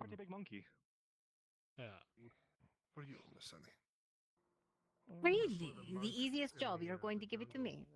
Party big monkey. Yeah. What are you, Miss Sunny? Really? The easiest job, you're going to give it to me.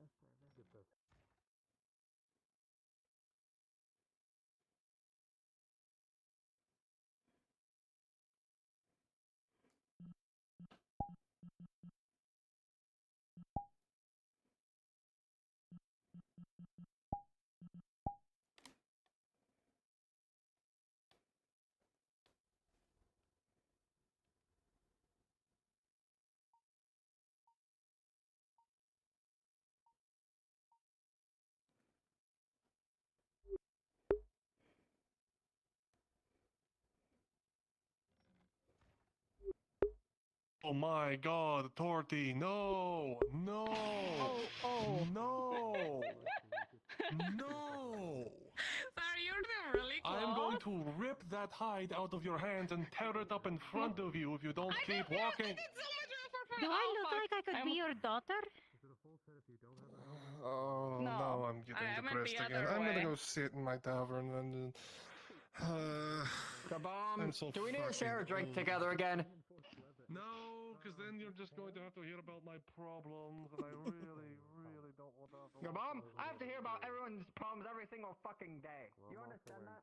Oh my God, Torty! No! No! Oh. No! No! Sir, you're really close. I'm going to rip that hide out of your hands and tear it up in front of you if you don't keep walking. Do I look like I could be your daughter? Oh no, I'm getting I meant depressed the again. other I'm gonna way. go sit in my tavern and I'm so do we need to share a fucking drink old. together again? No, because then you're just going to have to hear about my problems, and I really, really don't want to have to. Your mom, I have to hear about everyone's problems every single fucking day. You understand that?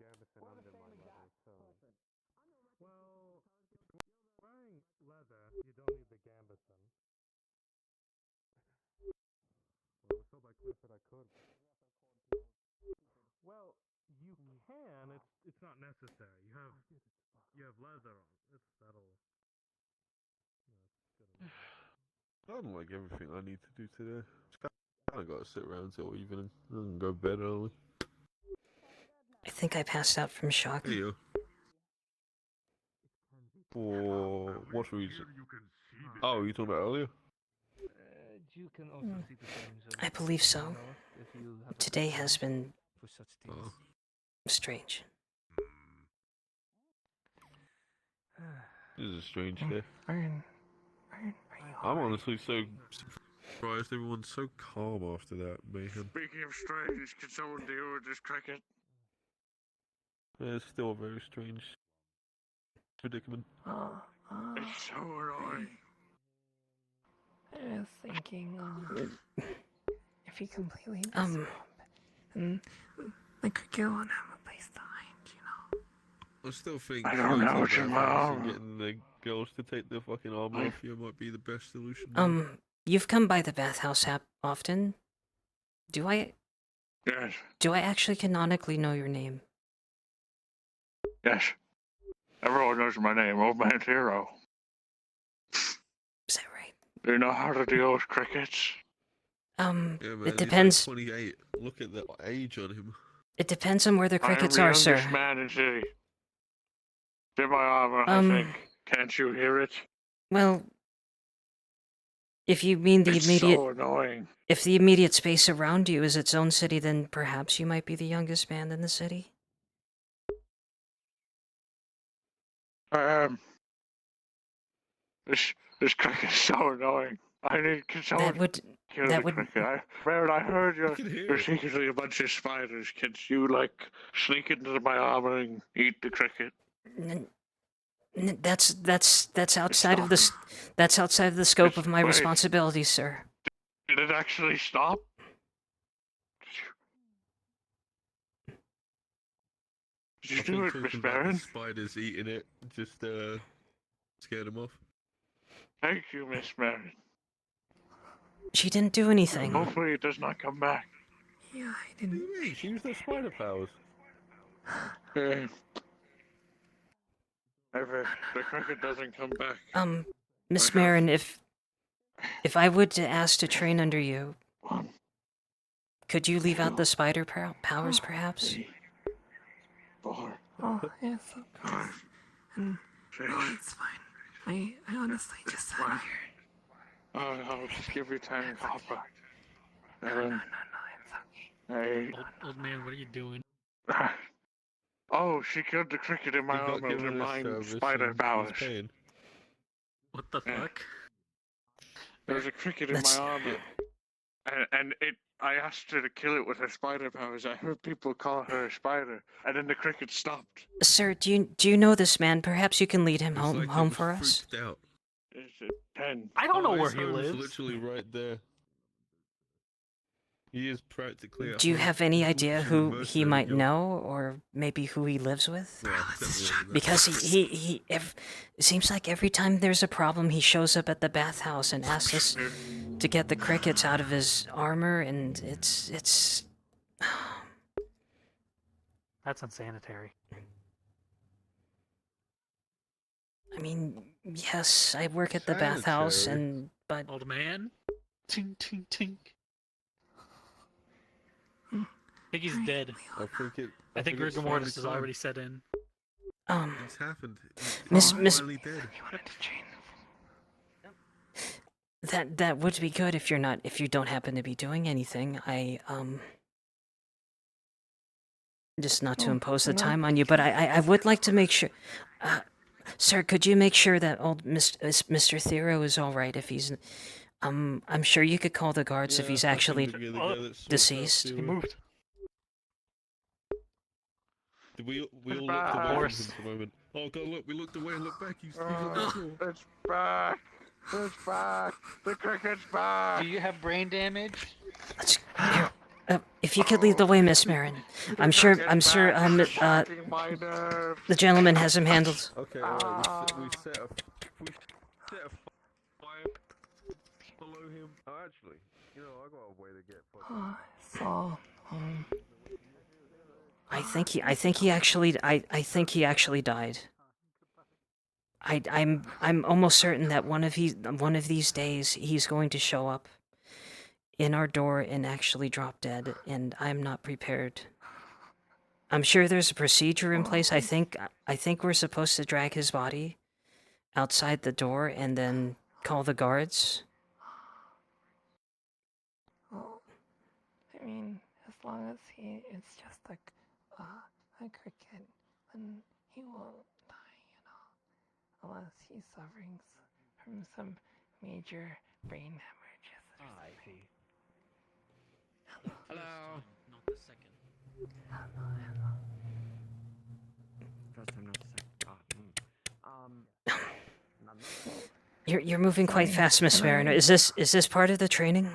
Well, wearing leather, you don't need the gambeson. Well, I told my clip that I could. Well, you can. It's not necessary. You have leather on. That'll. I don't like everything I need to do today. Just kind of got to sit around till evening and go to bed early. I think I passed out from shock. There you go. For what reason? Oh, you talking about earlier? You can also see the things. I believe so. If you have a Today has been for such things. Oh. strange. This is a strange day. I'm honestly so surprised everyone's so calm after that mayhem. Speaking of strange, can someone deal with this cricket? Yeah, it's still a very strange predicament. It's so annoying. I was thinking, if you completely the cricket won't have a place to hide, you know. I still think I don't know what's in my arm. getting the girls to take their fucking armor off you might be the best solution. You've come by the bathhouse app often. Do I Yes, actually canonically know your name? yes. Everyone knows my name, Old Man Hero. Is that right? Do you know how to deal with crickets? Yeah, man, it depends. He's like 28. Look at the age on him. It depends on where the crickets I am are, the sir. youngest man in the city. It's in my armor, I think. Can't you hear it? Well, if you mean the It's immediate, so annoying. if the immediate space around you is its own city, then perhaps you might be the youngest man in the city. I am. This cricket is so annoying. Can someone That would kill that the would cricket? I heard I can hear you're it. secretly a bunch of spiders. Can you, sneak into my armor and eat the cricket? that's outside of the that's outside of the scope of my Wait. responsibilities, sir. Did it actually stop? Did you I do think it, Miss talking about Baron? the spiders eating it just scared them off. Thank you, Miss Baron. She didn't do anything. Hopefully it does not come back. Yeah, I What do didn't. you mean? She used her spider powers. If the cricket doesn't come back, Miss Marin, if I would to ask to train under you, could you leave out the spider powers, perhaps? 4, Oh, yes, of course. And, 6. oh, it's fine. I honestly just sat What? here. I'll just give you 10 copper. No, 7, it's okay. 8. Old man, what are you doing? Oh, she killed the cricket in my He got armor with her given a mind service spider and he's powers. paying. What the Yeah. fuck? There was a cricket in That's- my armor. And it I asked her to kill it with her spider powers. I heard people call her a spider, and then the cricket stopped. Sir, do you know this man? Perhaps you can lead him It's home like it home was for us. freaked out. It's a 10. I don't know where his he home's lives. literally right there. He is practically. Do you have any idea who he mercenary might job. know, or maybe who he lives with? Yeah, definitely. Because it seems like every time there's a problem, he shows up at the bathhouse and asks us to get the crickets out of his armor, and it's. That's unsanitary. I mean, yes, I work at the bathhouse, Sanitary. but Old man. Tink, tink, tink. I think he's dead. I think rigor mortis has already set in. It's happened. Miss- He's Miss- finally dead. He wanted to train. that would be good if you don't happen to be doing anything. Just not to Oh, impose the no. time on you, but I would like to make sure. Sir, could you make sure that old Mr. Thero is all right if he's. I'm sure you could call the guards if he's actually deceased. He moved. Did we all back. looked away Horse. from him for a moment. Oh god, look, we looked away and looked back. He's on the floor. It's back. It's back. The cricket's back. Do you have brain damage? Here, if you could lead the way, Miss Marin. I'm sure the gentleman has him handled. Okay, alright, we set a fire below him. Oh, actually, you know, I got a way to get fucking... So, I think he actually died. I'm almost certain that one of these days he's going to show up in our door and actually drop dead, and I'm not prepared. I'm sure there's a procedure in place. I think we're supposed to drag his body outside the door and then call the guards. well, I mean, as long as it's just a cricket, then he won't die, unless he's suffering from some major brain hemorrhages. I see. Hello. Not the second. First time, not the second. You're moving quite fast, Miss Mariner. Is this part of the training?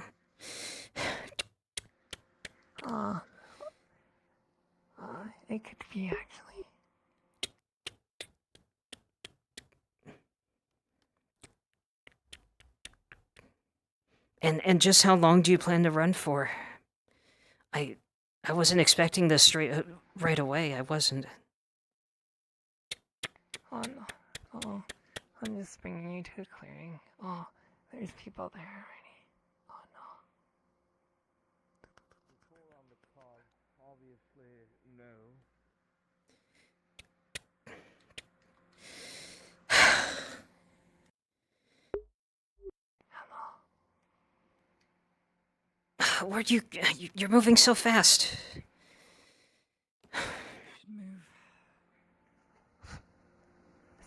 It could be actually. And just how long do you plan to run for? I wasn't expecting this right away. I wasn't. Oh no. Oh, I'm just bringing you to a clearing. Oh, there's people there already. Oh no. Obviously, no. Where'd you're moving so fast?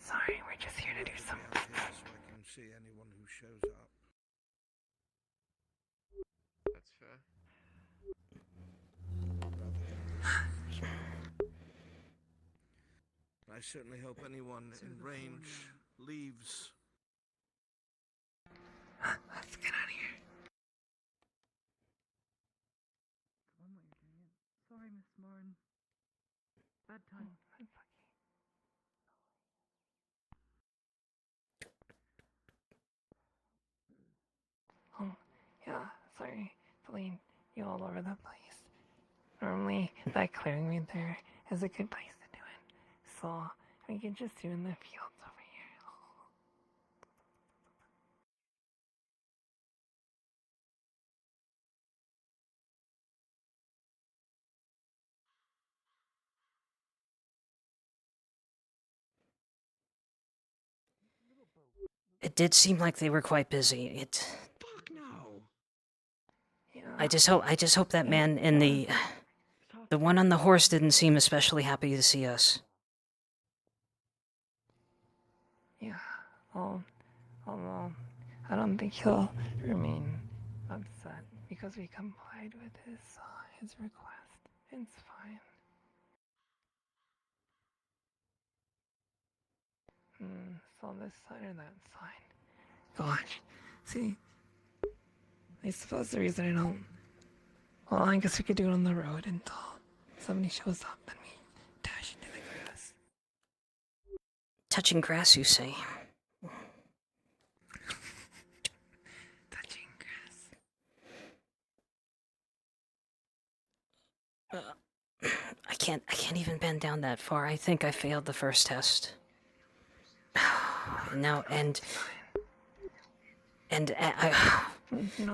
Sorry, we're just here to do some. So I can see anyone who shows up. That's fair. I certainly hope anyone in range leaves. Let's get out of here. Come on, Adrian. Sorry, Miss Martin. Bad time. It's okay. Oh, yeah, sorry to lead you all over the place. Normally, that clearing right there is a good place to do it. So, we can just do in the fields over here. It did seem like they were quite busy. Fuck no. Yeah. I just hope that man in the one on the horse didn't seem especially happy to see us. Yeah, although I don't think he'll remain upset. because we complied with his request. It's fine. So this side or that side? Gosh, see, I suppose the reason I don't... Well, I guess we could do it on the road until somebody shows up and we dash into the grass. Touching grass, you say? Touching grass. I can't even bend down that far. I think I failed the first test. Now,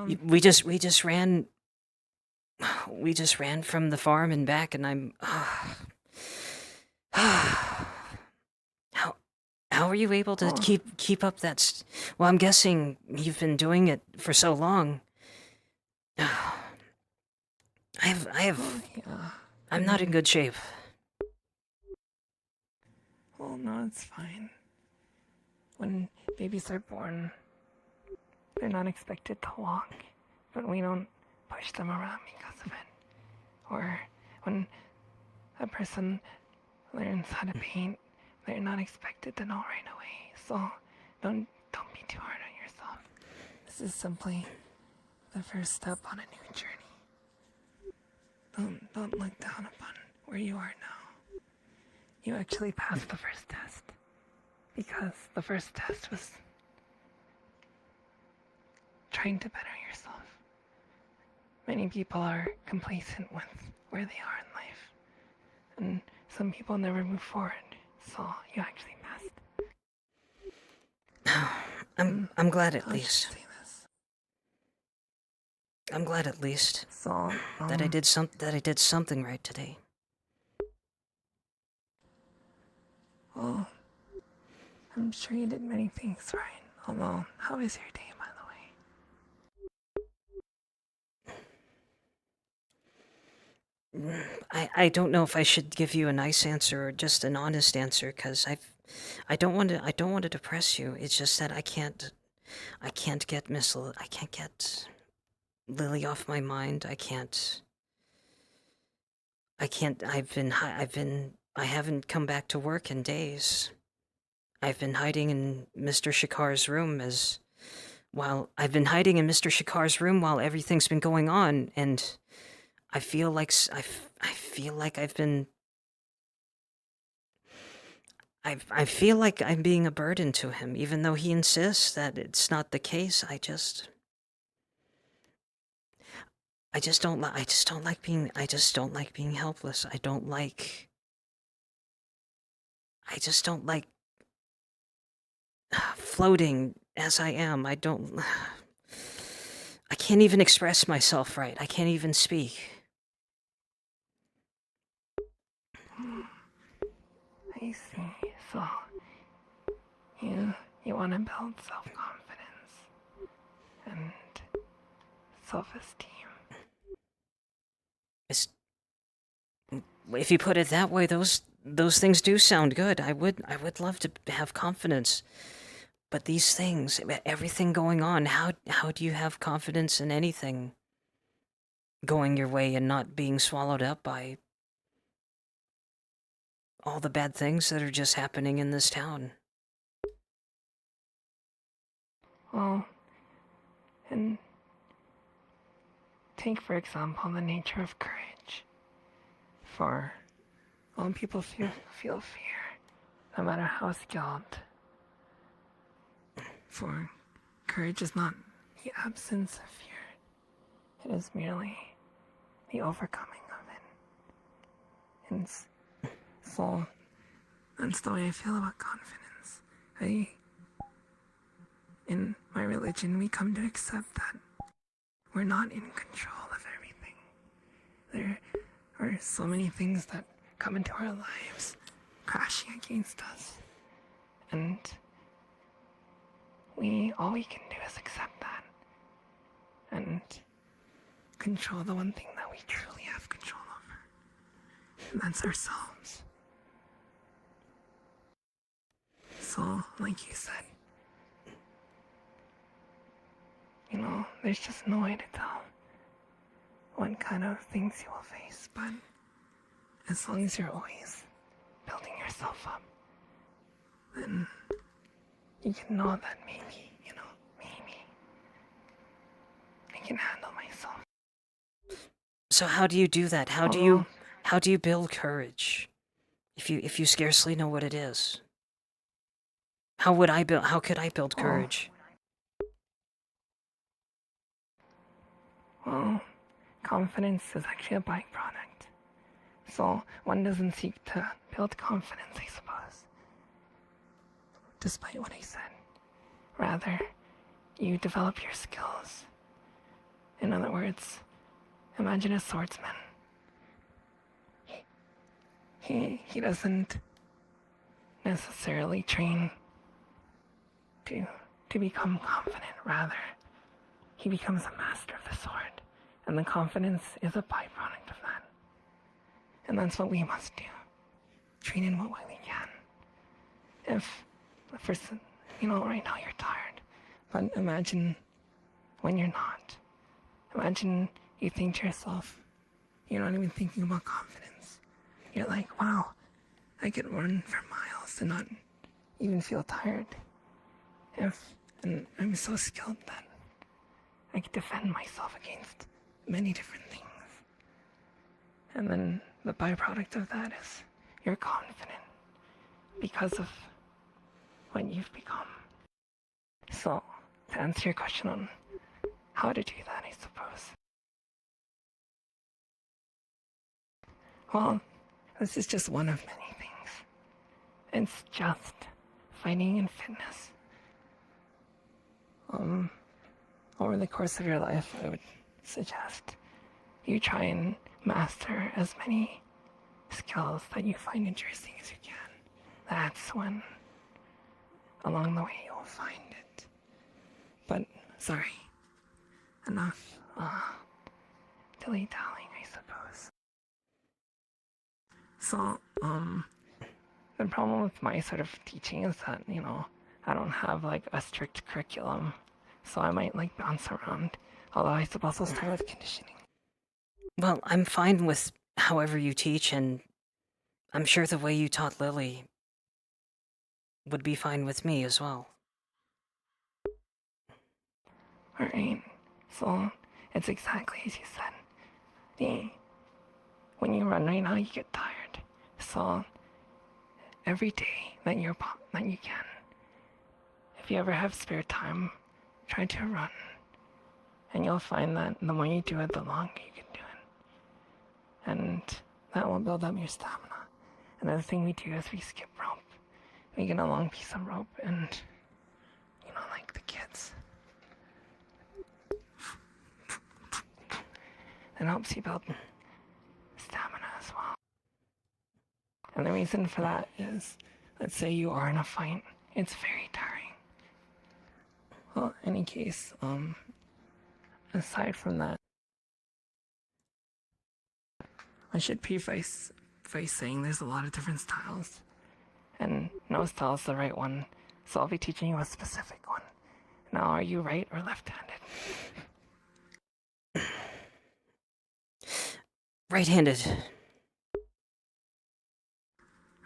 we just ran from the farm and back, and I'm how are you able to keep up that well, I'm guessing you've been doing it for so long. I'm not in good shape. Well, no, it's fine. When babies are born, they're not expected to walk, but we don't push them around because of it. Or when a person learns how to paint, they're not expected to know right away. So don't be too hard on yourself. This is simply the first step on a new journey. Don't look down upon where you are now. You actually passed the first test. Because the first test was trying to better yourself. Many people are complacent with where they are in life. And some people never move forward. So you actually passed. I'm glad at least. I'm glad at least that I did something right today. Well, I'm sure you did many things right. Although, how is your day, by the way? I don't know if I should give you a nice answer or just an honest answer, because I don't want to depress you. It's just that I can't get Lily off my mind. I haven't come back to work in days. I've been hiding in Mr. Shikar's room while everything's been going on, and I feel like I feel like I'm being a burden to him, even though he insists that it's not the case. I just don't like being helpless. I just don't like floating as I am. I can't even express myself right. I can't even speak. I see. So, you want to build self-confidence and self-esteem. If you put it that way, those things do sound good. I would love to have confidence. But these things, everything going on, how do you have confidence in anything going your way and not being swallowed up by all the bad things that are just happening in this town? Well, and take for example the nature of courage. For all people feel fear, no matter how skilled. For courage is not the absence of fear. It is merely the overcoming of it. And so, that's the way I feel about confidence. In my religion, we come to accept that we're not in control of everything. There are so many things that come into our lives, crashing against us. And all we can do is accept that. And control the one thing that we truly have control over. And that's ourselves. So, like you said, there's just no way to tell what kind of things you will face, but as long as you're always building yourself up, then you can know that maybe, maybe I can handle myself. So how do you do that? How do you build courage? If you scarcely know what it is. How could I build courage? Well, confidence is actually a byproduct. So one doesn't seek to build confidence, I suppose. Despite what I said. Rather, you develop your skills. In other words, imagine a swordsman. He doesn't necessarily train to become confident. Rather, he becomes a master of the sword. And the confidence is a byproduct of that. And that's what we must do. Train in what way we can. If, right now you're tired. But imagine when you're not. Imagine you think to yourself, you're not even thinking about confidence. You're like, wow, I could run for miles and not even feel tired. And I'm so skilled that I can defend myself against many different things. And then the byproduct of that is you're confident because of what you've become. So, to answer your question on how to do that, I suppose. Well, this is just one of many things. It's just fighting and fitness. Over the course of your life, I would suggest you try and master as many skills that you find interesting as you can. That's when, along the way, you'll find it. But, sorry, enough dilly-dallying, I suppose. So, the problem with my sort of teaching is that, I don't have like a strict curriculum, so I might like bounce around. Although I suppose I'll start with conditioning. Well, I'm fine with however you teach, and I'm sure the way you taught Lily would be fine with me as well. Alright, so it's exactly as you said. When you run right now, you get tired. So every day that you can, if you ever have spare time, try to run. And you'll find that the more you do it, the longer you can do it. And that will build up your stamina. Another thing we do is we skip rope. We get a long piece of rope and, like the kids. It helps you build stamina as well. And the reason for that is, let's say you are in a fight, it's very tiring. Well, in any case, aside from that, I should preface by saying there's a lot of different styles, and no style is the right one, so I'll be teaching you a specific one. Now, are you right or left-handed? Right-handed.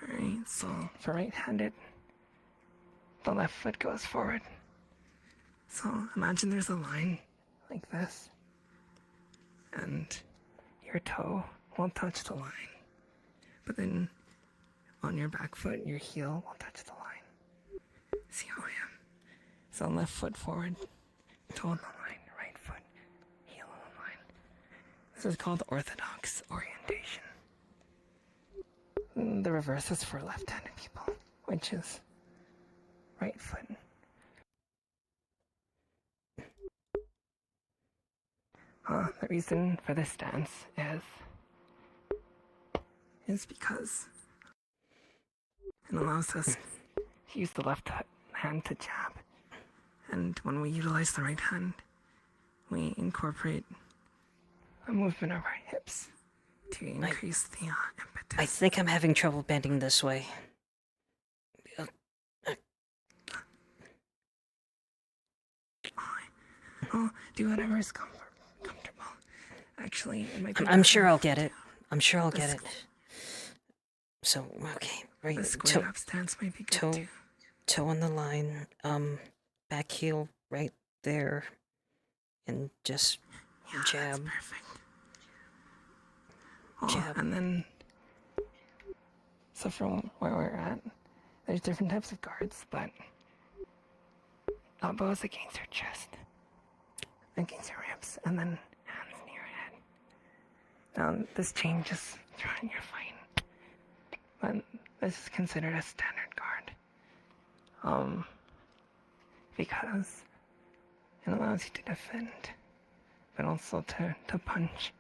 Alright, so for right-handed, the left foot goes forward. So imagine there's a line like this, and your toe won't touch the line. But then on your back foot, your heel will touch the line. See how I am? So left foot forward, toe on the line, right foot, heel on the line. This is called orthodox orientation. The reverse is for left-handed people, which is right foot. The reason for this stance is because it allows us to use the left hand to jab. And when we utilize the right hand, we incorporate a movement of our hips to increase the impetus. I think I'm having trouble bending this way. Oh, do whatever is comfortable. Actually, it might be I'm sure better I'll get it. I'm sure I'll The get it. So, okay, right, The squared up stance might be good too. toe on the line, back heel right there, and just jab. That's perfect. Oh, Jab. and then, so from where we're at, there's different types of guards, but elbows against your chest, against your ribs, and then hands near your head. Now, this changes throughout your fight, but this is considered a standard guard. Because it allows you to defend, but also to punch.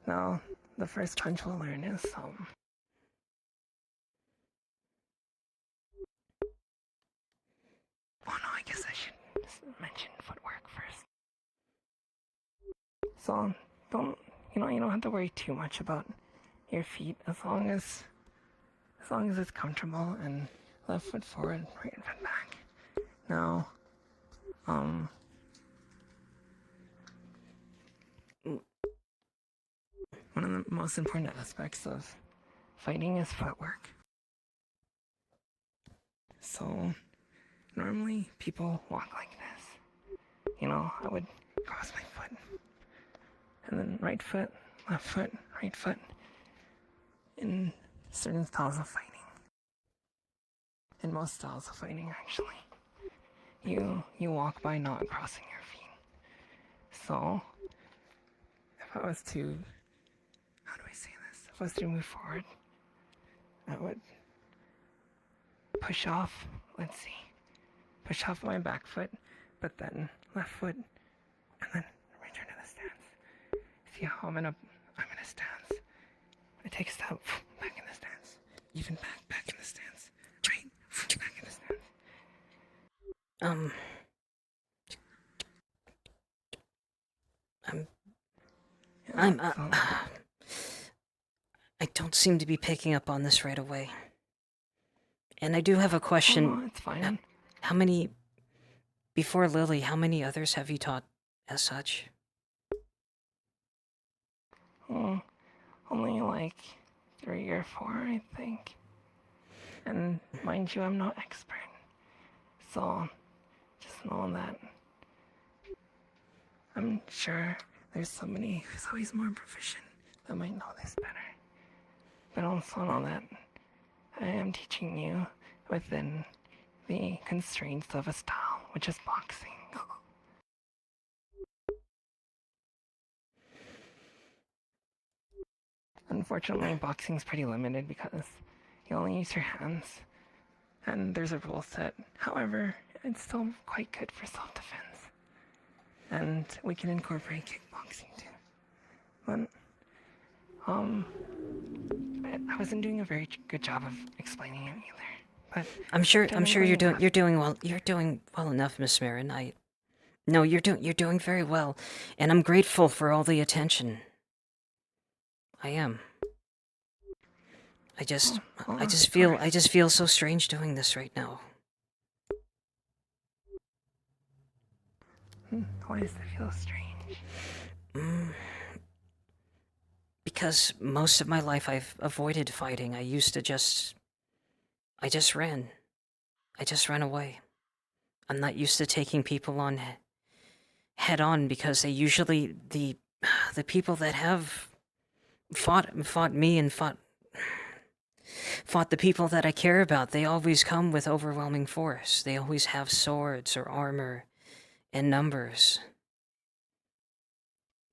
Now, the first punch we'll learn is oh no, I guess I should mention footwork first. So you don't have to worry too much about your feet as long as it's comfortable and left foot forward, right foot back. Now, one of the most important aspects of fighting is footwork. So, normally people walk like this. I would cross my foot. And then right foot, left foot, right foot. In certain styles of fighting. In most styles of fighting, actually. You walk by not crossing your feet. So, if I was to, how do I say this? If I was to move forward, I would push off, push off my back foot, but then left foot, and then return to the stance. See how I'm in a stance. I take a step, back in the stance. Even back in the stance. Right, back in the stance. I don't seem to be picking up on this right away. And I do have a question. Oh, it's fine. How many, before Lily, how many others have you taught as such? Only like 3 or 4, I think. And mind you, I'm not expert. So, just know that I'm sure there's somebody who's always more proficient that might know this better. But also know that I am teaching you within the constraints of a style, which is boxing. Unfortunately, boxing's pretty limited because you only use your hands, and there's a rule set. However, it's still quite good for self-defense, and we can incorporate kickboxing too. But I wasn't doing a very good job of explaining it either. But I'm sure you're doing well. You're doing well enough, Miss Marin. No, you're doing very well, and I'm grateful for all the attention. I am. I just feel so strange doing this right now. Why does it feel strange? Because most of my life I've avoided fighting. I just ran. I just ran away. I'm not used to taking people on head on because they usually the people that have fought me and fought the people that I care about, they always come with overwhelming force. They always have swords or armor and numbers.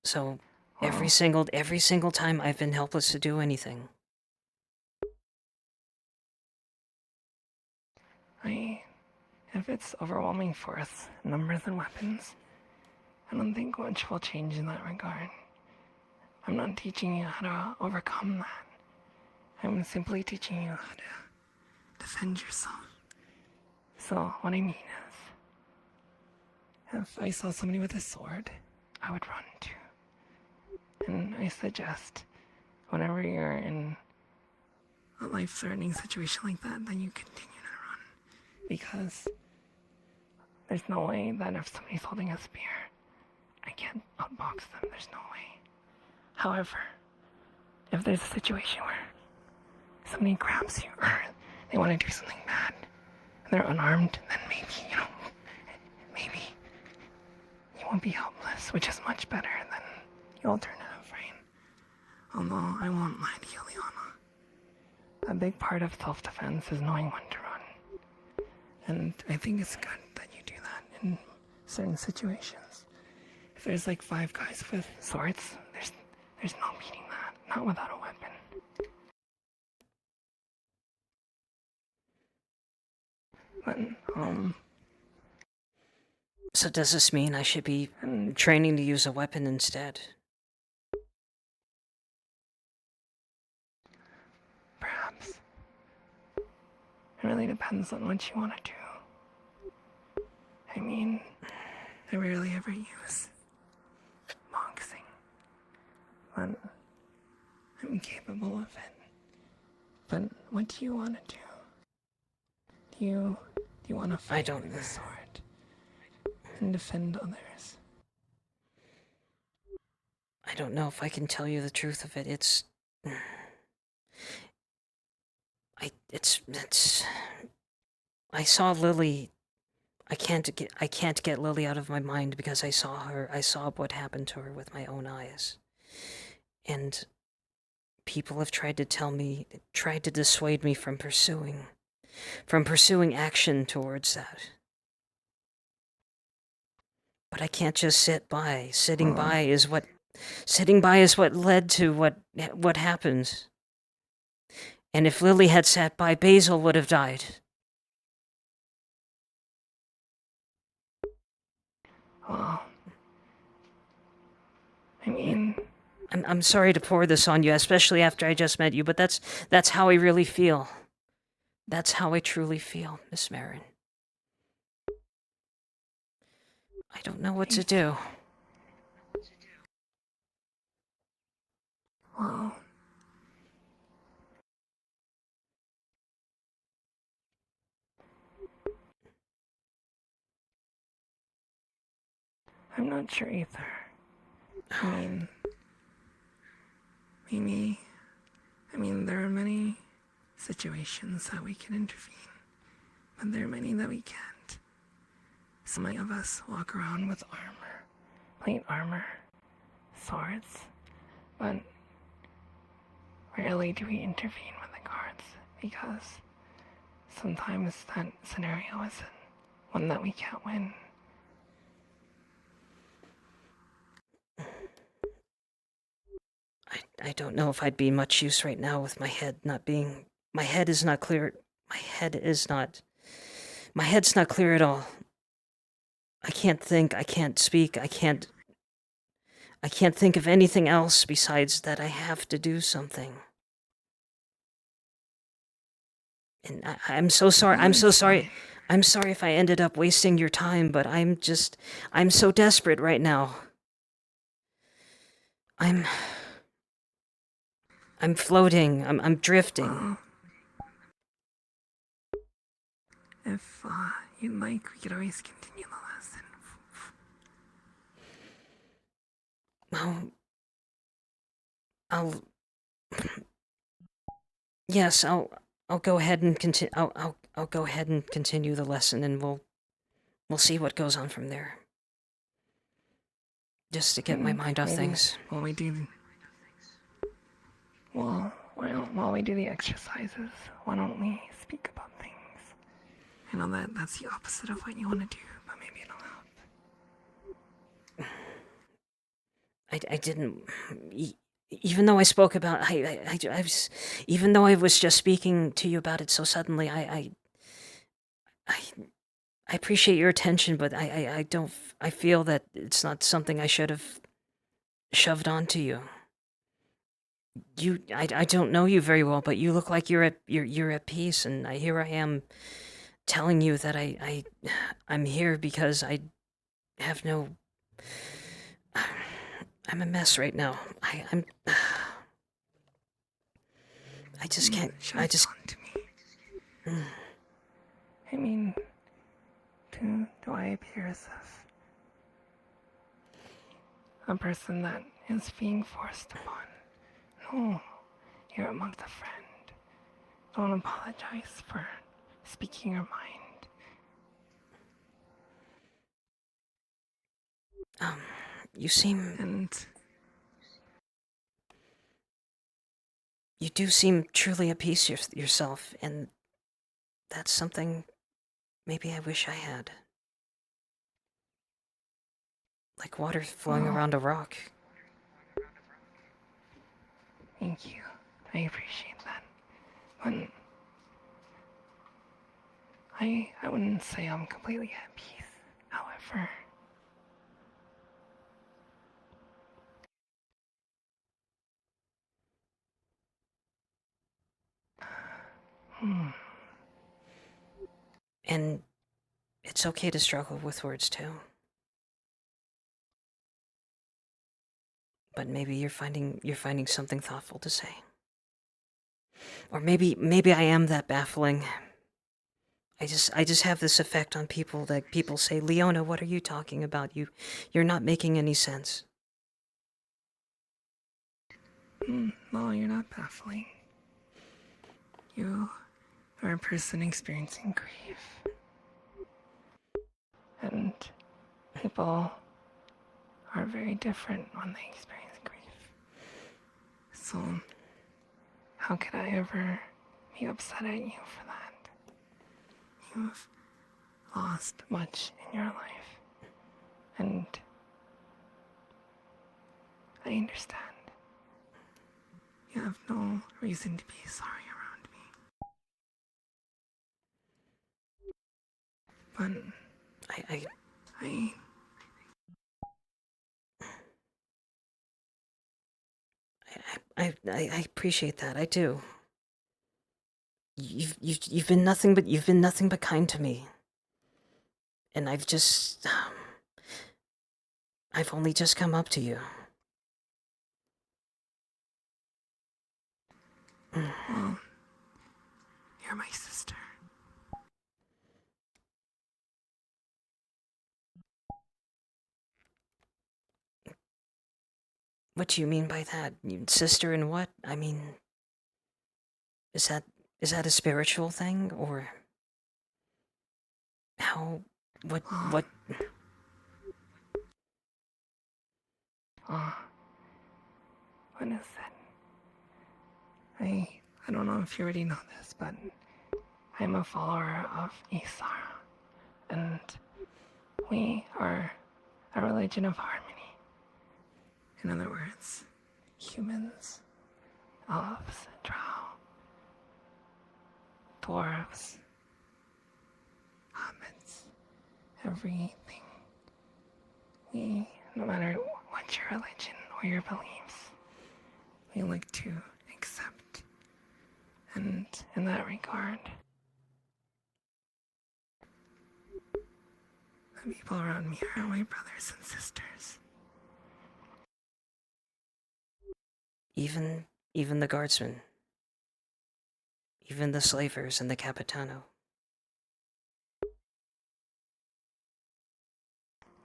So every single time I've been helpless to do anything. If it's overwhelming force, numbers and weapons, I don't think much will change in that regard. I'm not teaching you how to overcome that. I'm simply teaching you how to defend yourself. So, what I mean is, if I saw somebody with a sword, I would run too. And I suggest, whenever you're in a life-threatening situation like that, then you continue to run. Because there's no way that if somebody's holding a spear, I can't outbox them. There's no way. However, if there's a situation where somebody grabs you or they want to do something bad and they're unarmed, then maybe, maybe you won't be helpless, which is much better than the alternative, right? Although I won't lie to you, Liana. A big part of self-defense is knowing when to run. And I think it's good that you do that in certain situations. If there's like 5 guys with swords, there's no beating that. Not without a weapon. But, So does this mean I should be training to use a weapon instead? perhaps. It really depends on what you want to do. I mean, I rarely ever use boxing, but I'm capable of it. But what do you want to do? Do you want to fight with a sword and defend others? I don't know if I can tell you the truth of it. It's I saw Lily. I can't get Lily out of my mind because I saw what happened to her with my own eyes. And people have tried to dissuade me from pursuing action towards that. But I can't just sit by. Sitting by is what led to what happened. And if Lily had sat by, Basil would have died. Well, I mean, I'm sorry to pour this on you, especially after I just met you, but that's how I really feel. That's how I truly feel, Miss Marin. I don't know what to do. well, I'm not sure either. I mean, there are many situations that we can intervene, but there are many that we can't. So many of us walk around with armor, plate armor, swords, but rarely do we intervene with the guards because sometimes that scenario isn't one that we can't win. I don't know if I'd be much use right now with my head is not clear. My head's not clear at all. I can't think, I can't speak, I can't think of anything else besides that I have to do something. And I'm so sorry. I'm sorry if I ended up wasting your time, but I'm so desperate right now. I'm floating. I'm drifting. If you'd like, we could always continue the lesson. Yes, I'll go ahead and continue. I'll go ahead and continue the lesson, and we'll see what goes on from there. Just to get my mind off things. While we do the exercises, why don't we speak about things? I know that's the opposite of what you want to do, but maybe it'll help. I didn't. Even though I spoke about, even though I was just speaking to you about it so suddenly, I appreciate your attention, but I feel that it's not something I should have shoved onto you. I don't know you very well, but you look like you're at peace, and here I am telling you that I'm here because I have no. I'm a mess right now. I just can't. I mean, to do I appear as if a person that is being forced upon? No, you're amongst a friend. Don't apologize for speaking your mind. You seem... And you do seem truly at peace yourself, and that's something maybe I wish I had. Like water flowing around a rock. thank you. I appreciate that. But I wouldn't say I'm completely at peace. However, And it's okay to struggle with words too. But maybe you're finding something thoughtful to say. Or maybe I am that baffling. I just have this effect on people that people say, "Leona, what are you talking about? You're not making any sense." no, you're not baffling. You are a person experiencing grief. And people are very different when they experience grief. So, how could I ever be upset at you for that? You've lost much in your life. And I understand. You have no reason to be sorry around me. But I appreciate that. I do. You've been nothing but kind to me. And I've only just come up to you. well, you're my sister. What do you mean by that? Sister in what? I mean, is that a spiritual thing, or how? What? What is it? I don't know if you already know this, but I'm a follower of Isara, and we are a religion of harmony. In other words, humans, elves, drow, dwarves, hobbits, everything. We, no matter what your religion or your beliefs, we like to accept. And in that regard, the people around me are my brothers and sisters. Even the guardsmen. Even the slavers and the Capitano.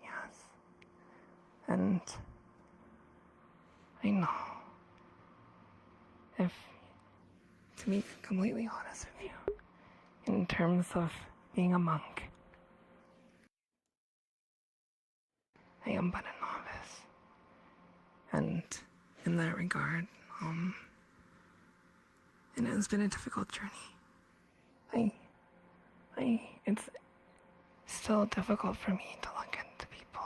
Yes. And I know, if, to be completely honest with you, in terms of being a monk, I am but a novice. And in that regard, it has been a difficult journey. It's still difficult for me to look into people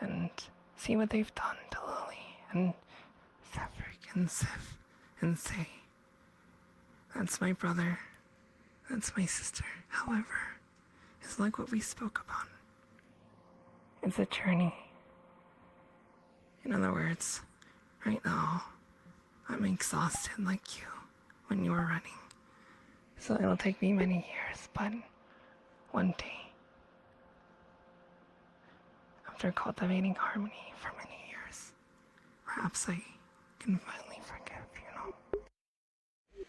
and see what they've done to Lily and Zephyr and Sif and say, that's my brother, that's my sister. However, it's like what we spoke about. It's a journey. In other words, right now, I'm exhausted like you when you were running. So it'll take me many years, but one day, after cultivating harmony for many years, perhaps I can finally forgive, you know?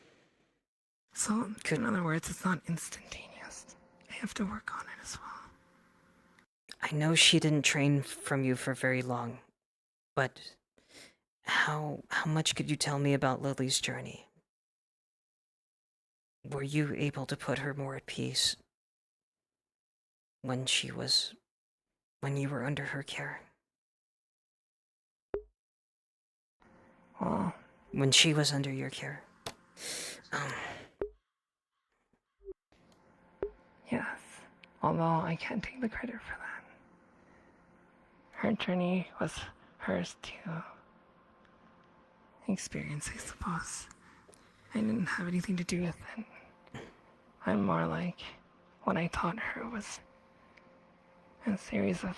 So, in other words, it's not instantaneous. I have to work on it as well. I know she didn't train from you for very long, but how much could you tell me about Lily's journey? Were you able to put her more at peace when you were under her care? Well, When she was under your care? yes. Although I can't take the credit for that. Her journey was hers to experience, I suppose. I didn't have anything to do with it. I'm more like what I taught her was a series of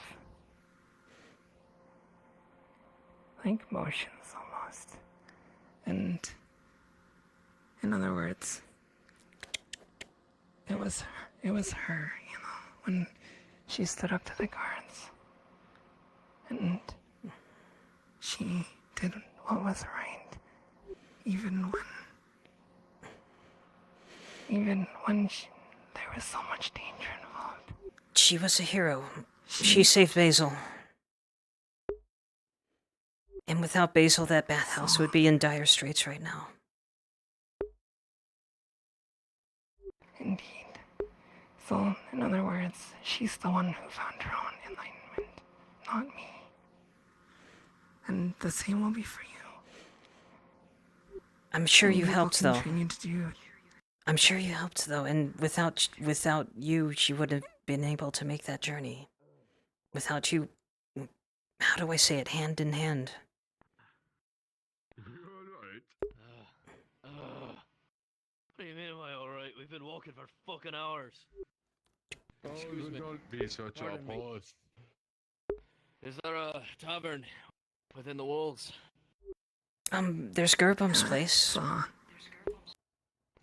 like motions almost. And in other words, it was her, when she stood up to the guards. And she did what was right, even when there was so much danger involved. She was a hero. She saved Basil. And without Basil, that bathhouse would be in dire straits right now. Indeed. So, in other words, she's the one who found her own enlightenment, not me. And the same will be for you. I'm sure you helped, though. Continue to do. I'm sure you helped, though, and without you, she wouldn't have been able to make that journey. Without you, how do I say it, hand in hand? What do you mean, am I alright? We've been walking for fucking hours. Excuse me. Don't be such a boss. Is there a tavern within the walls? There's Gerbum's place.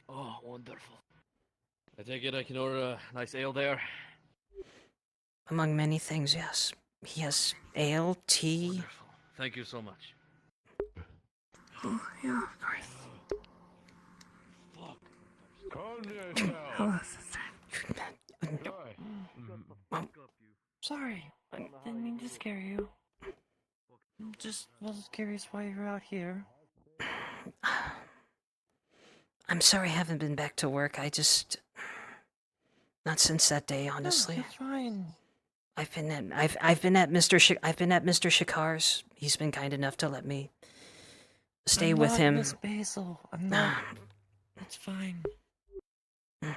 Oh, wonderful. I take it I can order a nice ale there? Among many things, yes. He has ale, tea. Wonderful. Thank you so much. Oh, yeah, of course. Fuck. Calm yourself. Hello, sister. Sorry, I didn't mean to scare you. Just was curious why you're out here. I'm sorry I haven't been back to work. Not since that day, honestly. No, it's fine. I've been at Mr. Shikar's. He's been kind enough to let me stay I'm with not him. Miss Basil. I'm not. It's fine. I'm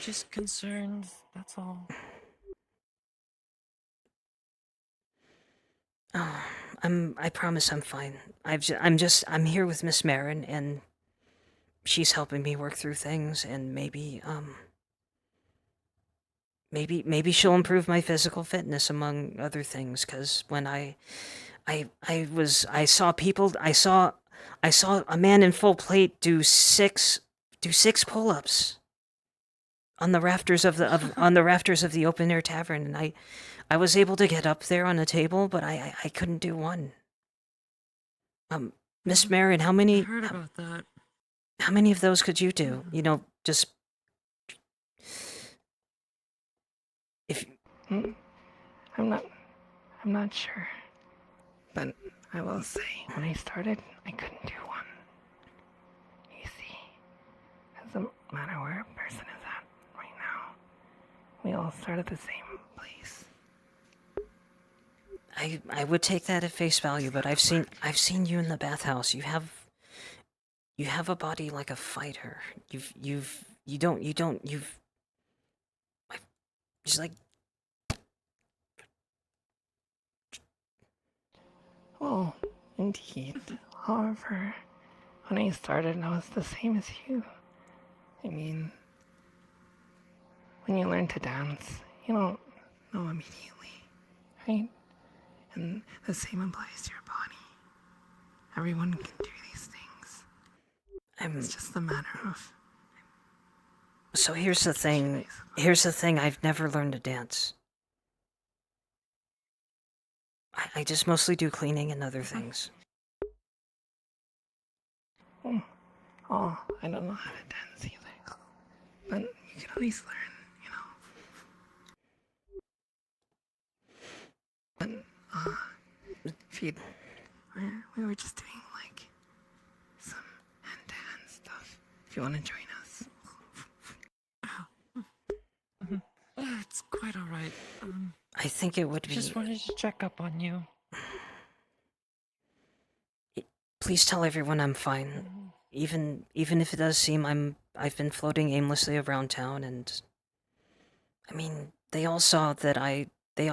just concerned. That's all. Oh, I promise I'm fine. I'm here with Miss Marin, and she's helping me work through things, and maybe she'll improve my physical fitness, among other things, because when I saw a man in full plate do six pull-ups on the rafters of the open air tavern, and I was able to get up there on a table, but I couldn't do one. Miss Marin, how many? I heard about that. How many of those could you do? Just if. I'm not sure. But I will say, when I started, I couldn't do one. You see, it doesn't matter where a person is at right now. We all start at the same place. I would take that at face value, but I've seen you in the bathhouse. You have a body like a fighter. You've just like. Well, indeed. However, when I started, I was the same as you. I mean, when you learn to dance, you don't know immediately, right? And the same applies to your body. Everyone can do these things. It's just a matter of... So here's the thing. I've never learned to dance. I just mostly do cleaning and other things. Oh, I don't know how to dance either. But you can always learn, And, if you, we were just doing like some hand-to-hand stuff. If you want to join us. It's quite alright. I think it would be. Just wanted to check up on you. Please tell everyone I'm fine. Even if it does seem I've been floating aimlessly around town, and I mean, they all saw that the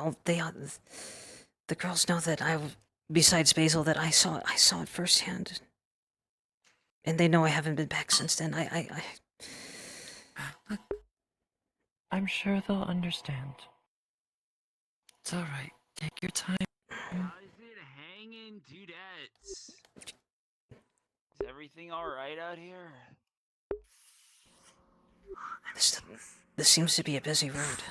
girls know that besides Basil, that I saw it firsthand. And they know I haven't been back since then. I'm sure they'll understand. It's alright. Take your time. How's it hanging, dudettes? Is everything alright out here? This seems to be a busy road.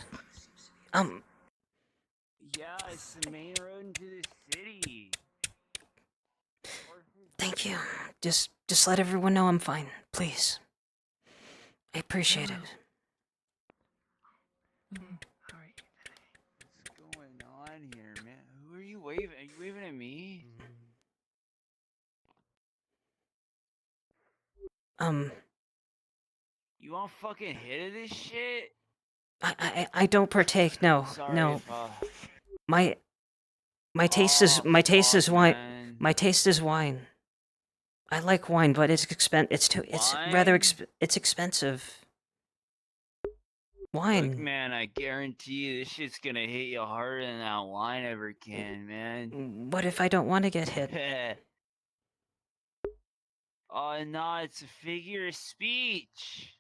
Yeah, it's the main road into the city. Thank you. Just let everyone know I'm fine, please. I appreciate it. What's going on here, man? Who are you waving? Are you waving at me? You want fucking hit of this shit? I don't partake. No, Sorry no. if, My taste is wine. man. My taste is wine. I like wine, but it's expensive. Wine. Look, man, I guarantee you this shit's gonna hit you harder than that wine ever can, man. What if I don't want to get hit? Oh, no, it's a figure of speech.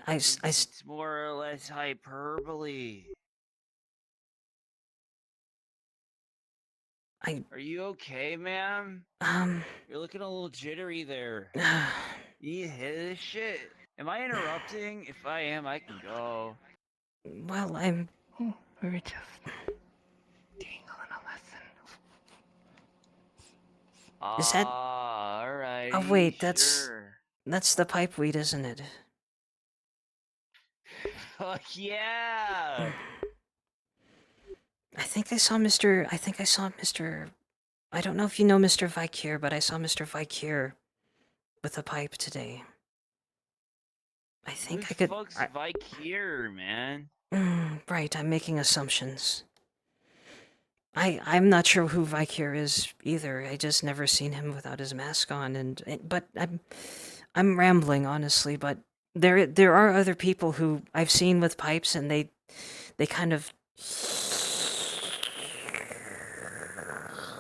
It's more or less hyperbole. Are you okay, ma'am? You're looking a little jittery there. You hit this shit. Am I interrupting? If I am, I can go. Well, We were just doing a little lesson. Is that? Alright. Oh wait, sure. that's the pipe weed, isn't it? Fuck yeah! I think I saw Mr. I don't know if you know Mr. Vicure, but I saw Mr. Vicure with a pipe today. I think I could. Who the fuck's Vicure, man? Right, I'm making assumptions. I'm not sure who Vicure is either. I just never seen him without his mask on, but I'm rambling honestly. But there are other people who I've seen with pipes, and they kind of.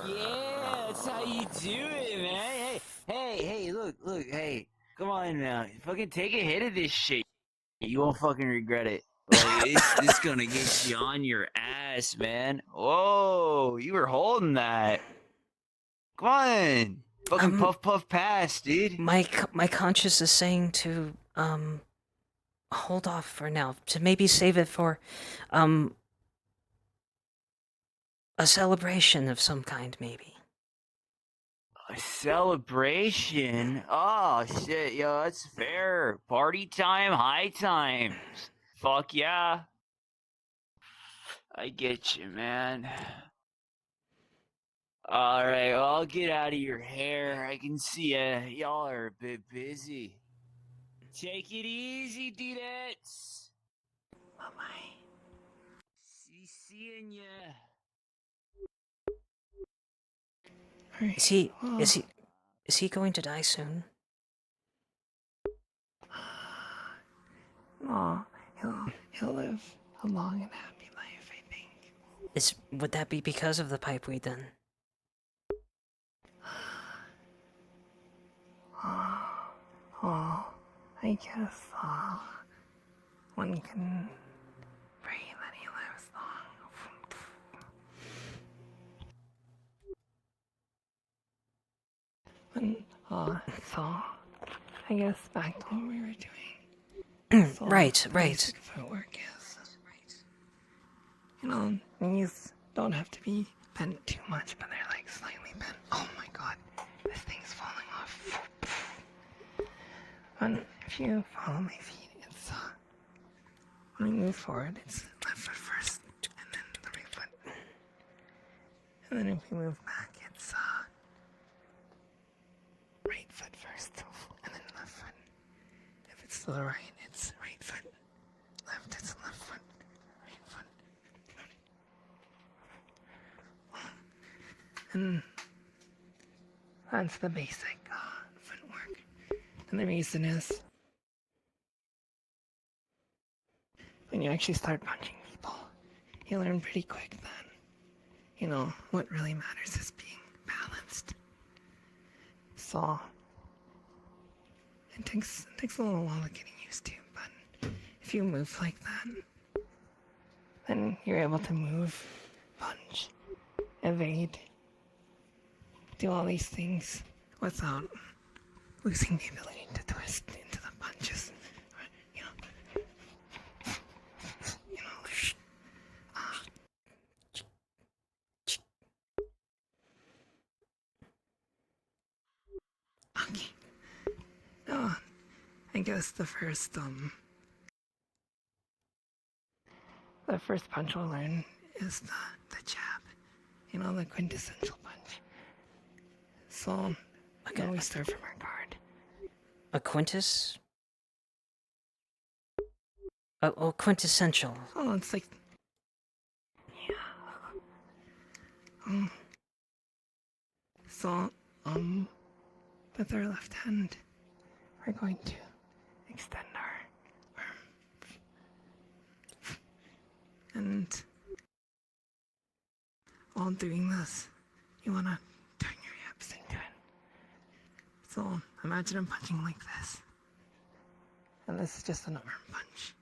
Yeah, that's how you do it, man. Hey, look, hey, come on now. Fucking take a hit of this shit. You won't fucking regret it. Like, it's gonna get you on your ass, man. Whoa, you were holding that. Come on. Fucking puff pass, dude. My conscience is saying to, hold off for now. To maybe save it for, a celebration of some kind, maybe. A celebration? Oh, shit, yo, that's fair. Party time, high times. Fuck yeah. I get you, man. Alright, well, I'll get out of your hair. I can see y'all are a bit busy. Take it easy, dudettes. Bye-bye. Seeing ya. Is he going to die soon? No, he'll live a long and happy life, I think. Would that be because of the pipe weed then? Oh, I guess one can pray that he lives long. So I guess back to what we were doing. So Right. basic footwork is, knees don't have to be bent too much, but they're like slightly bent. Oh my god, this thing's falling off. And if you follow my feet, it's when we move forward, it's left foot first, and then And then if we move back, it's right foot first, and then left foot. If it's to the right, it's right foot. Left, it's left foot. Right foot. And that's the basic footwork. And the reason is, when you actually start punching people, you learn pretty quick that, you know, what really matters is being balanced. So, it takes a little while of getting used to, but if you move like that, then you're able to move, punch, evade, do all these things without losing the ability to twist into the punches. Okay. No, I guess the first punch we'll learn is the jab. You know, the quintessential punch. So, again, we start from our guard. A quintus? Oh, quintessential. Oh, it's like... Yeah. So, with our left hand, we're going to extend our arm. And while doing this, you want to turn your hips into it. So imagine I'm punching like this. And this is just an arm punch.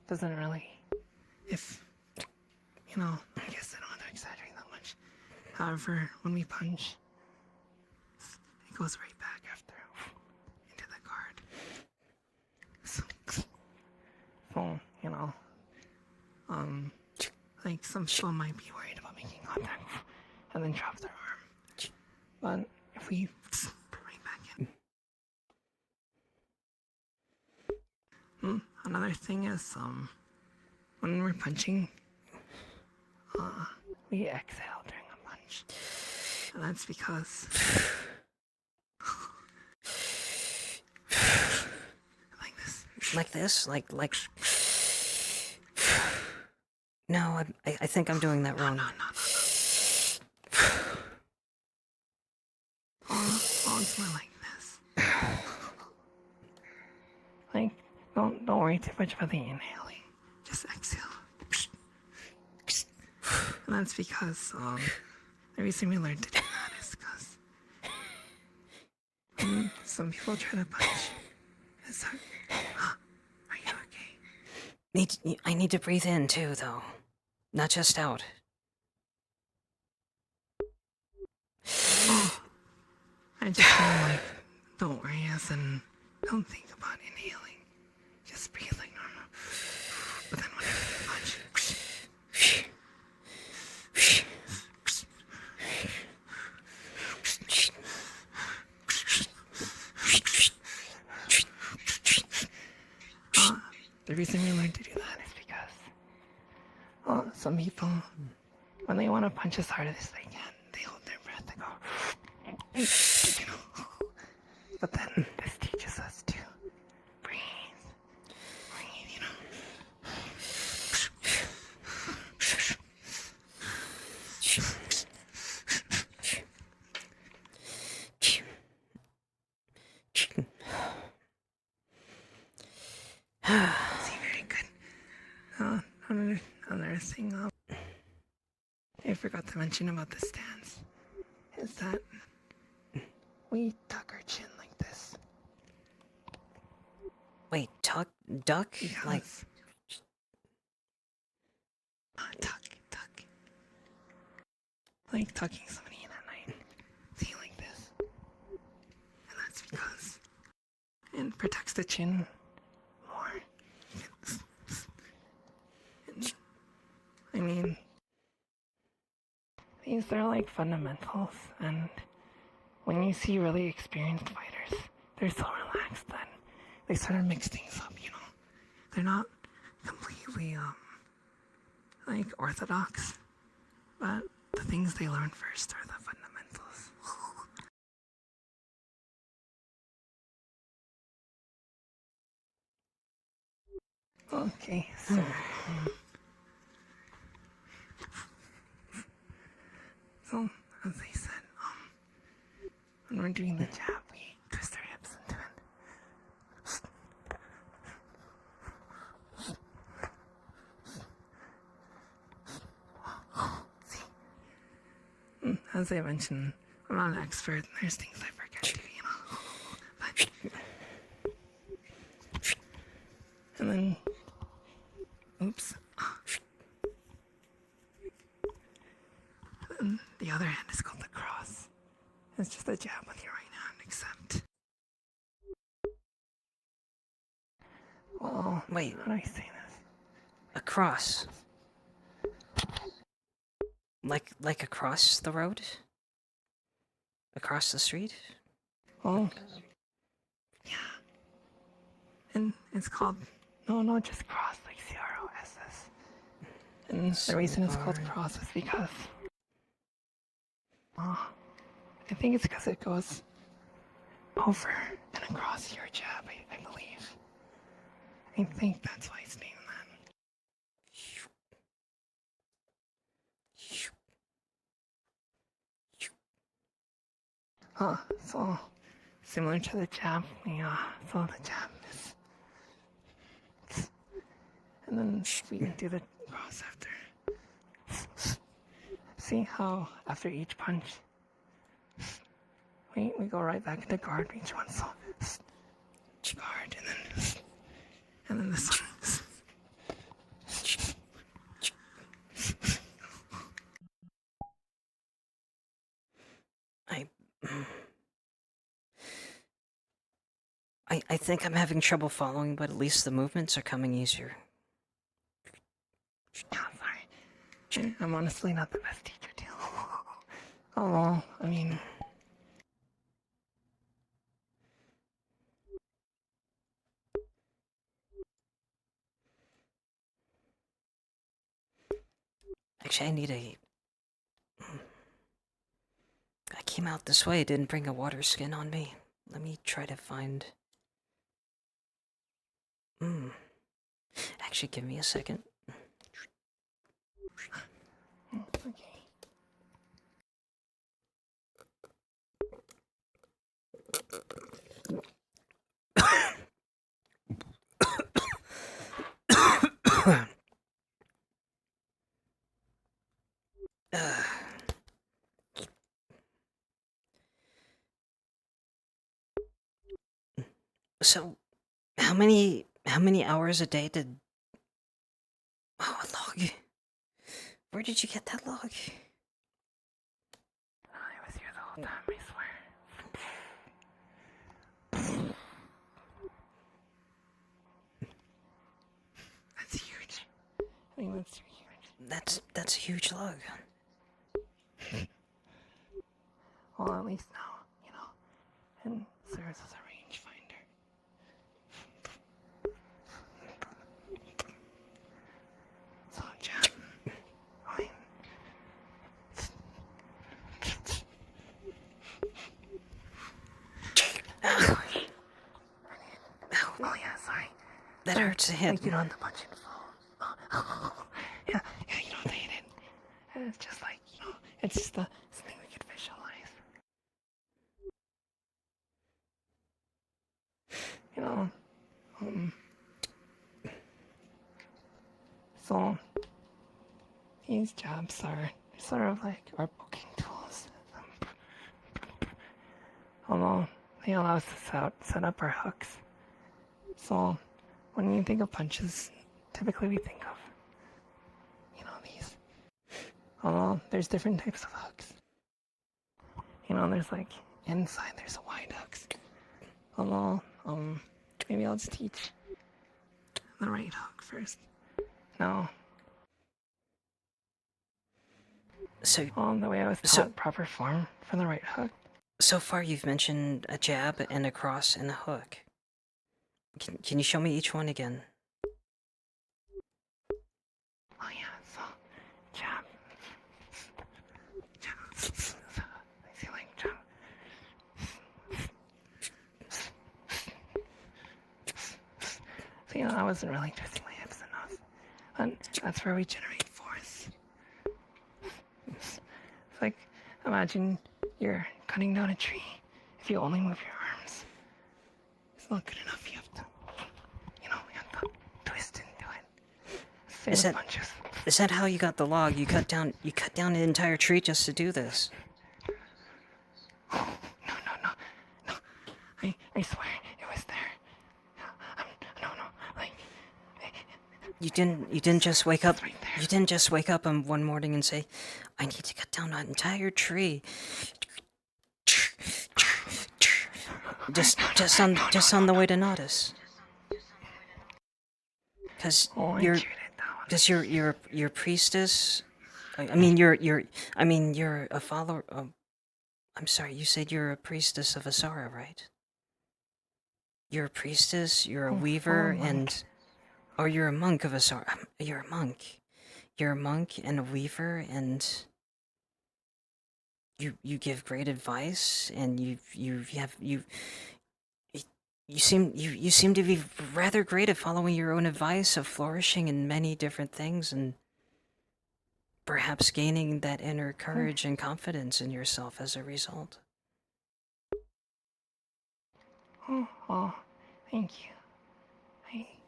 Doesn't really, if, you know, I guess I don't want to exaggerate that much. However, when we punch, it goes right back after into the guard. So, you know, like some people might be worried about making contact and then drop their arm. But if we put right back in. Another thing is, when we're punching, we exhale during a punch. And that's because like this. Like this? Like... No, I think I'm doing that wrong. No. Oh, it's more like this. Like, don't worry too much about the inhaling. Just exhale. And that's because, the reason we learned to do that is because some people try to punch. It's hard. Are you okay? I need to breathe in too, though. Not just out. Oh, I just mean like, don't worry, as in, don't think about inhaling. Just breathe like normal. But then whenever you punch, the reason we learned to do that is because some people, when they want to punch as hard as they can, they hold their breath and go, you know. But then this teaches us to breathe, you know. See, very good. Another thing I forgot to mention about the stance is that we tuck our chin like this. Wait, duck? Because Like... tuck. Like tucking somebody in at night. See, like this. And that's because it protects the chin more. And, I mean, these are like fundamentals, and when you see really experienced fighters, they're so relaxed that they sort of mix things up, you know. They're not completely like orthodox, but the things they learn first are the fundamentals. Okay, so as I said, when we're doing the jab, we twist our hips into it. See, as I mentioned, I'm not an expert. There's things I forget to, but... And then, oops. And the other hand is called the cross. It's just a jab with your right hand, except... Well, wait. How do I say this? A cross. Like across the road? Across the street? Oh. Yeah. And it's called... No, not just cross, like C-R-O-S-S. And the reason it's called cross is because... I think it's because it goes over and across your jab, I believe. I think that's why it's named that. So similar to the jab, so the jab is... And then we do the cross after. See how after each punch, we go right back into guard each one, so guard and then this one. I think I'm having trouble following, but at least the movements are coming easier. Sorry. I'm honestly not the best teacher, too. Oh, well, I mean... Actually, I need a... I came out this way, didn't bring a water skin on me. Let me try to find... Actually, give me a second. Okay. So, how many hours a day did... Oh, a log. Where did you get that log? I was here the whole time, I swear. That's huge. I mean, that's huge. That's a huge log. Well, at least now, and serves as a rangefinder. So, jab. I mean... Oh, yeah, sorry. That hurts to hit. Like, you don't have to punch it full. Yeah, you don't have to hit it. And it's just like, it's just something we could visualize. So, these jabs are sort of like our poking tools. Although, they allow us to set up our hooks. So, when you think of punches, typically we think of, these. Although, there's different types of hooks. There's like, inside there's a wide hooks. Although, maybe I'll just teach the right hook first. No. So, the way I was taught proper form for the right hook. So far you've mentioned a jab and a cross and a hook. Can you show me each one again? Oh yeah, so, jab. you know, I wasn't really twisting my hips enough. But that's where we generate force. It's like, imagine you're cutting down a tree. If you only move your arms, it's not good enough. You have to, you have to twist into it. Same with punches. Is that how you got the log? You cut down an entire tree just to do this? No. I swear it was there. No. Like you didn't just wake up. You didn't just wake up one morning and say, "I need to cut down an entire tree." Just on the way to Nodus. Because you're a priestess. I mean you're a follower. I'm sorry. You said you're a priestess of Asara, right? You're a priestess. You're a weaver, or you're a monk of Asara. You're a monk. You're a monk and a weaver, and you give great advice, and you seem to be rather great at following your own advice of flourishing in many different things, and perhaps gaining that inner courage and confidence in yourself as a result. Oh, thank you.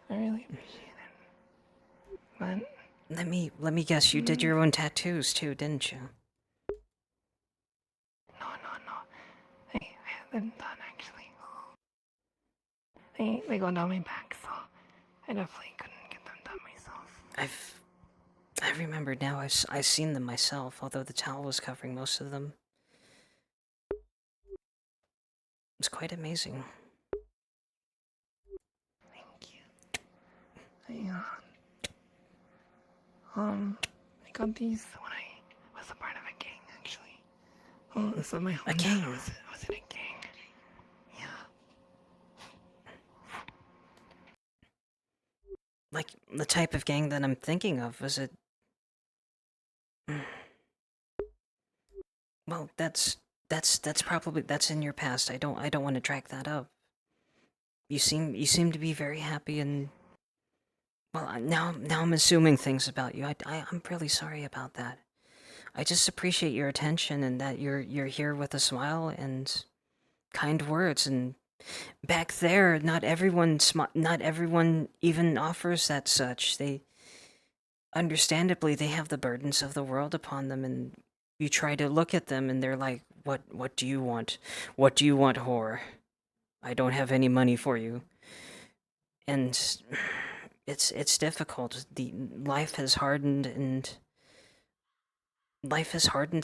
I really appreciate it. But let me guess, you did your own tattoos too, didn't you? No. I had them done actually. They go down my back, so I definitely couldn't get them done myself. I remember now. I've seen them myself, although the towel was covering most of them. It's quite amazing. Thank you. I got these when I was a part of a gang, actually. Well, this was my hometown. A gang? I was in a gang. Yeah. Like the type of gang that I'm thinking of, was it? Well, that's probably in your past. I don't want to drag that up. You seem to be very happy, and well, now I'm assuming things about you. I'm really sorry about that. I just appreciate your attention and that you're here with a smile and kind words. And back there, not everyone even offers that such. Understandably, they have the burdens of the world upon them, and you try to look at them and they're like, what do you want? What do you want, whore? I don't have any money for you. And it's difficult. Life has hardened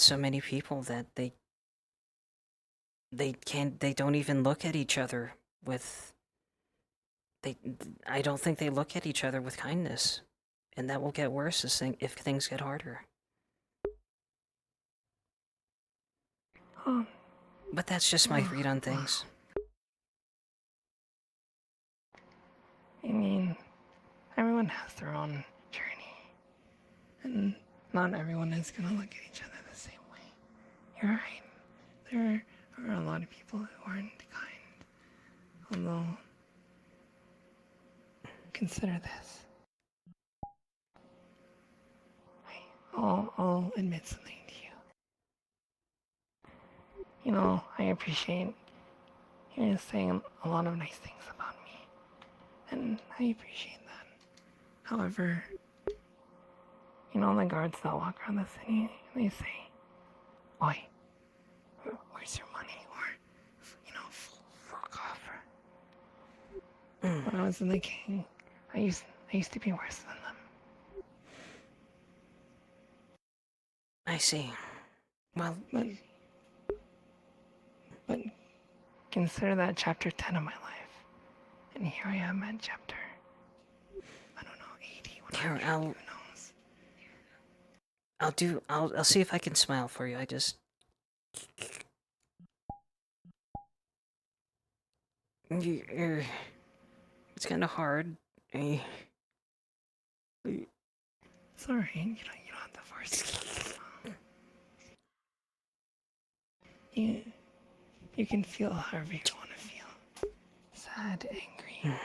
so many people that they don't even look at each other with I don't think they look at each other with kindness. And that will get worse if things get harder. But that's just my read on things. I mean, everyone has their own journey. And not everyone is gonna look at each other the same way. You're right. There are a lot of people who aren't kind. Although, consider this. I'll admit something to you. You know, I appreciate you saying a lot of nice things about me. And I appreciate that. However, you know, the guards that walk around the city, they say, "Oi, where's your money?" Or, you know, fuck off. When I was in the gang, I used to be worse than them. I see. Well, but consider that chapter 10 of my life. And here I am at chapter, I don't know, 80. Here, who knows? I'll see if I can smile for you. It's kind of hard. It's alright, you don't have to force it. You can feel however you want to feel. Sad, angry,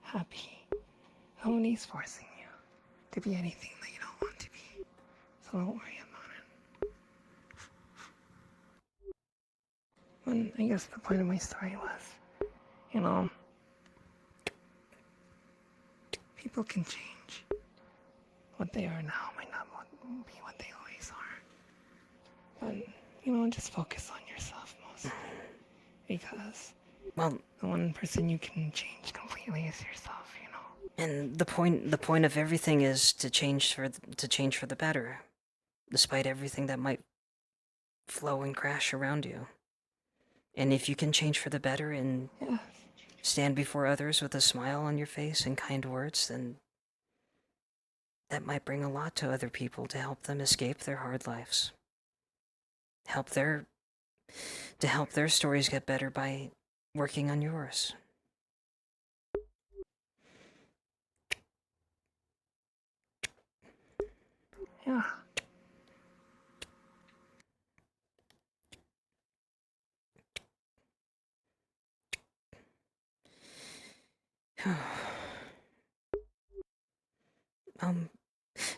happy, Nobody's forcing you to be anything that you don't want to be. So don't worry about it. And I guess the point of my story was, you know, people can change. What they are now might not be what they always are. But, you know, just focus on yourself mostly. Because Well, the one person you can change completely is yourself, you know. and the point of everything is to change for the better, despite everything that might flow and crash around you. And if you can change for the better and Yes. stand before others with a smile on your face and kind words, then that might bring a lot to other people to help them escape their hard lives. Help their stories get better by working on yours. Yeah.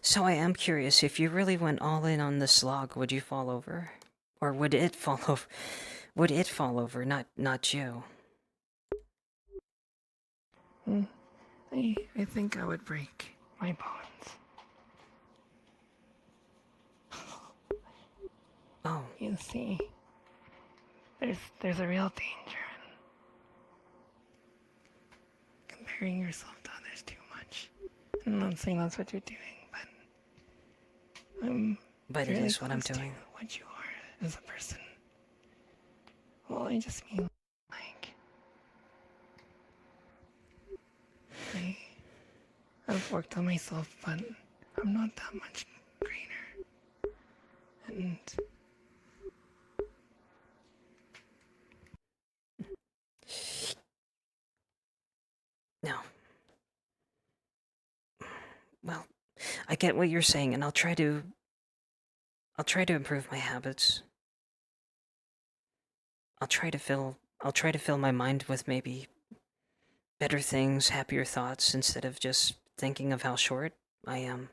So I am curious, if you really went all in on this log, would you fall over? Or would it fall over? Would it fall over, not you? I think I would break my bones. Oh. You see, there's a real danger in comparing yourself to others too much. I'm not saying that's what you're doing, but But it is what I'm doing. What you are as a person. Well, I just mean, like, I've worked on myself, but I'm not that much greater. And No. Well, I get what you're saying, and I'll try to improve my habits. I'll try to fill my mind with maybe better things, happier thoughts, instead of just thinking of how short I am.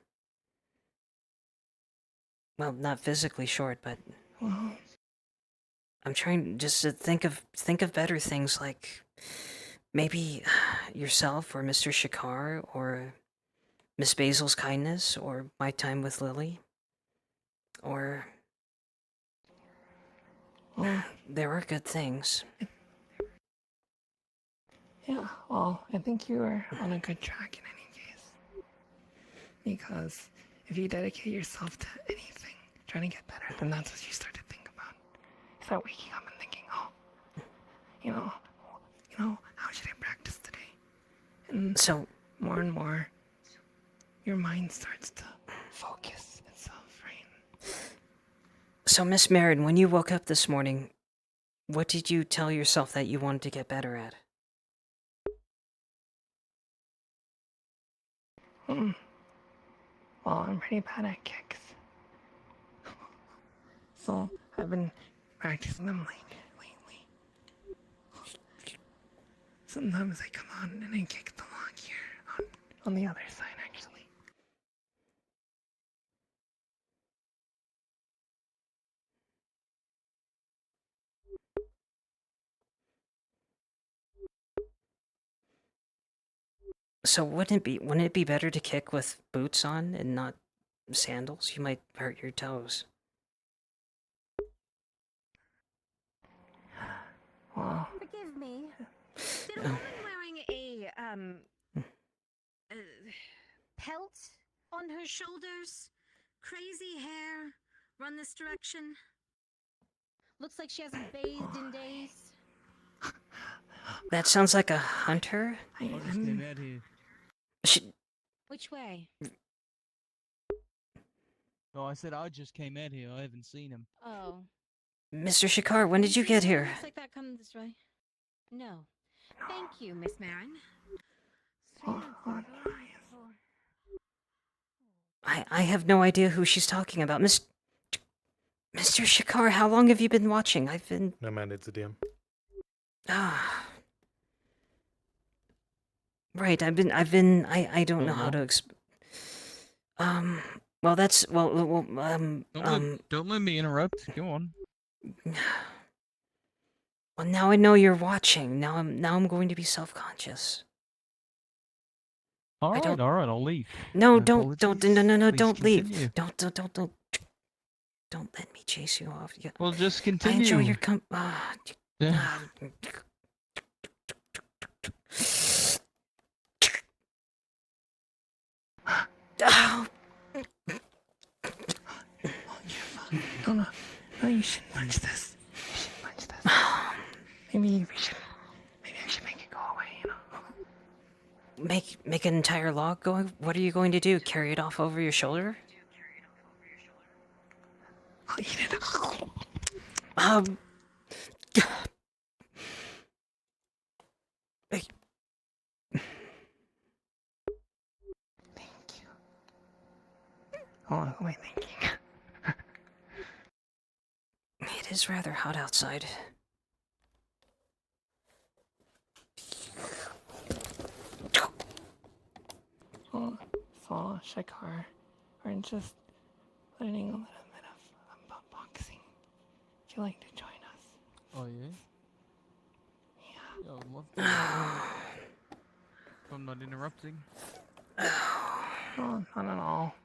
Well, not physically short, but well, I'm trying just to think of better things, like maybe yourself or Mr. Shikar or Miss Basil's kindness or my time with Lily. Or there are good things. yeah, well, I think you are on a good track in any case. Because if you dedicate yourself to anything, trying to get better, then that's what you start to think about. You start waking up and thinking, oh, you know, how should I practice today? And so more and more, your mind starts to focus itself, right? So, Miss Marin, when you woke up this morning, what did you tell yourself that you wanted to get better at? Well, I'm pretty bad at kicks. So, I've been practicing them lately. Sometimes I come on and I kick the log here, on the other side, actually. So wouldn't it be better to kick with boots on and not sandals? You might hurt your toes. Well, Forgive me. Did a woman wearing a pelt on her shoulders, crazy hair, run this direction? Looks like she hasn't bathed in days. That sounds like a hunter. I just came out here. Which way? Oh, I said I just came out here. I haven't seen him. Oh. Mr. Shikar, when did you get here? Looks like that comes this way. No. Thank you, Miss Marin. I have no idea who she's talking about. Mr. Shikar, how long have you been watching? I've been... No man, it's a DM. Ah. Right, I don't know how to well, that's, Don't let me interrupt. Go on. Well, now I know you're watching. Now I'm going to be self-conscious. All right, I'll leave. No, My no, apologies. Please don't leave. continue. Don't let me chase you off. Well, just I continue. enjoy your Yeah. Oh. No, you shouldn't punch this. You shouldn't punch this. Maybe I should make it go away, you know? Make an entire log go? What are you going to do? Carry it off over your shoulder? I'll eat it. Thank you. Oh, who am I thinking? It is rather hot outside. Oh, saw Shikar. We're just learning a little bit about boxing. Would you like to join us? Oh, yeah? Yeah. I would love to. If I'm not interrupting. No, not at all.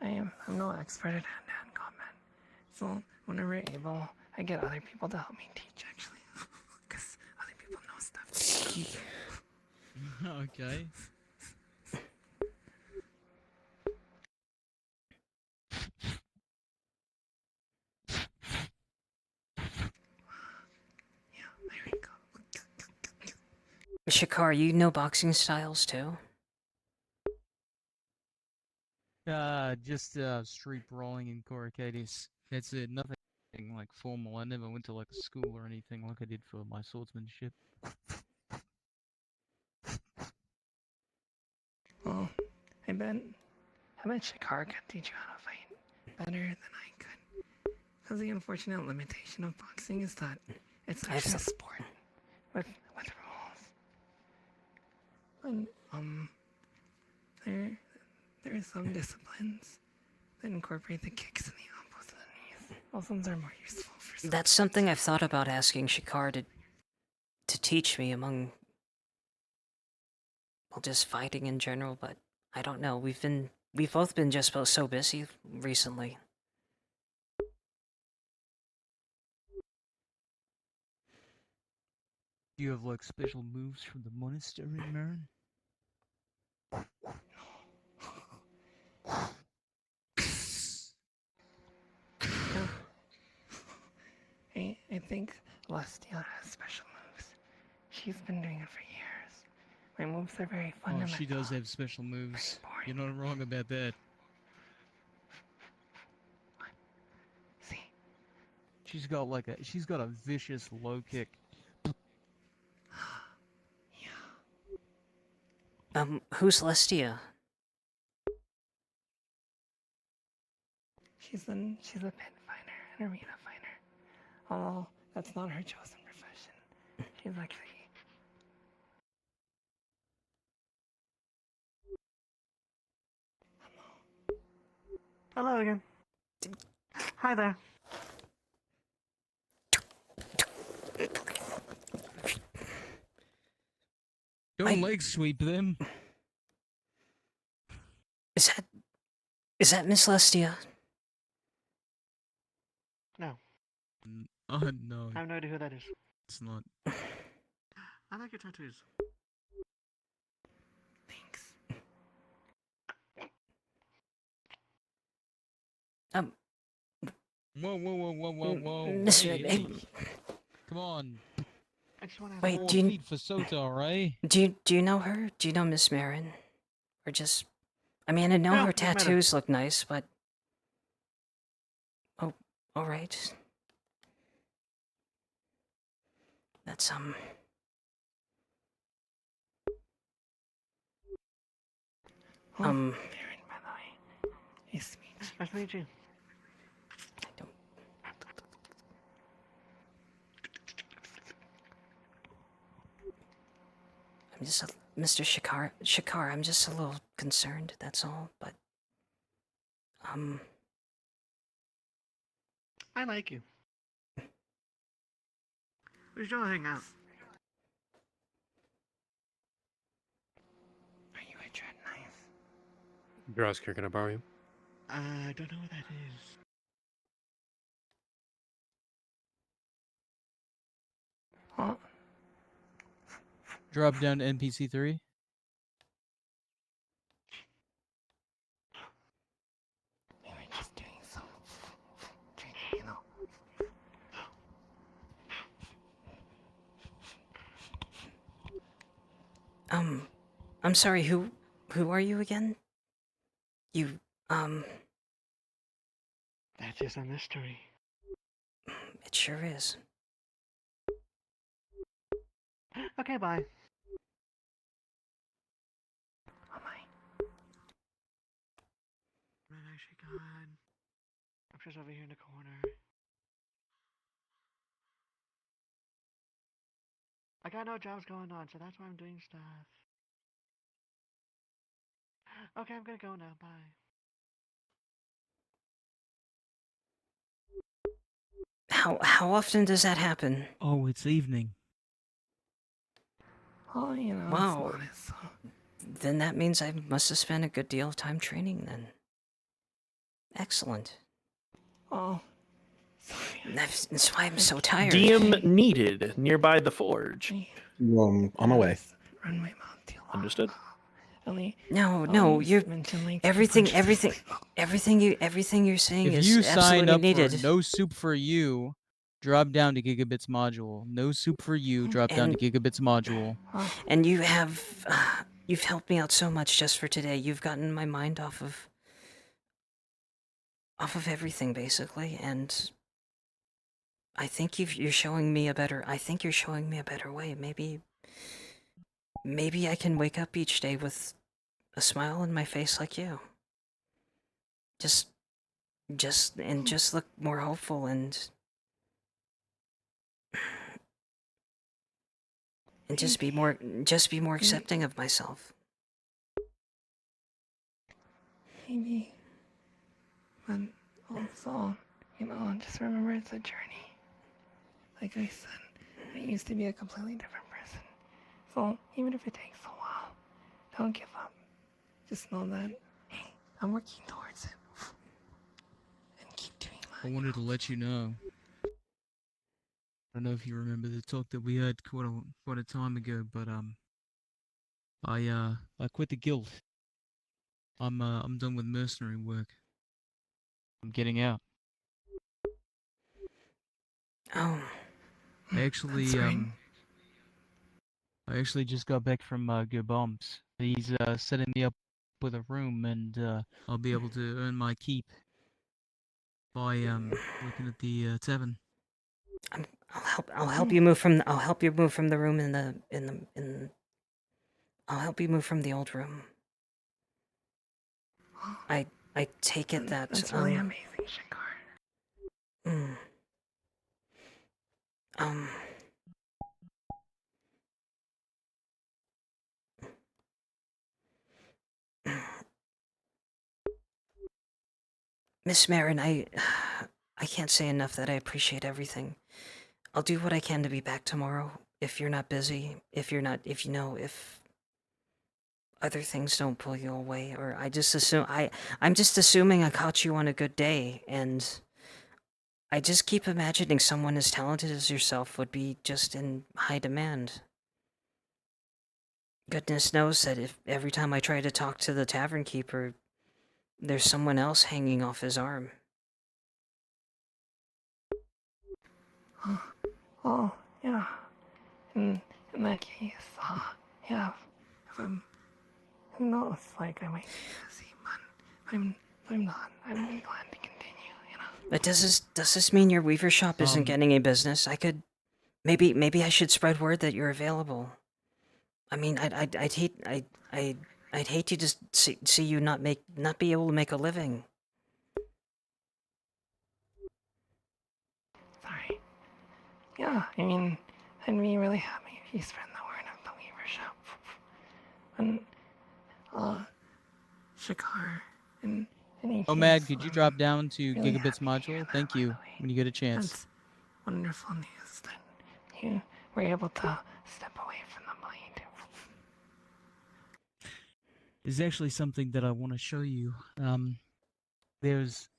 I'm no expert at hand-to-hand combat. So whenever able, I get other people to help me teach, actually. Because other people know stuff. Okay. Yeah, there we go. Shikar, you know boxing styles too? Just street brawling in Coracades. That's it. Nothing like formal. I never went to like a school or anything like I did for my swordsmanship. Well, I bet Shikar could teach you how to fight better than I could. Because the unfortunate limitation of boxing is that it's actually a sport with rules. And there are some disciplines that incorporate the kicks and the elbows and the knees. Those ones are more useful for some. That's something I've thought about asking Shikar to teach me among, well, just fighting in general, but I don't know. We've both been just so busy recently. Do you have like special moves from the monastery, Marin? I think Lestia has special moves. She's been doing it for years. My moves are very Oh, fundamental. she does have special moves. You're not wrong about that. See? She's got a vicious low kick. Who's Lestia? She's a pit fighter, an arena fighter. Although that's not her chosen profession. She's actually. Hello again. Hi there. Don't leg sweep them. Is that Miss Lestia? No. Oh no. I have no idea who that is. It's not. I like your tattoos. Thanks. Whoa. Miss, Hey. Come on. I just want to. Wait, 4 do you feet for Soto, right? do you know her? Do you know Miss Marin? Or just, I mean, I know No, her Miss Marin. tattoos look nice, but oh, all right. That's Marin, by the way. Nice to meet you. Nice to meet you. I'm just Mr. Shakar, I'm just a little concerned, that's all, but, I like you. We should all hang out. Are you a dread knife? You're asking, can I borrow you? I don't know what that is. Huh? Drop down to NPC 3. We were just doing some training, you know. I'm sorry, who are you again? You, That is a mystery. it sure is. Okay, bye. Man, actually, God. I'm just over here in the corner. I got no jobs going on, so that's why I'm doing stuff. Okay, I'm gonna go now. Bye. How often does that happen? Oh, it's evening. Oh, you know, Wow. it's not as, Then that means I must have spent a good deal of time training then. Excellent. Oh. That's why I'm so tired. DM needed nearby the forge. On my way. Run my mouth too long. Understood. No, you're everything you're saying If is you absolutely sign up needed. for no soup for you, drop down to Gigabits module. No soup for you, drop down to Gigabits module. And you have you've helped me out so much just for today. You've gotten my mind off of everything basically, and I think you're showing me a better way. Maybe I can wake up each day with a smile on my face like you. Just look more hopeful and just be more accepting of myself. Maybe. But also, you know, just remember it's a journey. Like I said, I used to be a completely different person. So even if it takes a while, don't give up. Just know that, hey, I'm working towards it. And keep doing I wanted to let you know. I don't know if you remember the talk that we had quite a time ago, but I quit the guild. I'm done with mercenary work. I'm getting out. Oh. I actually just got back from Bombs. He's setting me up with a room, and I'll be able to earn my keep by working at the tavern. I'll help you move from the room I'll help you move from the old room. I take it that That's really amazing, Shakar. Miss Marin, I can't say enough that I appreciate everything. I'll do what I can to be back tomorrow if you're not busy, if other things don't pull you away, or I'm just assuming I caught you on a good day, and I just keep imagining someone as talented as yourself would be just in high demand. Goodness knows that if every time I try to talk to the tavern keeper, there's someone else hanging off his arm. Oh, yeah. In that case, yeah. Who knows? Like, I might be busy, but I'm not. I'd be glad to continue, you know. But does this mean your weaver shop isn't getting any business? I could, maybe I should spread word that you're available. I mean, I'd hate to just see you not be able to make a living. Sorry. Yeah, I mean, I'd be really happy if you spread the word of the Weaver Shop. when Shakar and he Oh, Mad, could you drop down to really gigabits module? Thank you. When you get a chance. That's wonderful news that you were able to step away from the blade. There's actually something that I want to show you. There's...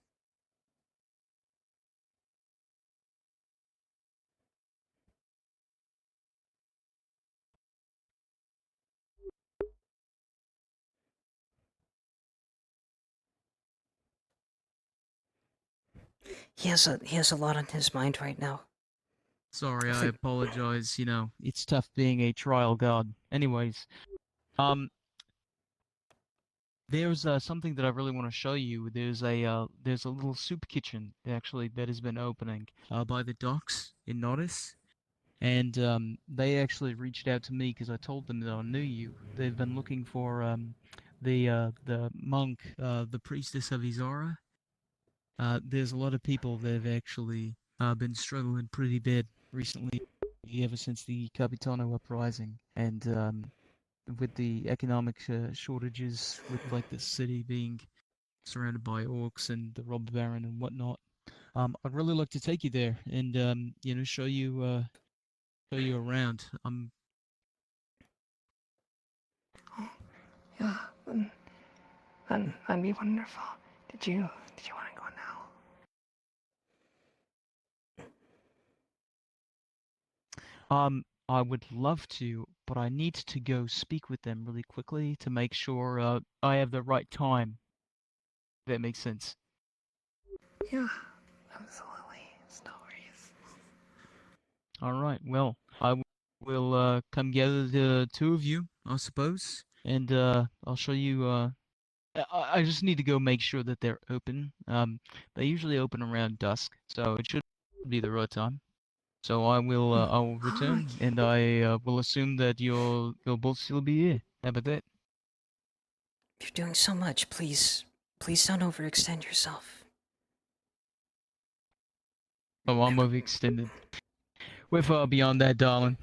He has a lot on his mind right now. Sorry, I apologize. You know, it's tough being a trial god. Anyways, there's something that I really want to show you. There's a little soup kitchen actually that has been opening by the docks in Nodis, and they actually reached out to me because I told them that I knew you. They've been looking for the monk, the priestess of Izara. There's a lot of people that have actually been struggling pretty bad recently, ever since the Capitano uprising, and with the economic shortages, with like the city being surrounded by orcs and the robber baron and whatnot. I'd really like to take you there and you know, show you around. Yeah, that'd be wonderful. Did you want to go now? I would love to, but I need to go speak with them really quickly to make sure I have the right time. If that makes sense. Yeah, absolutely. It's no worries. Alright, well, I will come gather the two of you, I suppose, and I'll show you. I just need to go make sure that they're open. They usually open around dusk, so it should be the right time. So I will return, and I will assume that you'll both still be here. How about that? You're doing so much. Please don't overextend yourself. Oh, I'm overextended. We're far beyond that, darling.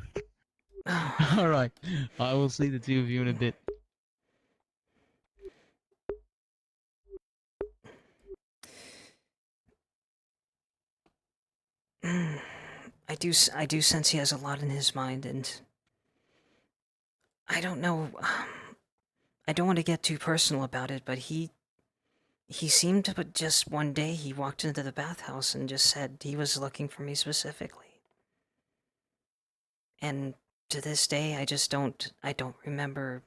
Alright, I will see the two of you in a bit. I do sense he has a lot in his mind, and I don't know. I don't want to get too personal about it, but he seemed to, but just one day he walked into the bathhouse and just said he was looking for me specifically. And to this day, I don't remember.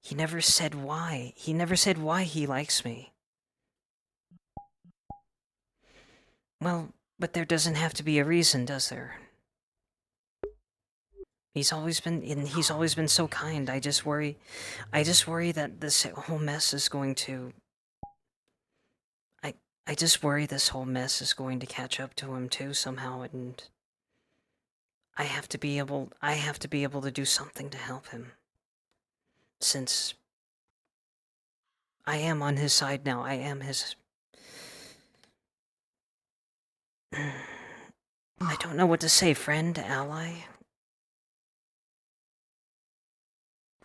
He never said why. He never said why he likes me. Well, but there doesn't have to be a reason, does there? He's always been so kind. I just worry that this whole mess is going to... I just worry this whole mess is going to catch up to him too somehow, and I have to be able to do something to help him. Since I am on his side now, I am his... I don't know what to say, friend, ally.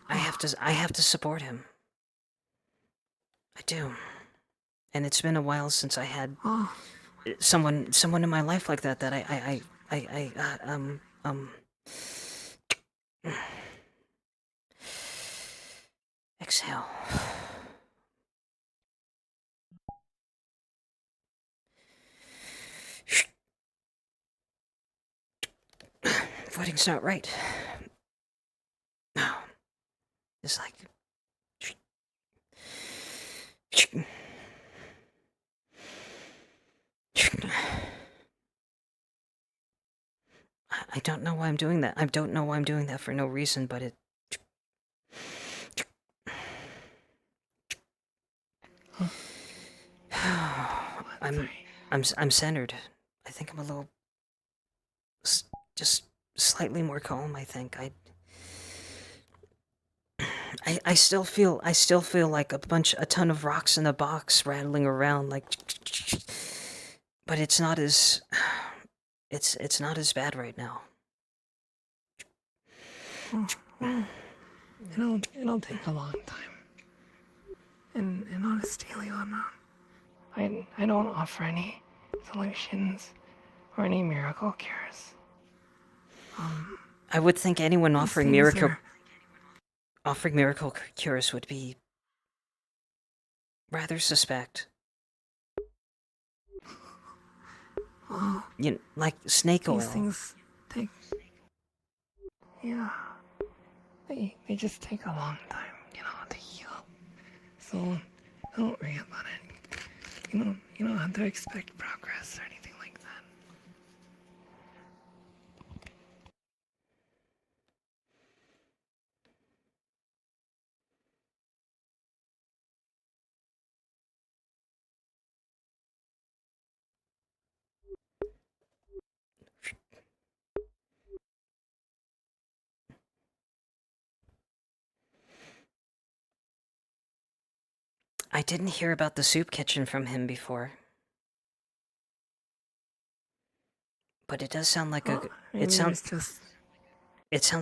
I have to support him. I do. And it's been a while since I had someone in my life like that exhale. Footing's not right. No. It's like... I don't know why I'm doing that. I don't know why I'm doing that for no reason, but it... I'm centered. I think I'm a little... just slightly more calm, I think. I still feel like a ton of rocks in a box rattling around, like... But it's not as... It's not as bad right now. It'll take a long time. And honestly, Leona, I don't offer any solutions or any miracle cures. I would think anyone these offering things miracle cures would be rather suspect. Well, Like snake oil. these things take... Yeah. They just take a long time, to heal. So, don't worry about it. You don't have to expect progress or anything like that. I didn't hear about the soup kitchen from him before. But it does sound like it sounds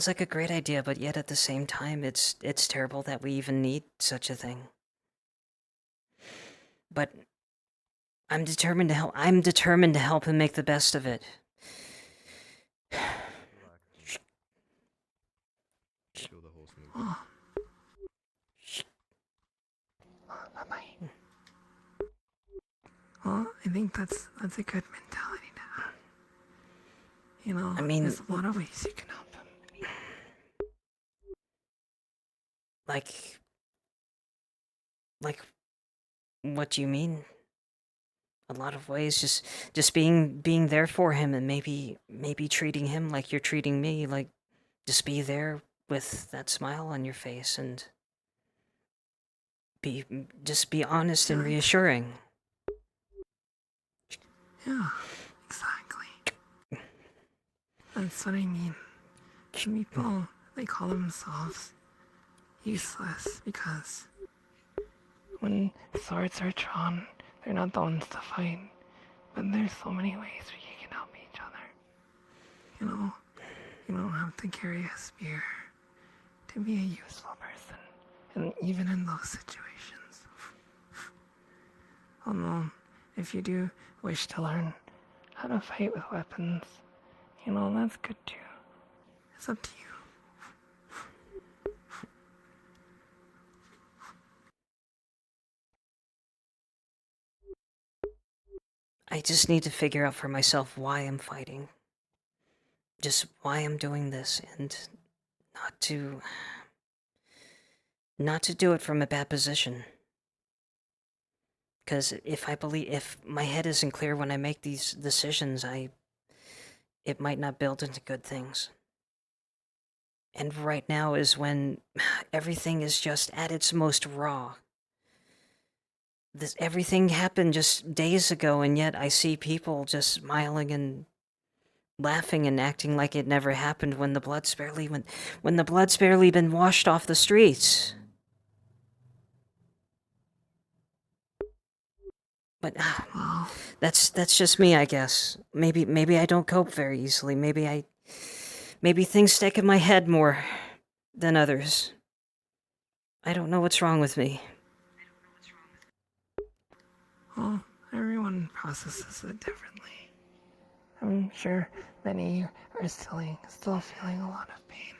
like a great idea, but yet at the same time it's terrible that we even need such a thing. But I'm determined to help him make the best of it. Well, I think that's a good mentality to have. I mean, there's a lot of ways you can help him. Like, what do you mean? A lot of ways, just being there for him and maybe treating him like you're treating me, like just be there with that smile on your face and be honest and reassuring. Yeah, exactly. That's what I mean. Some people, they call themselves useless because when swords are drawn, they're not the ones to fight. But there's so many ways we can help each other. You don't have to carry a spear to be a useful person. And even in those situations. Although, if you do wish to learn how to fight with weapons, that's good too. It's up to you. I just need to figure out for myself why I'm fighting. Just why I'm doing this, and not to do it from a bad position. Because if my head isn't clear when I make these decisions, it might not build into good things. And right now is when everything is just at its most raw. Everything happened just days ago, and yet I see people just smiling and laughing and acting like it never happened when the blood's barely been washed off the streets. But that's just me, I guess. Maybe I don't cope very easily. Maybe things stick in my head more than others. I don't know what's wrong with me. Well, everyone processes it differently. I'm sure many are still feeling a lot of pain.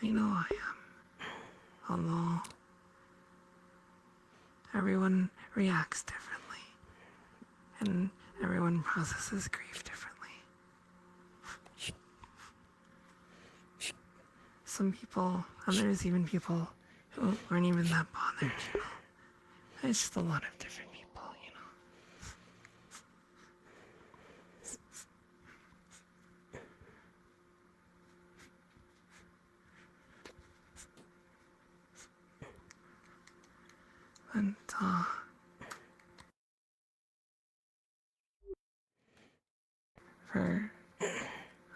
I know I am. Although everyone reacts differently, and everyone processes grief differently. Some people, and there's even people who aren't even that bothered, It's just a lot of different people,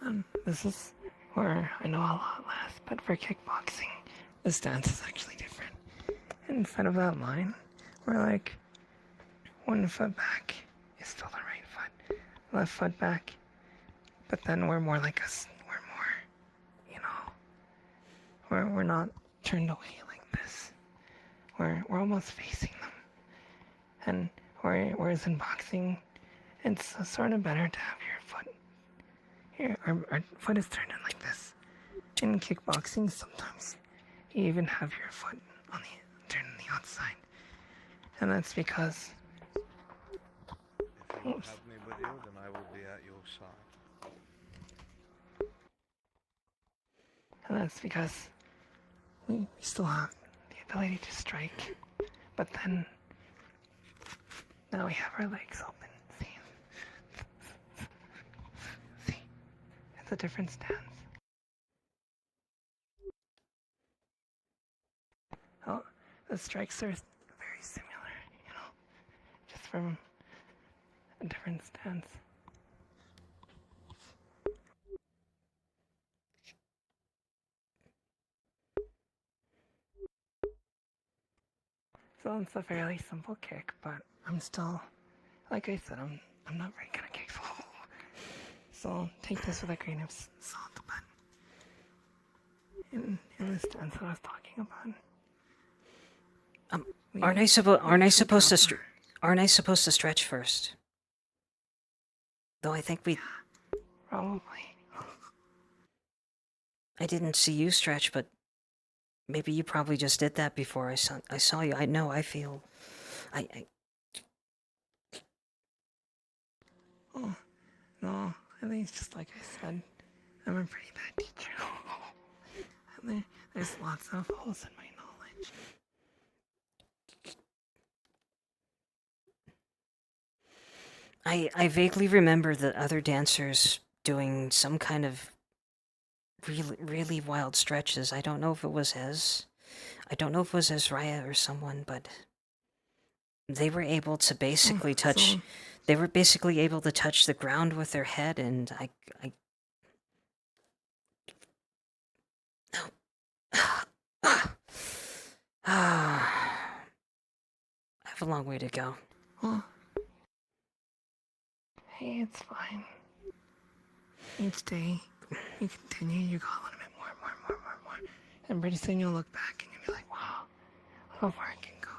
And, this is where I know a lot less, but for kickboxing, the stance is actually different. Instead of that line, we're like 1 foot back is still the right foot, left foot back, but then we're more like we're not turned away like this. We're almost facing them. And whereas in boxing, it's sort of better to have your foot here. Our foot is turned in like this. In kickboxing, sometimes you even have your foot on turned on the outside, and that's because. If you don't have anybody else, then I will be at your side. And that's because we still have the ability to strike, but then now we have our legs open. See, it's a different stance. Oh, the strikes are very similar, just from a different stance. So it's a fairly simple kick, but I'm still, like I said, I'm not very good at kicks. So take this with a grain of salt, but in the stance that I was talking about. Aren't I supposed to stretch first? Though I think we. Probably. I didn't see you stretch, but maybe you probably just did that before I saw you. I know. I feel. Oh, no. I think it's just like I said. I'm a pretty bad teacher. There's lots of holes in my knowledge. I vaguely remember the other dancers doing some kind of really wild stretches. I don't know if it was Raya or someone, but they were able to basically touch. They were basically able to touch the ground with their head, and I have a long way to go. Huh? Hey, it's fine. Each day, you continue, you go a little bit more. And pretty soon you'll look back and you'll be like, wow, how far I can go,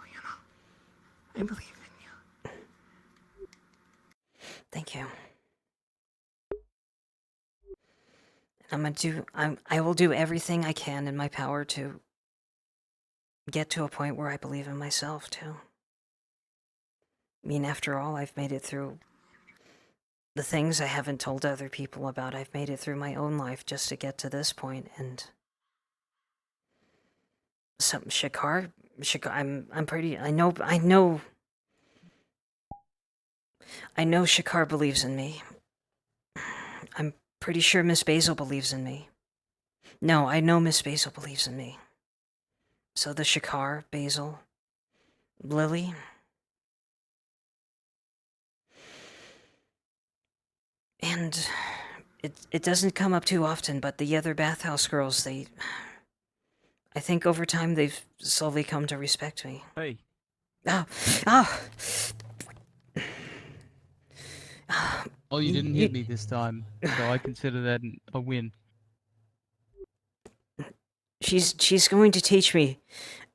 I believe in you. Thank you. I will do everything I can in my power to get to a point where I believe in myself, too. I mean, after all, I've made it through the things I haven't told other people about. I've made it through my own life just to get to this point, and Shakar, I'm pretty. I know Shakar believes in me. I'm pretty sure Miss Basil believes in me. No, I know Miss Basil believes in me. So the Shakar, Basil, Lily. And it doesn't come up too often, but the other bathhouse girls, I think over time they've slowly come to respect me. Hey. Oh, you didn't hit me this time, so I consider that a win. She's going to teach me.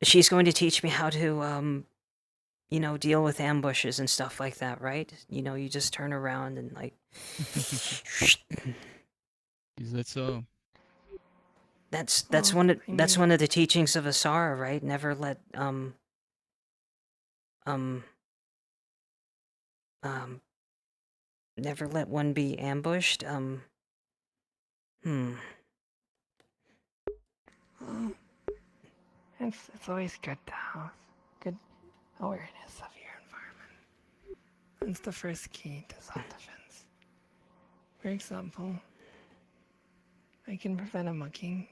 She's going to teach me how to, deal with ambushes and stuff like that, right? You just turn around and like. Is that so? That's one of the teachings of Asara, right? Never let never let one be ambushed. It's always good to have good awareness of your environment. It's the first key to self-defense. For example, I can prevent a mugging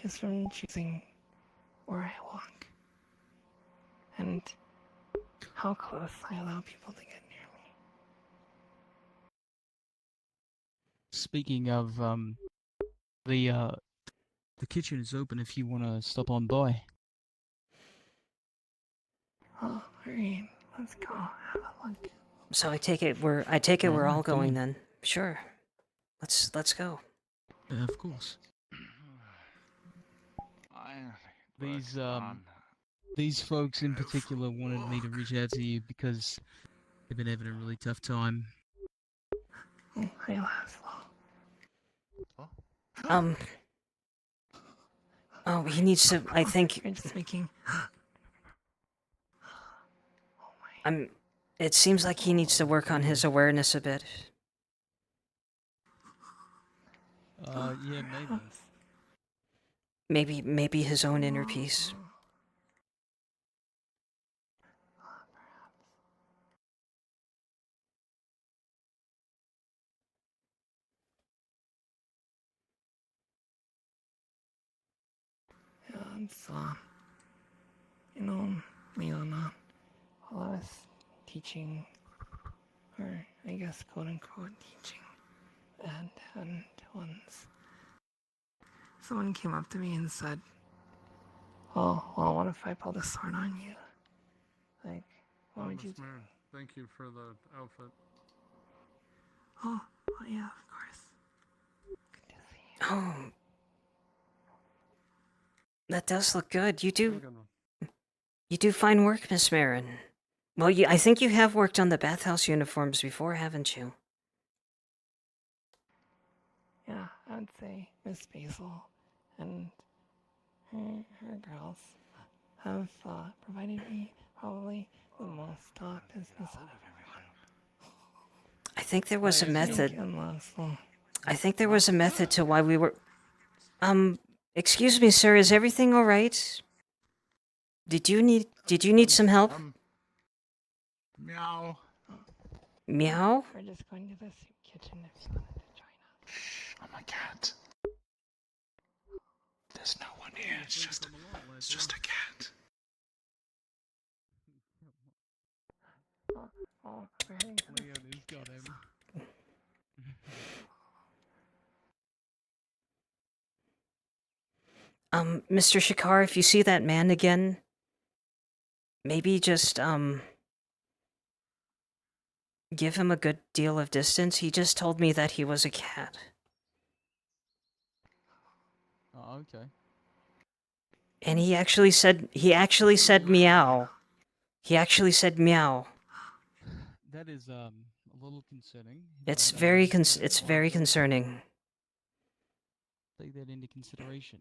just from choosing where I walk and how close I allow people to get near me. Speaking of, the kitchen is open if you want to stop on by. Oh, alright, let's go have a look. So I take it we're all going then. Sure. Let's go. Of course. These folks in particular wanted me to reach out to you because they've been having a really tough time. Hey, Laszlo. Oh, he needs to. I think. You're just making. It seems like he needs to work on his awareness a bit. Yeah, maybe. Maybe his own inner peace. Yeah, it's, you know, Leona, while I was teaching, or I guess quote unquote teaching, and once someone came up to me and said, well, what if I pulled a sword on you? Like, what would you do? Thank you for the outfit. Oh, well, yeah, of course. Oh. That does look good. You do fine work, Miss Marin. Well, I think you have worked on the bathhouse uniforms before, haven't you? Yeah, I would say Miss Basil and her girls have provided me probably the most business out of everyone. I think there was a method. And Laszlo. I think there was a method to why we were... excuse me, sir, is everything alright? Did you need some help? Meow. Meow? We're just going to the soup kitchen if you wanted to join us. Shh, I'm a cat. There's no one here, it's just a cat. Oh, we're heading to the Leona's got him. Mr. Shikar, if you see that man again, maybe just, give him a good deal of distance. He just told me that he was a cat. Oh, okay. And he actually said meow. He actually said meow. That is a little concerning. It's very concerning. Take that into consideration.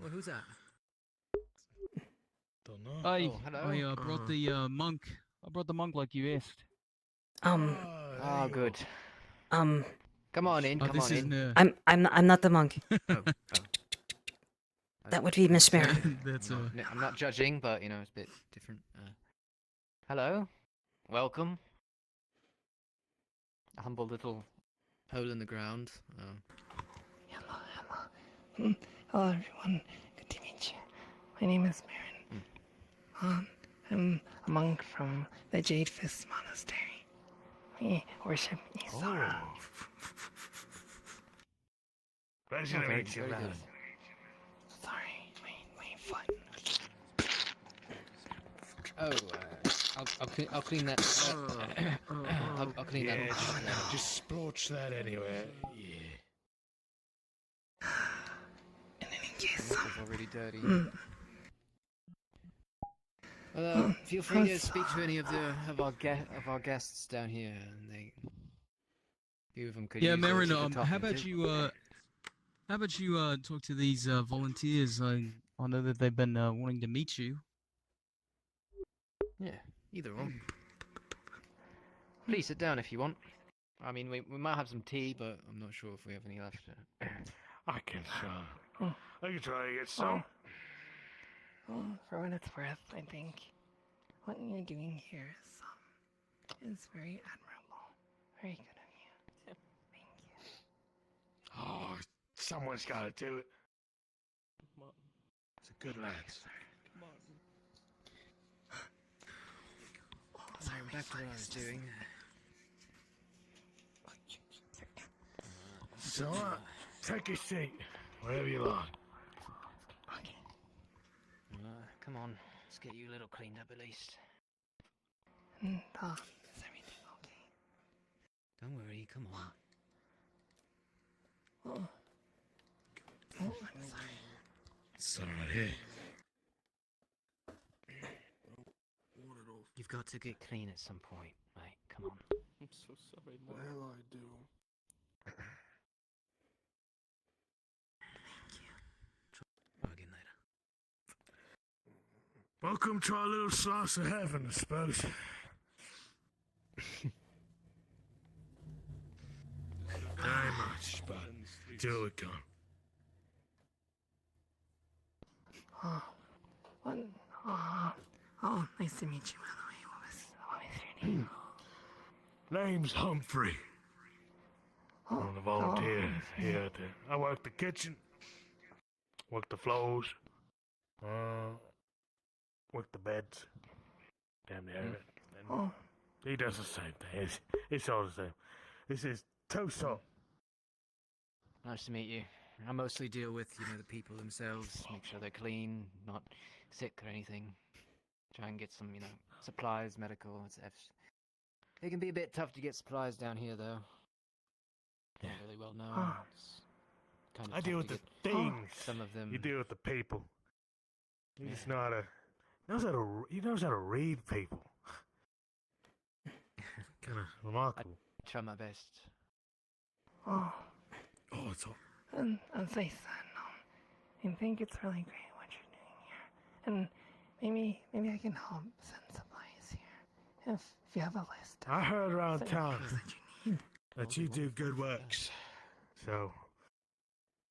Well, who's that? Don't know. Hey, Oh, hello. I brought the monk. I brought the monk like you asked. Oh, good. Come on in. Come this on isn't in. I'm not the monk. Oh. That would be Miss Marin. That's I'm not judging, but you know it's a bit different. Hello, welcome. A humble little hole in the ground. Hello. Hello, everyone. Good to meet you. My name is Marin. I'm a monk from the Jade Fist Monastery. We worship Isara. Pleasure to meet you, very man. good. Sorry, my foot. Oh, I'll clean that. I'll clean that. Just splotch that anyway. Yeah. In any case, It's already dirty. Feel free to speak to any of our guests down here, and few of them could. Yeah, use Marin. a bit of How talking about you talk to these volunteers? I know that they've been wanting to meet you. Yeah, either one. Please sit down if you want. I mean, we might have some tea, but I'm not sure if we have any left. I can try. I can try to get some. Well, for what it's worth, I think what you're doing here is very admirable. Very good of you. Thank you. Oh, someone's got to do it. It's a good lad. Sorry, back to what I was doing. So, take a seat, wherever you like. come on. Let's get you a little cleaned up at least. Tom, is everything okay? Don't worry, come on. Oh, I'm sorry. It's alright here. You've got to get clean at some point, mate. Come on. I'm so sorry. What the hell I do? Again later. Welcome to our little slice of heaven, I suppose. Very much, but till we can. Oh, what? Oh, nice to meet you, by the way. What was your name? Name's Humphrey. I'm the volunteer here at the... I work the kitchen, work the floors, work the beds. Damn near it. And he does the same thing. It's all the same. This is Toso. Nice to meet you. I mostly deal with, the people themselves, make sure they're clean, not sick or anything. Try and get some, supplies, medical, It can be a bit tough to get supplies down here, though. Not really well known. It's kind of I deal with the things. Some of them. You deal with the people. He just know how to... He knows how to read people. Kind of remarkable. I try my best. Oh, it's all... and as I said, I think it's really great what you're doing here. And maybe I can help send supplies here. If you have a list. I heard around certain town things that you need. that you do good works. So...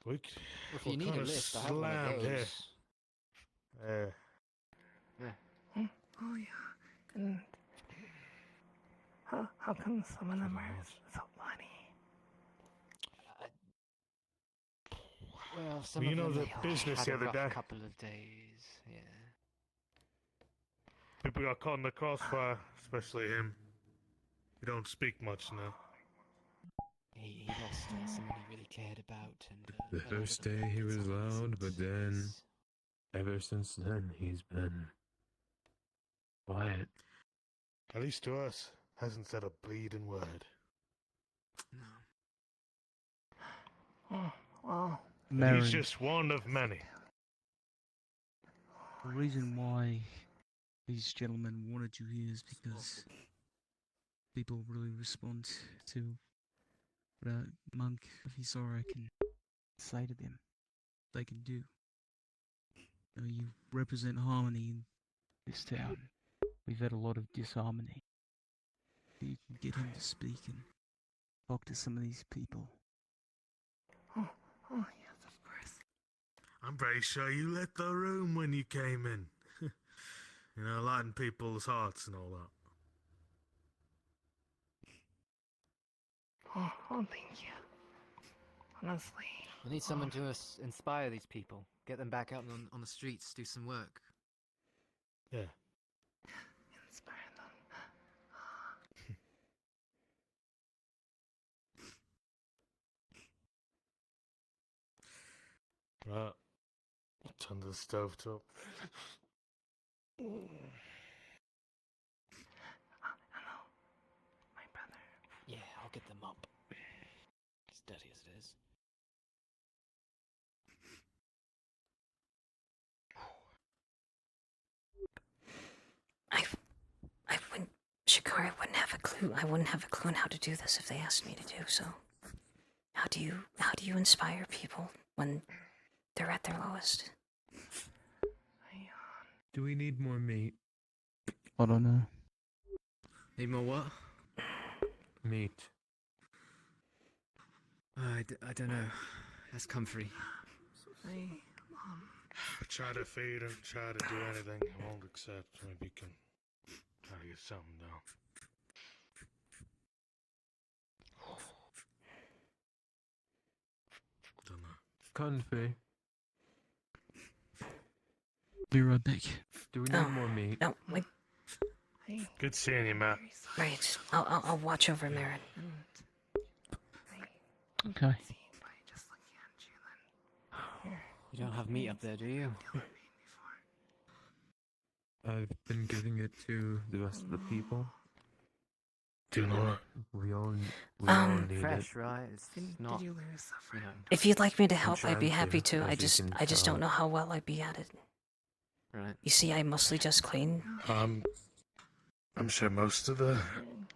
If you need a list, I have one of those. Oh yeah. And how come some of them are so bloody? Well, some You of know them the business had the a other rough day? couple of days, yeah. People got caught in the crossfire, especially him. He don't speak much now. He lost someone he really cared about, and The first day he was loud, but then, ever since then, he's been quiet. At least to us, hasn't said a bleeding word. Oh, well. Mary, He's just one of many. the reason why these gentlemen wanted you here is because people really respond to what a monk of Isora can say to them. They can do. You represent harmony in this town. We've had a lot of disharmony. You can get him to speak and talk to some of these people. Oh yes, of course. I'm very sure you lit the room when you came in. Lighting people's hearts and all that. Oh, thank you. Honestly. We need someone to inspire these people, get them back out on the streets, do some work. Yeah. Inspire them. Right. Turn the stove top. Hello, my brother. Yeah, I'll get them up. As dirty as it is. I wouldn't, Shikari wouldn't have a clue. I wouldn't have a clue on how to do this if they asked me to do so. How do you inspire people when they're at their lowest? Do we need more meat? I don't know. Need more what? Meat. I don't know. That's comfrey. I try to feed him, try to do anything he won't accept. Maybe you can try to get something down. Don't know. Comfy. Be right back. Do we need more meat? No, wait. Good seeing you, Matt. Right. I'll watch over Marin. Okay. You don't have meat up there, do you? I've been giving it to the rest of the people. Do not. We all need fresh, it. right? It's not, you know. If you'd like me to I'm help, I'd be trying happy to, to. as you can I just don't tell. know how well I'd be at it. Right. You see, I mostly just clean. I'm sure most of the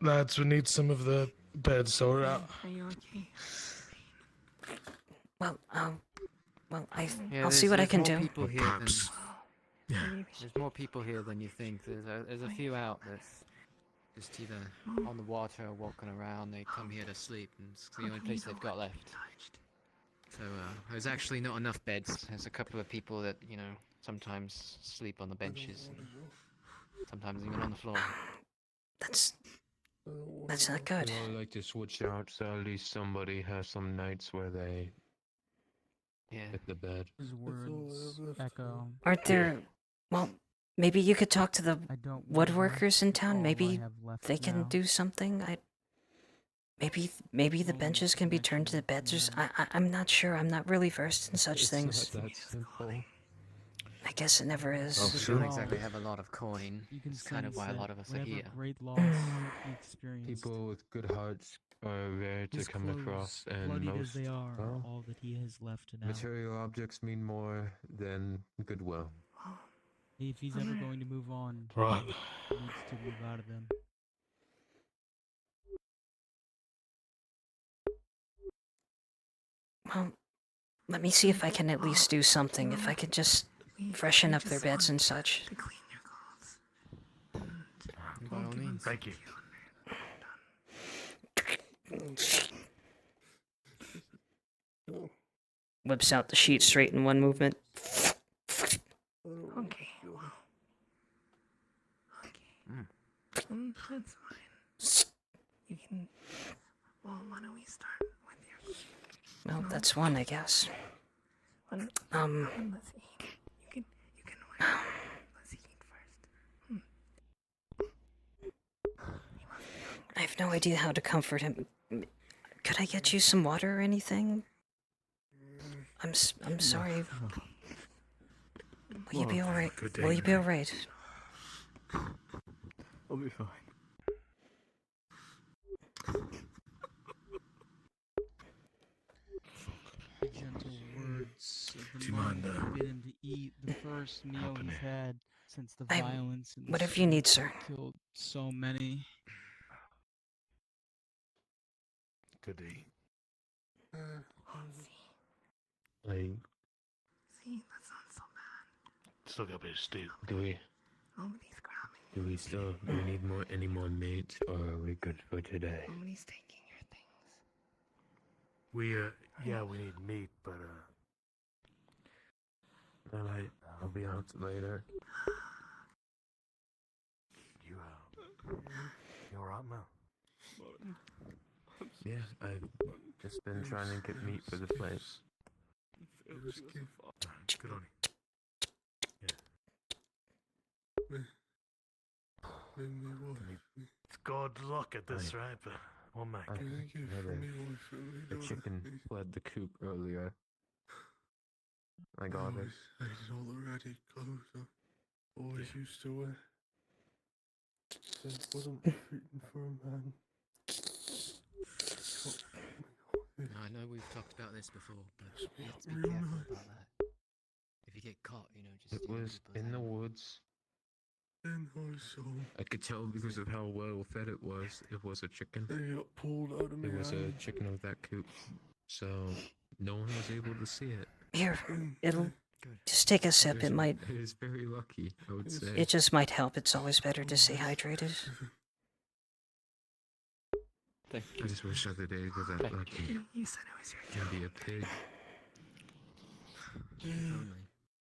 lads would need some of the beds sorted out. Are you okay? Well, Yeah, I'll see what I there's can more do. people here Perhaps. than, there's more people here than you think. There's a few out that's just either on the water or walking around. They come here to sleep, and it's the only place they've got left. So there's actually not enough beds. There's a couple of people that, you know, sometimes sleep on the benches, and sometimes even on the floor. That's not good. We all like to switch out, so at least somebody has some nights where they hit the bed. His words echo. Aren't there? Well, maybe you could talk to the don't woodworkers in town. all I Maybe have left they can now. do something. Maybe the benches can be turned to the beds. I'm not sure. I'm not really versed in such It's things. not that simple. I guess it never is. We don't exactly have a lot of coin. That's kind of why a lot of us are here. Great loss he experienced. People with good hearts are rare to His come clothes, across, and bloodied most as they are well, all that he has left now. material objects mean more than goodwill. If he's ever going to move on, Right. he needs to move out of them. Well, let me see if I can at least do something. If I could just freshen up their beds and such. By all means. Thank you. Whips out the sheet straight in one movement. Okay. Well. Okay. That's fine. You can. Well, why don't we start with your. Well, that's one, I guess. Let's eat. You can wait. Let's eat first. I have no idea how to comfort him. Could I get you some water or anything? I'm sorry. Will you be alright? Good day, Will you be man. alright? I'll be fine. The gentle words of the Do you mind, monk bid him to eat the first meal helping he's me? had since the I- violence and the whatever you need, sword sir. killed so many. Good day. Like, See, that's not so bad. Still got a bit of stew. do we Nobody's grabbing. do we need any more meat, or are we good for today? Nobody's taking your things. We yeah, we need meat, but Alright, I'll be out later. you alright, man? Yeah, I've just been trying to get meat for the place. Good on you. It's God's luck at this, right? But we'll make it. The chicken fled the coop earlier. I got it. It's all the ratty clothes I always used to wear. It wasn't fitting for a man. I know we've talked about this before, but let's be real careful nice. about that. If you get caught, you know, just. It was in the woods. Then I saw I could tell because of how well fed it was. It was a chicken. they got pulled out of me. It was a chicken of that coop. So no one was able to see it. Here, it'll just take a sip. It might. It is very lucky, I would say. It just might help. It's always better to stay hydrated. I just wish other days were that lucky. You said it was your Can be a pig.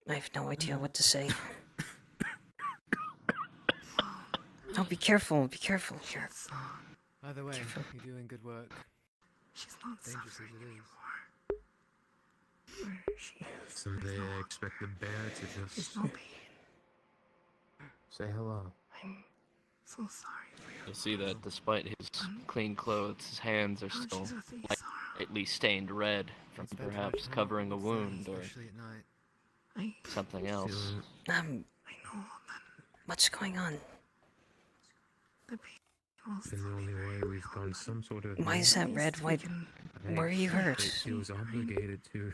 I have no idea what to say. Oh, be careful. Be careful. Here. Either way, you're doing good work. She's not Dangerous as suffering it is. anymore. She is. Someday I expect the bear to There's just no pain. say hello. I'm so sorry for your You'll see that despite his clean clothes, his hands are still slightly stained red from perhaps covering a wound or Especially at night. something else. Um, What's going on? In the only way we've gone some sort of. Why is that red? Why? Where are you hurt? It feels obligated to.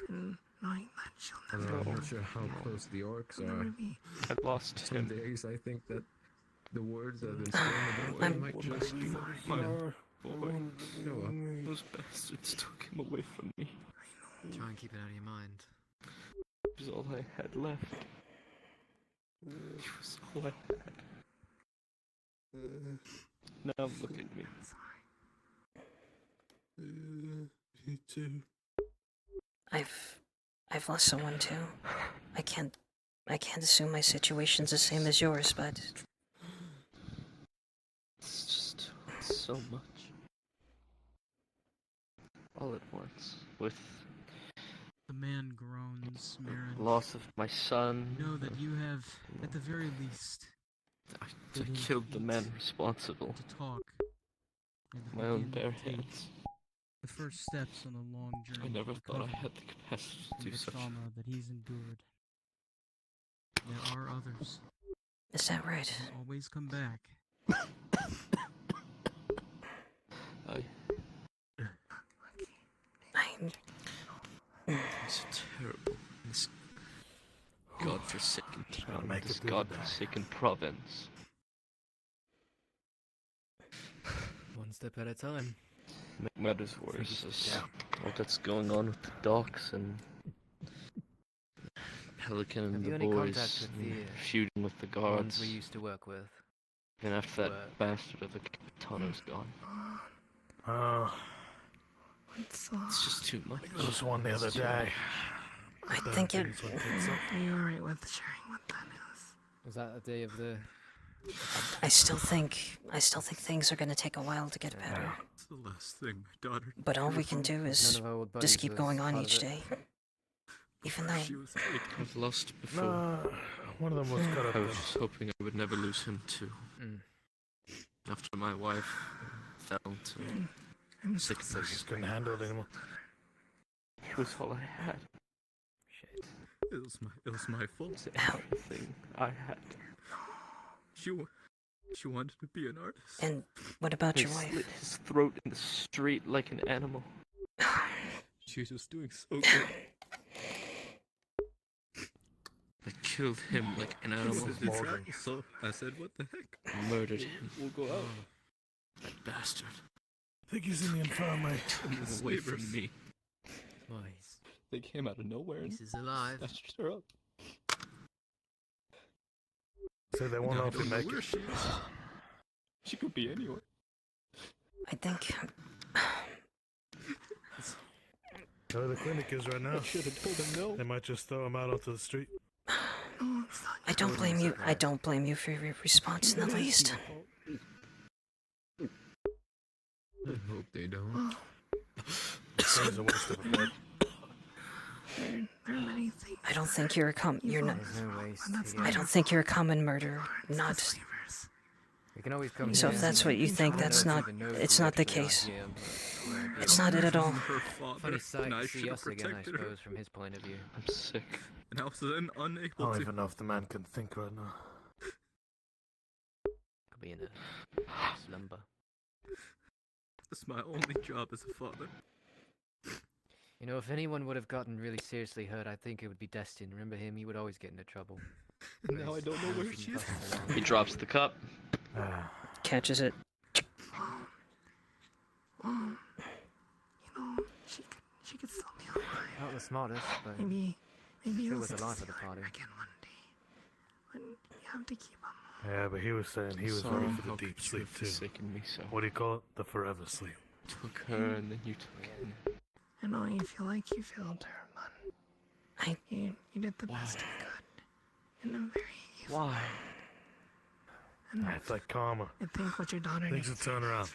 Although I'm not sure how close the orcs are. I lost Some him. days I think that the words that have been spoken about might just be My boy. Show up. Those bastards took him away from me. Try and keep it out of your mind. It was all I had left. It was all I had. Now look at me. Me too. I've lost someone too. I can't assume my situation's the same as yours, but It's just so much. All at once. With The man groans, Mirren. loss of my son. Know that you have, at the very least, I killed the man responsible. to talk. and to My own begin bare to take hands. The first steps on a long journey. I never to thought I recovery had the capacity to from do the such. trauma that he's endured. There are others. is that right? Who always come back. It's terrible. This godforsaken town, make this it through the day. godforsaken province. One step at a time. Make matters worse is all that's going on with the docks and Pelican and Have you the any boys contact with and the, feuding with the the ones guards. we used to work with? And after that Work. bastard of a Capitano's gone. What's It's just too much. There was one the other day. I think it. Are you alright with sharing what that is? Was that the day of the... I still think things are gonna take a while to get better. It's the last thing my daughter. But all we can do is None of our old just buddies keep was going on part of each it? day. Even though She was like, I've lost before. No, one of them was cut up. I was just hoping I would never lose him too. After my wife fell to sickness. I just couldn't handle it anymore. He was all I had. it was my fault. It's everything I had. She wanted to be an artist. and what about They your wife? slit his throat in the street like an animal. She was just doing so good. I killed him like an animal. So I said, what the heck? Murdered him. We'll go out. That bastard. I think he's in the infirmary. Took him away from me. Boys. They came out of nowhere and He's alive. snatched her up. So they won't Now I know if don't we know make where it. she is. She could be anywhere. I think Where the clinic is right now. I should have told him no. They might just throw him out onto the street. I don't blame you. I don't blame you for your response in the least. I hope they don't. It's a waste of a blood. There are many things. I don't think you're you're not. There's no waste That's here. I don't think you're a common murderer. Not. We can always come So here if that's what you think, I don't that's know not. if you even know It's who not the actually are case. here, but, It's not it at all. Her father, Funny sight and I to see should have us again, I protected her. suppose, from his point of view. I'm sick. And I was then I unable don't to. even know if the man can think right now. Could be in a slumber. It's my only job as a father. You know, if anyone would have gotten really seriously hurt, I think it would be Destin. Remember him? He would always get into trouble. And now I don't know where she is. He drops the cup. Catches it. She could still be alive. Not the smartest, but Maybe sure he'll was see alive at the her party. again one day. But you have to keep him. Yeah, but he was saying he was Sorry, ready for how the deep could you sleep have too. forsaken me so? What do you call it? The forever sleep. Took her and then you took him. I know you feel like you failed her, but you did the best you could. In a very evil Why? way. And It's like karma. I think what your daughter Things needs will turn around.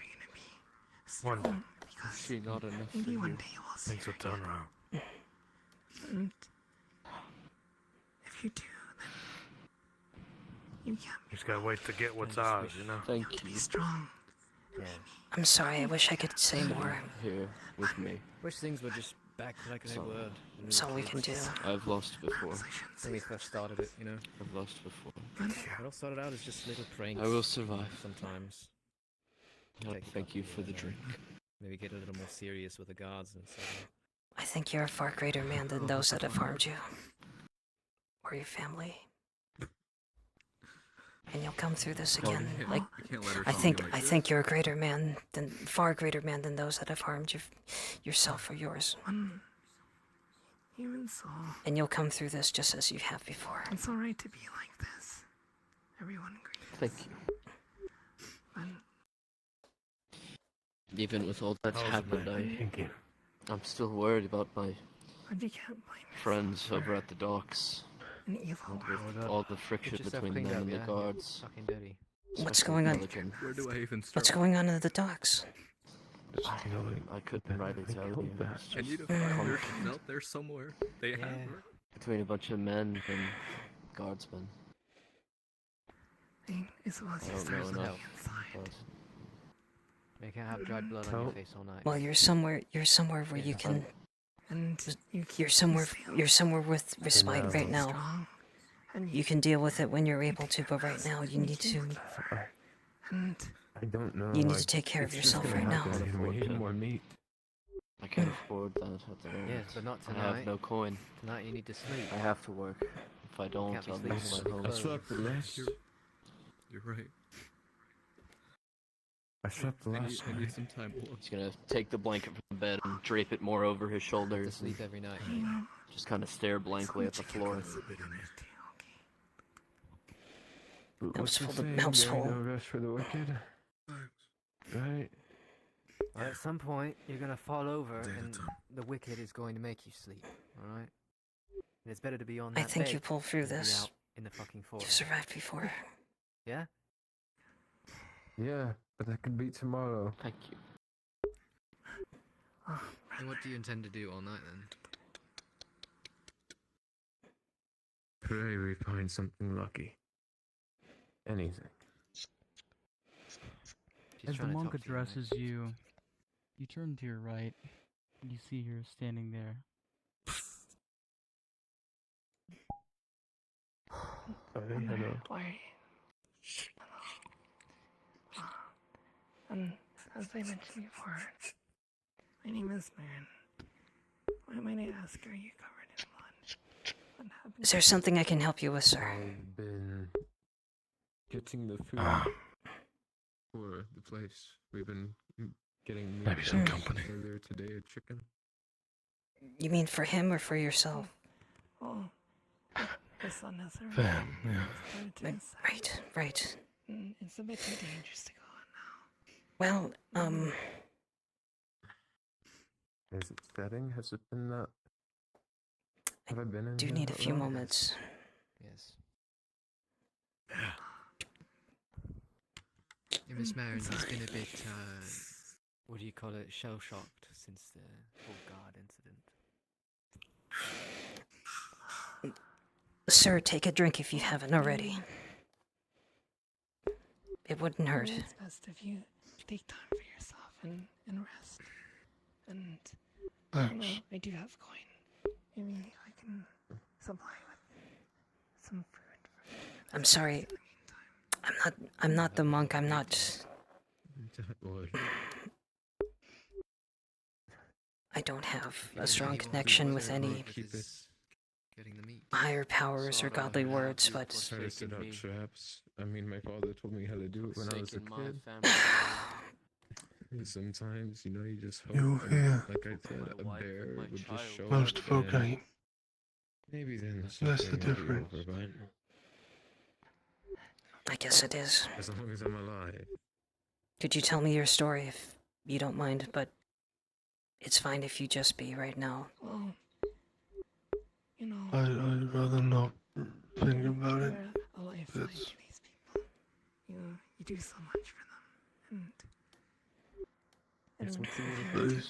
One day. because She not enough for maybe one you. day you will see Things will her turn around. again. And if you do, then you can't You just gotta wait to get what's ours, you know? Thank you. be strong. yeah. I'm sorry. I wish I could say more. Here with me. Wish things would just Back like they So- were. That's all we can do. I've lost before. When we first started it, you know. I've lost before. It all started out as just little pranks. I will survive. Sometimes. Thank you for the drink. Maybe get a little more serious with the guards and so on. I think you're a far greater man than those that have harmed you. Or your family. And you'll come through this again. Like, I think you're a greater man far greater man than those that have harmed yourself or yours. Even so, And you'll come through this just as you have before. it's alright to be like this. Everyone agrees. Thank you. Even with all that's happened, I'm still worried about my But you can't blame friends over at the docks. an evil And with all the friction Get yourself between cleaned them up, and yeah? the guards. Fucking dirty. What's Especially going on? Pelican. Where do I even start? What's going on at the docks? I couldn't rightly tell you. It's I need just to find her. complicated. She's out there somewhere. They have her. Between a bunch of men and guardsmen. I suppose I you don't start know looking enough. inside. You can't have dried blood on your face all night. Well, you're somewhere where you can. And You're somewhere with respite right now. You can deal with it when you're able to, but right now you need to. And I don't know. You need to take care of yourself right now. We need more meat. I can't afford that at the moment. Yes, but not I tonight. have no coin. Tonight you need to sleep. I have to work. If I don't, Can't be I'll lose sleeping my with home. I slept the last. You're right. I slept the last. I need some time more. He's gonna take the blanket from the bed and drape it more over his shoulders. Sleep and every night. Just kind of stare blankly at the floor. Helps pull the saying? helps There ain't pull. no rest for the wicked. Right. Well, at some point, you're gonna fall over, and the wicked is going to make you sleep. All right. And it's better to be on that I think bed you pull through than to be this. out in the fucking forest. You've survived before. Yeah. Yeah, but that could be tomorrow. Thank you. And what do you intend to do all night then? Pray we find something lucky. Anything. She's As the trying to monk talk to you, mate. addresses you, you turn to your right. You see her standing there. Hello. Why? And as I mentioned before, my name is Marin. Why might I ask, are you covered in blood? What happened? Is there something I can help you with, sir? I've been getting the food for the place. We've been getting meat Maybe some company. earlier today, a chicken. You mean for him or for yourself? Oh, his son has a Fam, yeah. Right. It's a bit too dangerous to go Well, Is it setting? Has it been that? Have I been in do here need a that few long? moments. Yes. Yeah, Miss Marin, he's been a bit, what do you call it, shell-shocked since the whole guard incident. Sir, take a drink if you haven't already. It wouldn't hurt. It's best if you take time for yourself and rest. And you know, I do have coin. Maybe I can supply with some food. I'm sorry. I'm not the monk. I'm not. I don't have a strong connection with any higher powers or godly words, but Try to set up traps. I mean, my father told me how to do it when I was a kid. And sometimes, you know, you just hope. You and hear like I said, a bear would just show Most up. folk and ain't. Maybe then That's the something will be difference. over, but I guess it is. as long as I'm alive. Could you tell me your story if you don't mind? But it's fine if you just be right now. Well, you know, I'd rather not think about it. you're a lifeline to It's these people. You do so much for them. And Yes, what you if will were to- please.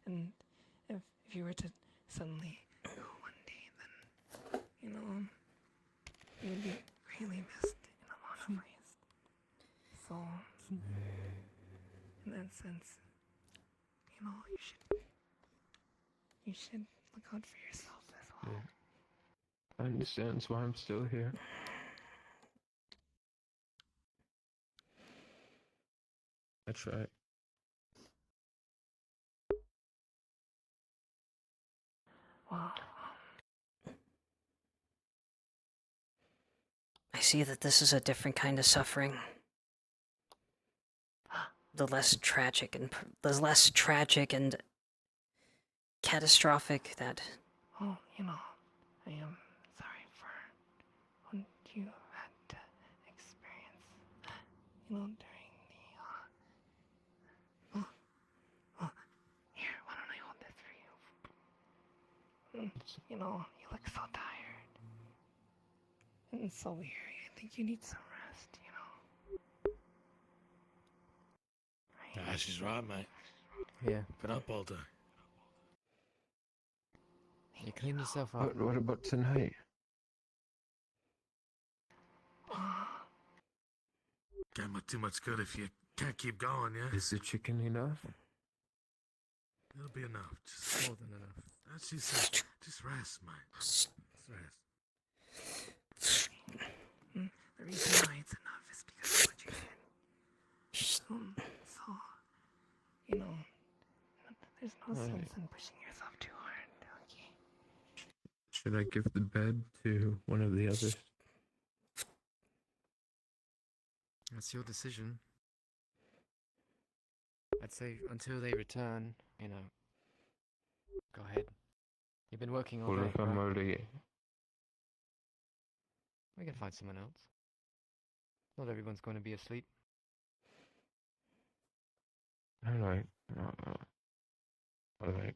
And if you were to suddenly go one day, then you know you would be really missed in a lot of ways. So in that sense, you know, You should look out for yourself as well. Yeah. I understand. That's why I'm still here. That's right. Wow. I see that this is a different kind of suffering. The less tragic and catastrophic that. Oh, you know, I am sorry for what you had to experience. You know, during the here, why don't I hold this for you? You know, you look so tired. And so weary. I think you need some rest, you know. Ah, she's right, mate. Yeah. Been up all day. You clean yourself up. What about tonight? Can't do much good if you can't keep going, yeah? Is the chicken enough? It'll be enough. Just more than enough. That's just rest, mate. Just rest. The reason why it's enough is because of what you did. So, you know, there's no sense in pushing yourself too hard, okay? Should I give the bed to one of the others? That's your decision. I'd say until they return, you know, go ahead. You've been working all Well, day, if I'm right? already... We can find someone else. Not everyone's going to be asleep. Alright. Alright.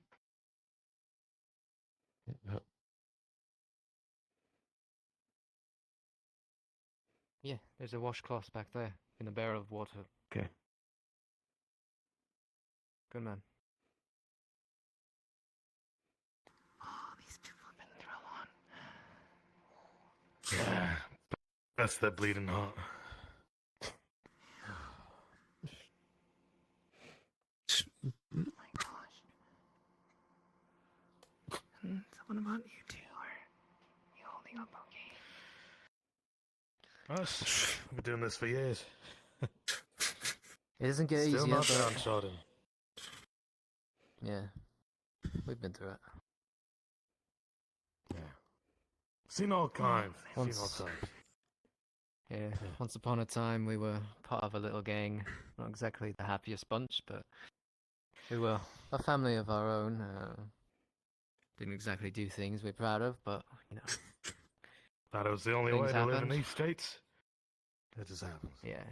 Yeah, there's a washcloth back there in a barrel of water. Okay. Good man. Oh, these people have been through a lot. Yeah. That's that bleeding heart. Oh my gosh. And what about you two? Are you holding up okay? Us? We've been doing this for years. It doesn't get Still easier. not downtrodden. Yeah, we've been through it. Yeah. Seen all kinds. Once- Seen all types. Yeah, once upon a time we were part of a little gang. Not exactly the happiest bunch, but we were a family of our own. Didn't exactly do things we're proud of, but, you know. Thought it was the only Things way to live in happened. these states. It just happens. Yeah,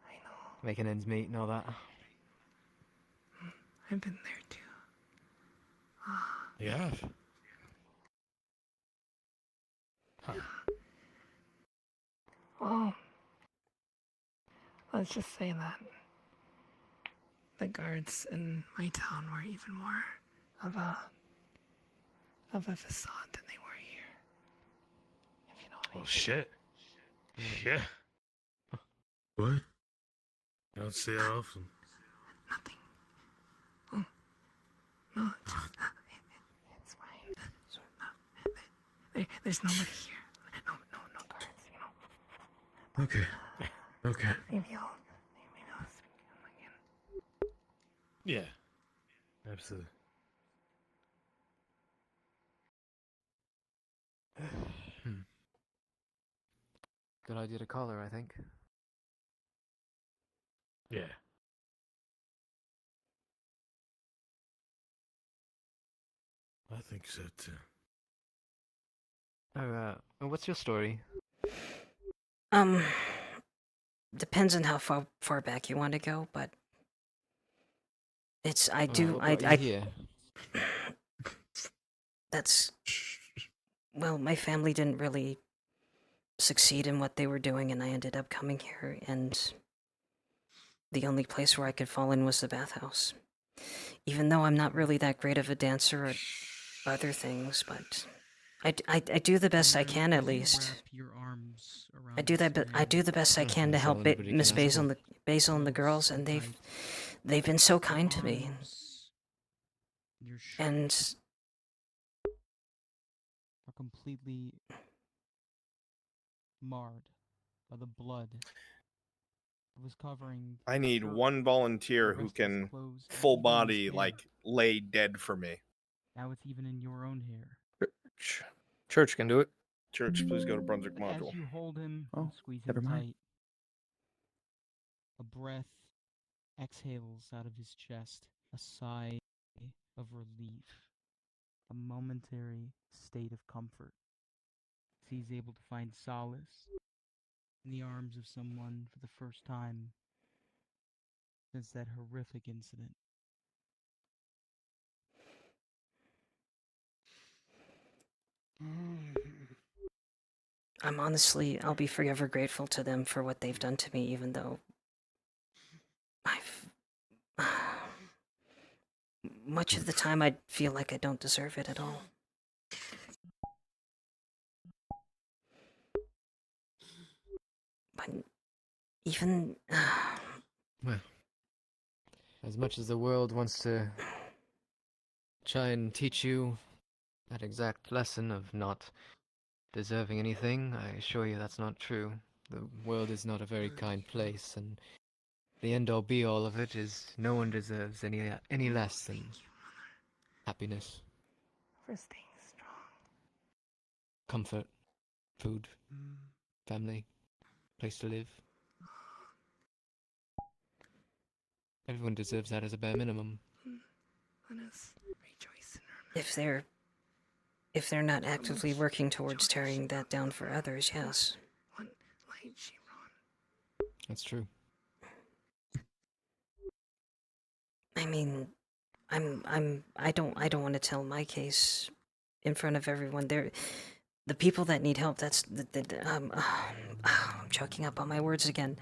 I know. making ends meet and all that. I've been there too. You have? Huh. Well, let's just say that the guards in my town were even more of a facade than they were here. If you know what I mean. Oh, shit. Yeah. What? You don't see it often. Nothing. Oh. No, it's fine. There's nobody here. No guards, you know. Okay. Okay. Maybe I'll speak to them again. Yeah. Absolutely. Good idea to call her, I think. Yeah. I think so too. What's your story? Depends on how far back you want to go, but it's What brought you here? That's, well, my family didn't really succeed in what they were doing, and I ended up coming here, and the only place where I could fall in was the bathhouse. Even though I'm not really that great of a dancer at other things, but I do the best I can, at least. Your arms around I do that, but I do the best I can to help That's all anybody Miss can ask Basil and the girls, and they've been so kind to me. Your And are completely marred by the blood. It was covering. I need one volunteer who can full body, like, lay dead for me. Now it's even in your own hair. Church can do it. Church, please go to Brunswick As module. you hold him Oh, and squeeze never him mind. tight, a breath exhales out of his chest, a sigh of relief, a momentary state of comfort. He's able to find solace in the arms of someone for the first time since that horrific incident. I'll be forever grateful to them for what they've done to me, even though much of the time I feel like I don't deserve it at all. But even... Well, as much as the world wants to try and teach you that exact lesson of not deserving anything, I assure you that's not true. The world is not a very kind place, and the end-all be-all of it is no one deserves any less than happiness, For staying strong. comfort, food, family, place to live. Everyone deserves that as a bare minimum. Let us rejoice in If they're not actively working towards tearing that down for others, yes. what light she brought. That's true. I mean, I don't want to tell my case in front of everyone. The people that need help, that's I'm choking up on my words again.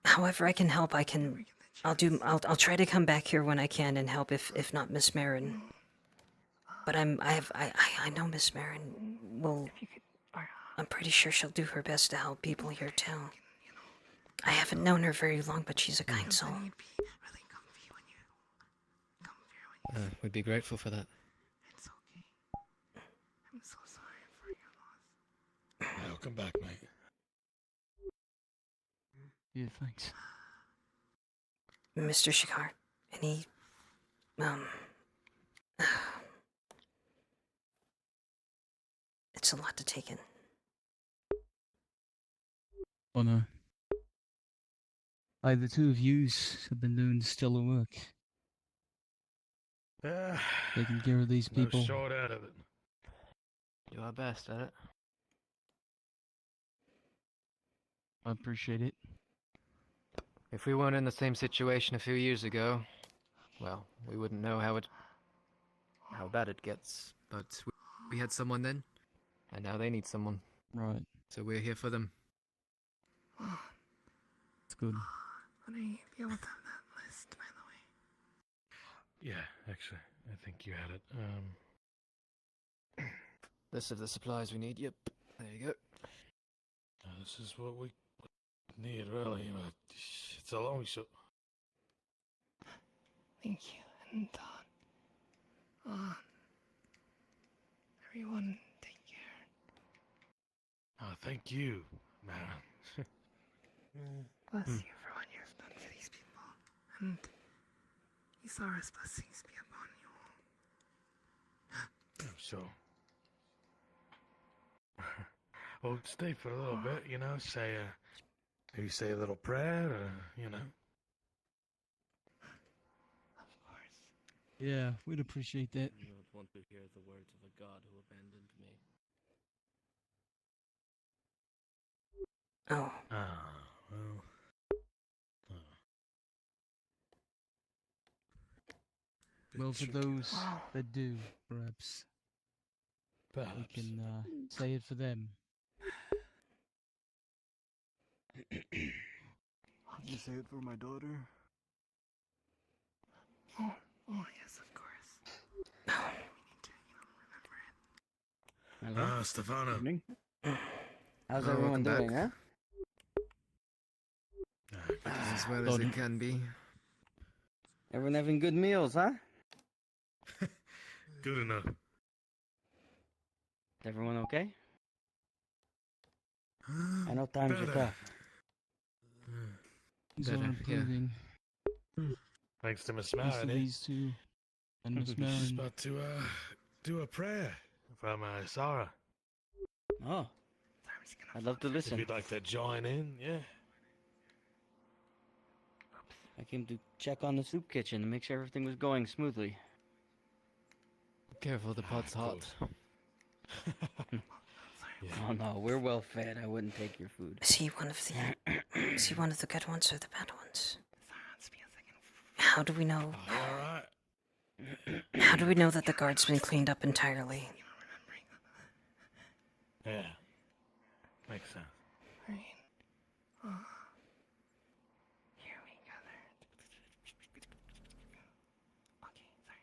However I can help, I'll try to come back here when I can and help if not Miss Marin. But I know Miss Marin will, I'm pretty sure she'll do her best to help people here too. I haven't known her very long, but she's a kind soul. We'd be grateful for that. It's okay. I'm so sorry for your loss. I'll come back, mate. Yeah, thanks. Mr. Shikar, any, it's a lot to take in. Oh no. The two of yous have been doing stellar work. Taking care of these people. No short out of it. Do our best at it. I appreciate it. If we weren't in the same situation a few years ago, well, we wouldn't know how bad it gets. But we had someone then, and now they need someone. Right. So we're here for them. It's good. Would I be able to have that list, by the way? Yeah, actually, I think you had it. List of the supplies we need, yep. There you go. This is what we need, really, but it's a long shot. Thank you, and everyone, take care. Oh, thank you, man. Bless you for what you've done for these people, and Isara's blessings be upon you all. I'm sure. Well, stay for a little bit, you know, maybe say a little prayer, or, you know. Of course. Yeah, we'd appreciate that. I don't want to hear the words of a god who abandoned me. Oh. Well. Well, for those that do, perhaps we can say it for them. Can you say it for my daughter? Oh, yes, of course. We need to, remember it. Stefano. How's Oh, everyone welcome doing, back. huh? As well as it can be. Everyone having good meals, huh? Good enough. Is everyone okay? I know times are Better. tough. He's all Better, yeah. improving. Thanks to Miss Thanks to Marin. these two and Miss Just Marin. about to do a prayer for my Sarah. Oh. I'd love to If listen. you'd like to join in, yeah. I came to check on the soup kitchen to make sure everything was going smoothly. Careful, the pot's hot. Oh no, we're well fed. I wouldn't take your food. Is he one of the is he one of the good ones or the bad ones? How do we know? Alright. How do we know that the guard's been cleaned up entirely? Yeah. Makes sense. Here we gather. Okay, sorry.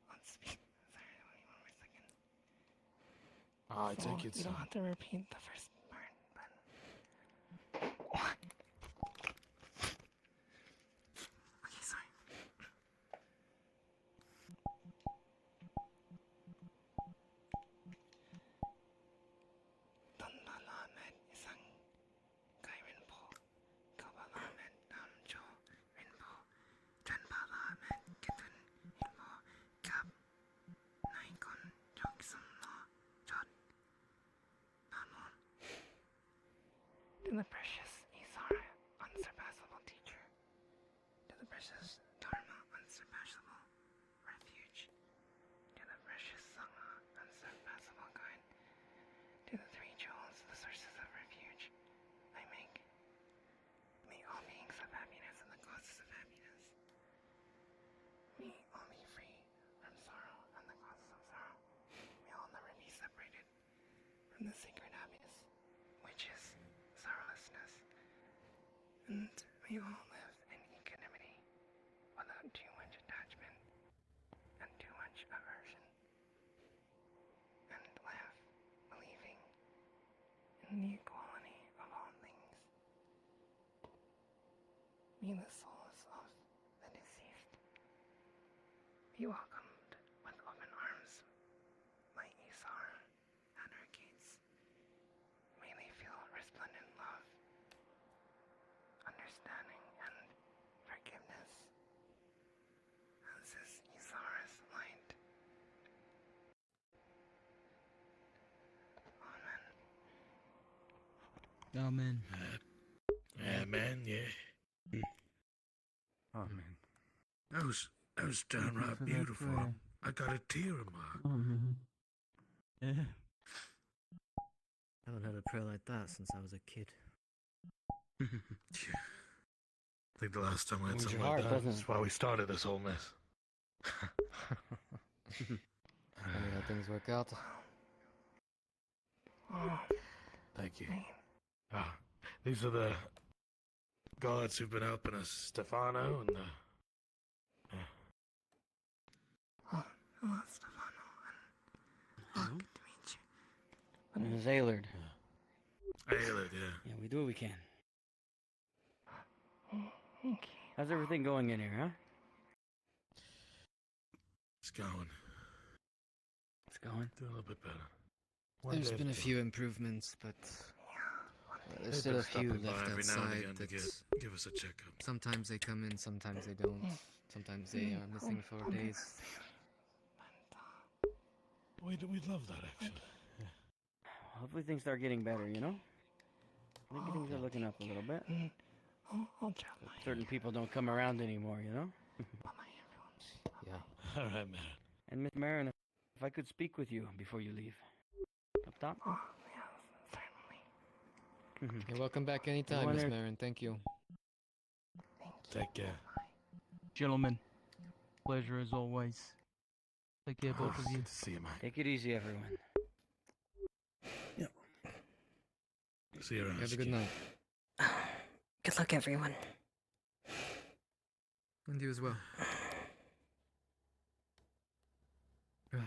Let's speak. Sorry, wait 1 more second. I take it. You don't have to repeat the first part, but. Okay, sorry. Dandalamet isang kay Rinpo. Kabalamet namjo Rinpo. Janpalamet kitun Rinpo. Kap. Naikon joksum no jot. Nanon. To the precious Isara, unsurpassable teacher. To the precious Dharma, unsurpassable refuge. To the precious Sangha, unsurpassable guide. To the three jewels, the sources of refuge, I make. May all beings have happiness and the causes of happiness. May all be free from sorrow and the causes of sorrow. May all never be separated from the sacred happiness, which is sorrowlessness. And may all live in equanimity, without too much attachment and too much aversion. And live, believing in the equality of all things. May the souls of the deceased be welcomed with open arms by Isar at her gates. May they feel resplendent love, understanding, and forgiveness, as is Isar's light. Amen. Amen. Yeah, man, yeah. Amen. That was downright for that beautiful. prayer. I got a tear in my eye. Amen. Yeah. I haven't heard a prayer like that since I was a kid. I think the last time I had Warms something your like heart, that, doesn't that's it? why we started this whole mess. Funny how things work out. Thank you. Ah, these are the gods who've been helping us, Stefano and Hello, Stefano, and good to meet you. My name is Aylard. Aylard, yeah. Yeah, we do what we can. Okay. How's everything going in here, huh? It's going. It's going. Doing a little bit better. There's been a few improvements, but there's They've still been a few stopping by left every now and outside again to that give us a checkup. sometimes they come in, sometimes they don't. Sometimes they are missing for days. We'd love that, actually. Hopefully things start getting better, you know? I think things are looking up a little bit. I'll drop my Certain people don't come around anymore, you know? Yeah. All right, man. And Miss Marin, if I could speak with you before you leave. Up top? Oh, yes, certainly. You're welcome back anytime, Everyone Miss there- Marin. Thank you. Take care. Gentlemen, pleasure as always. Take care, both of you. Good to see you, man. Take it easy, everyone. See you around. Have a good night. Good luck, everyone. And you as well. Right.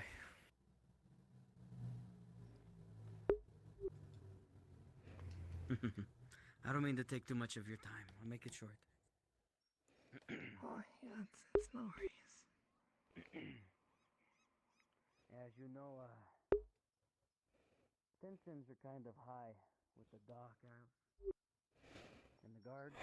I don't mean to take too much of your time. I'll make it short. Oh, yeah, it's no worries. As you know, tensions are kind of high with the doc and the guard.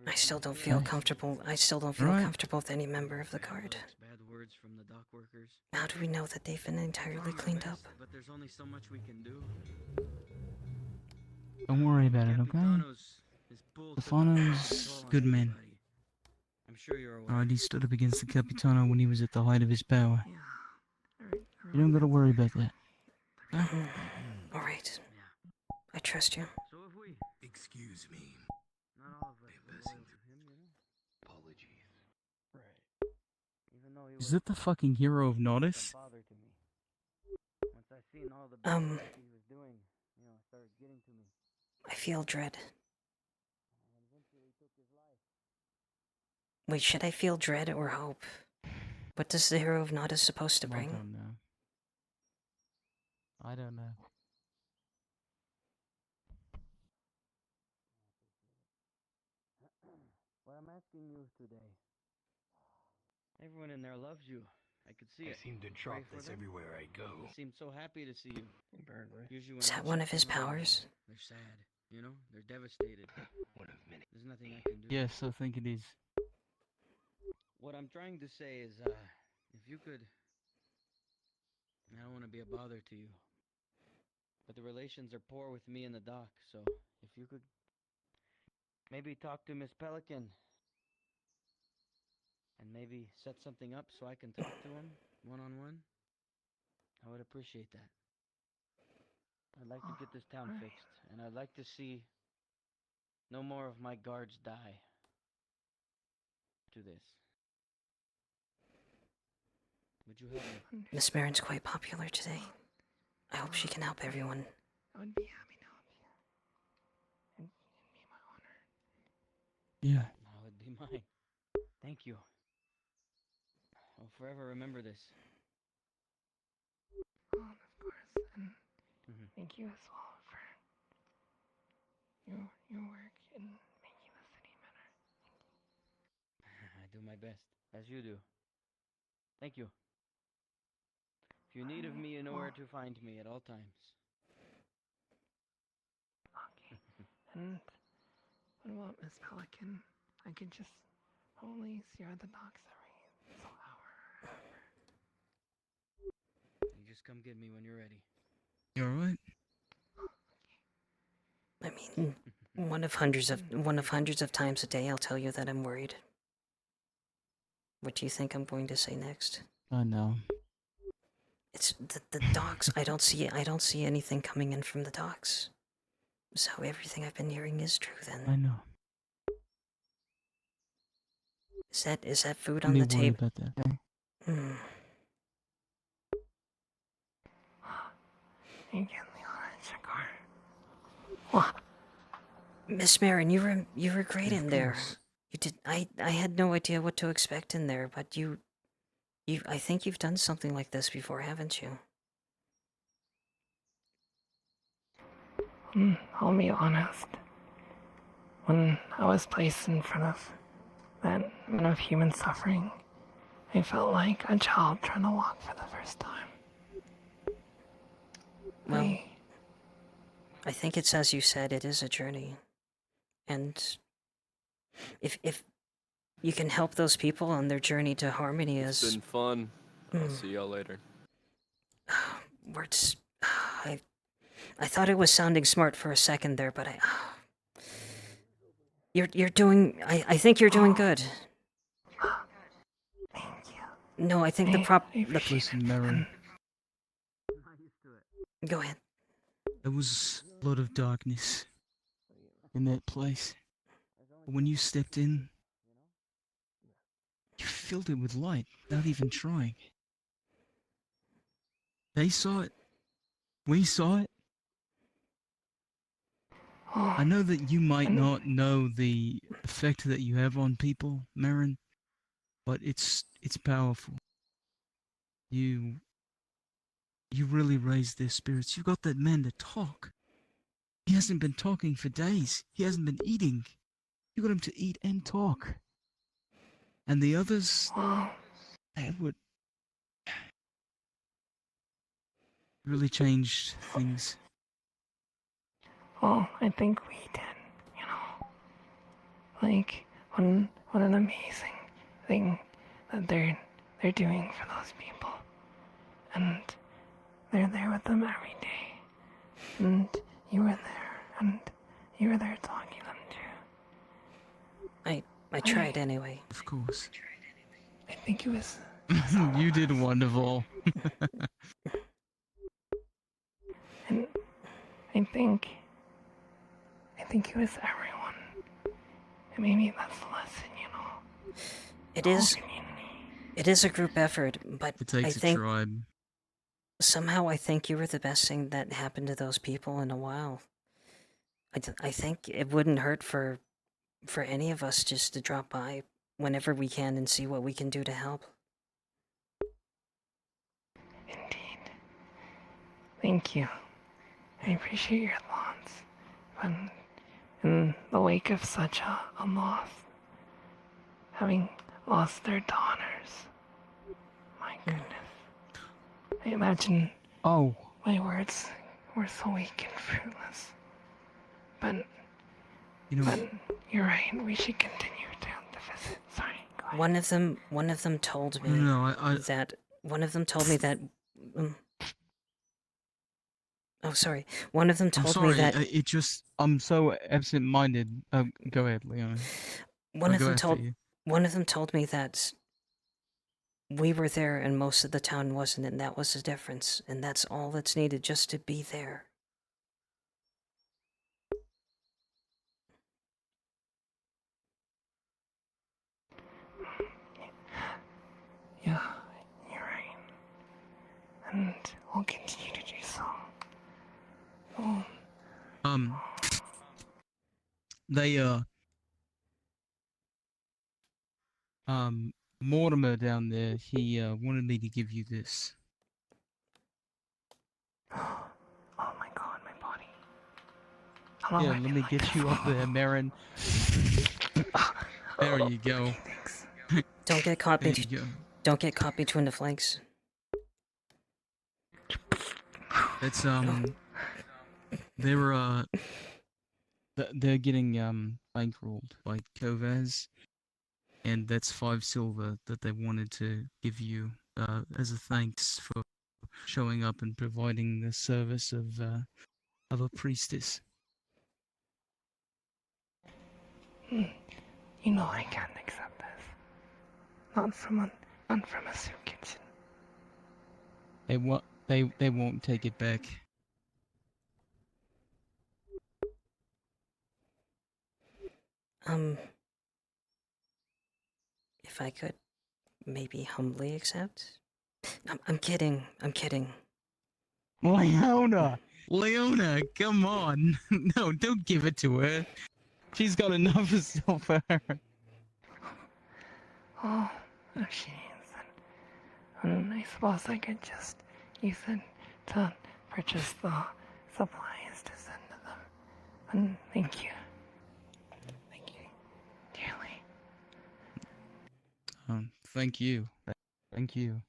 I still don't feel comfortable. I still don't feel comfortable with any member of the guard. Bad words from the dock workers. How do we know that they've been entirely cleaned up? But there's only so much we can do. Don't worry about it, okay? Stefano's good man. I'm sure you're aware. Alright, he stood up against the Capitano when he was at the height of his power. You don't gotta worry about that. Alright. I trust you. So if we... Excuse me. Not all of us were loyal to him, you know? Apologies. Right. Even though he Is that the fucking hero of Nodus? bother to me. Once I seen all the bad stuff he was doing, you know, it started getting to me. I feel dread. Wait, should I feel dread or hope? What does the hero of Nodus supposed to bring? I don't know. I don't know. What I'm asking you today. Everyone in there loves you. I could see it. I seem to drop this everywhere I go. They seem so happy to see you. Usually when Is that I one check of his them out, powers? They're sad. You know, they're devastated. One of many. There's nothing I can do. Yes, I think it is. What I'm trying to say is, if you could, I don't want to be a bother to you, but the relations are poor with me and the doc, so if you could maybe talk to Miss Pelican and maybe set something up so I can talk to him one-on-one, I would appreciate that. I'd like to get this town fixed, and I'd like to see no more of my guards die to this. Would you help me? Miss Marin's quite popular today. I hope she can help everyone. I would be happy to help you. It'd be my honor. Yeah. That would be mine. Thank you. I'll forever remember this. Oh, and of course, and thank you as well for your work in making the city better. I do my best, as you do. Thank you. If you need of me, you know where to find me at all times. Okay. And what about Miss Pelican? I could just only see her at the docks every hour. You just come get me when you're ready. You alright? I mean, one of hundreds of times a day I'll tell you that I'm worried. What do you think I'm going to say next? I know. It's the docks. I don't see anything coming in from the docks. So everything I've been hearing is true then. I know. Is that food Don't on the be worried table? about that. Thank you, Leon Shakar. What? Miss Marin, you were great in there. You did. I had no idea what to expect in there, but I think you've done something like this before, haven't you? I'll be honest. When I was placed in front of that amount of human suffering, I felt like a child trying to walk for the first time. Well, I think it's as you said, it is a journey. And if you can help those people on their journey to harmony It's been fun. I'll see y'all later. Words. I thought it was sounding smart for a second there, but you're doing. I think you're doing good. Thank you. No, I think Listen, Marin. Go ahead. There was a lot of darkness in that place. But when you stepped in, you filled it with light without even trying. They saw it. We saw it. I know that you might not know the effect that you have on people, Marin, but it's powerful. You You really raised their spirits. You got that man to talk. He hasn't been talking for days. He hasn't been eating. You got him to eat and talk. And the others, they would really changed things. Well, I think we did, you know. Like, what an amazing thing that they're doing for those people. And they're there with them every day. And you were there, and you were there talking them to. I tried anyway. Of course. I think it was... You did wonderful. And I think it was everyone. And maybe that's the lesson, you know. It is a group effort, but It takes I think a tribe. somehow I think you were the best thing that happened to those people in a while. I think it wouldn't hurt for any of us just to drop by whenever we can and see what we can do to help. Indeed. Thank you. I appreciate your thoughts. But in the wake of such a loss, having lost their daughters, my goodness. I imagine my words were so weak and fruitless. But, you're right, we should continue to visit. Sorry, go ahead. One of them told me that one of them told me that oh, sorry. One of them told me that I'm so absent-minded. Go ahead, Leon. one of them told me that we were there and most of the town wasn't, and that was the difference, and that's all that's needed, just to be there. Yeah, you're right. And we'll continue to do so. Mortimer down there, he wanted me to give you this. Oh my god, my body. Yeah, let me get you up there, Marin. There you go. Don't get caught There you go. Don't get caught between the flanks. It's they're getting bankrolled by Kovaz, and that's 5 silver that they wanted to give you as a thanks for showing up and providing the service of a priestess. You know I can't accept this. Not from a soup kitchen. They won't take it back. If I could maybe humbly accept? I'm kidding. I'm kidding. Leona, come on! No, don't give it to her. She's got enough of stuff for her. Oh, she is. And I suppose I could just use it to purchase the supplies to send to them. And thank you. Thank you dearly. Thank you. Thank you.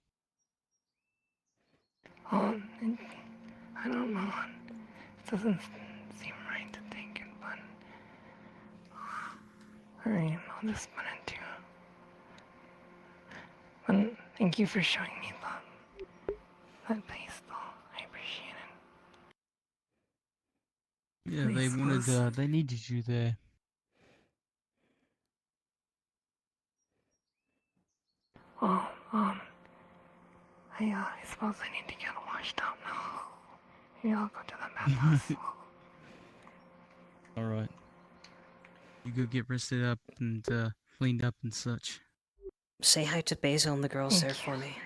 And I don't know. It doesn't seem right to take it, but alright, I'll just put it to. And thank you for showing me that place, though. I appreciate it. Yeah, they needed you there. Well, I suppose I need to get washed up now. Maybe I'll go to the bathhouse. Alright. You go get rested up and cleaned up and such. Say hi to Basil and the girls there for me.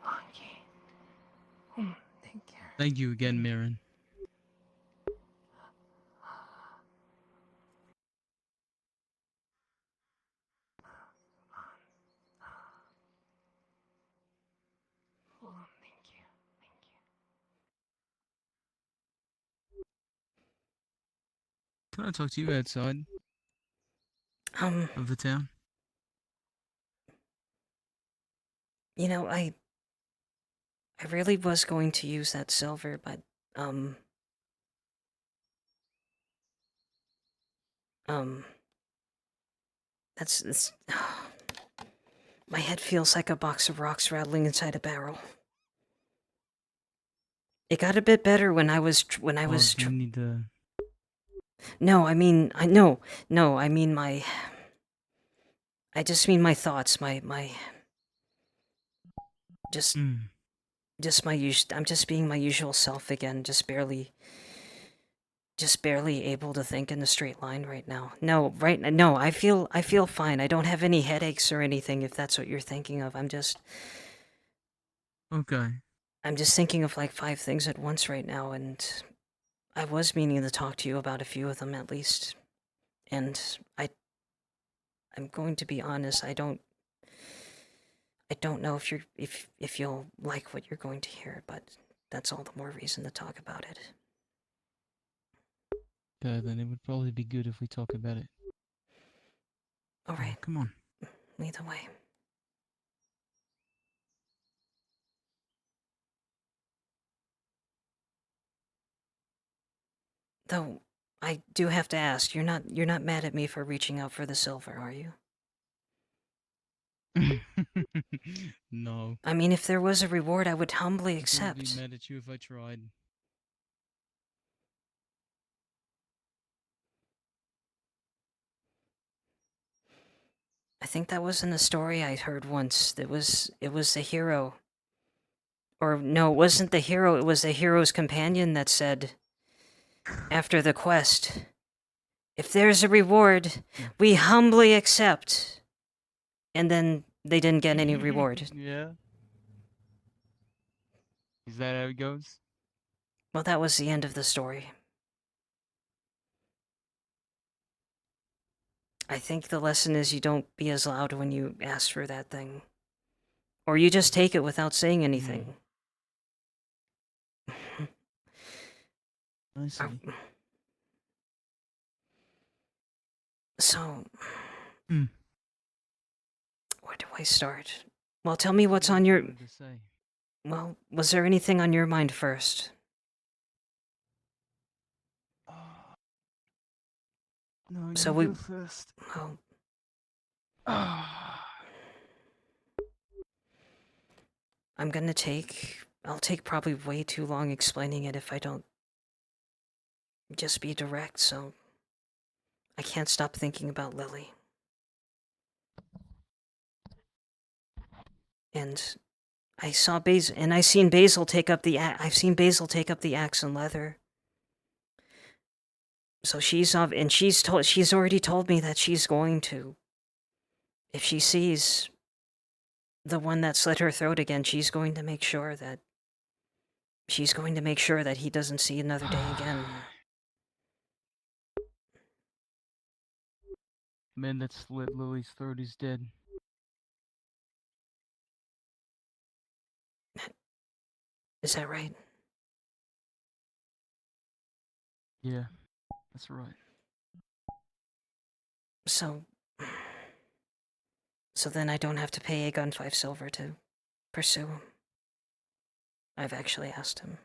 Okay. Take care. Thank you again, Mirren. Can I talk to you outside of the town? You know, I really was going to use that silver, but, it's my head feels like a box of rocks rattling inside a barrel. It got a bit better when I was Do you need to... No, I mean, no, I mean I just mean my thoughts, just my I'm just being my usual self again, just barely able to think in a straight line right now. No, I feel fine. I don't have any headaches or anything, if that's what you're thinking of. Okay. I'm just thinking of like 5 things at once right now, and I was meaning to talk to you about a few of them at least. And I'm going to be honest, I don't know if you'll like what you're going to hear, but that's all the more reason to talk about it. Okay, then it would probably be good if we talk about it. Alright. Come on. Lead the way. Though, I do have to ask, you're not mad at me for reaching out for the silver, are you? No. I mean, if there was a reward, I would humbly I accept. wouldn't be mad at you if I tried. I think that was in a story I heard once. It was the hero. Or no, it wasn't the hero, it was the hero's companion that said, after the quest, if there's a reward, we humbly accept. And then they didn't get any reward. Yeah. Is that how it goes? Well, that was the end of the story. I think the lesson is you don't be as loud when you ask for that thing. Or you just take it without saying anything. I see. So, where do I start? Well, tell me what's on your... Well, was there anything on your mind first? No, So you we... go first. Well... I'm gonna take... I'll take probably way too long explaining it if I don't... just be direct, so... I can't stop thinking about Lily. And... I saw Basil... And I've seen Basil take up the axe and leather. So she's... And she's already told me that she's going to... If she sees... the one that slit her throat again, she's going to make sure that he doesn't see another day again. The man that slit Lily's throat is dead. Is that right? Yeah, that's right. So then I don't have to pay Aegon 5 silver to pursue him. I've actually asked him.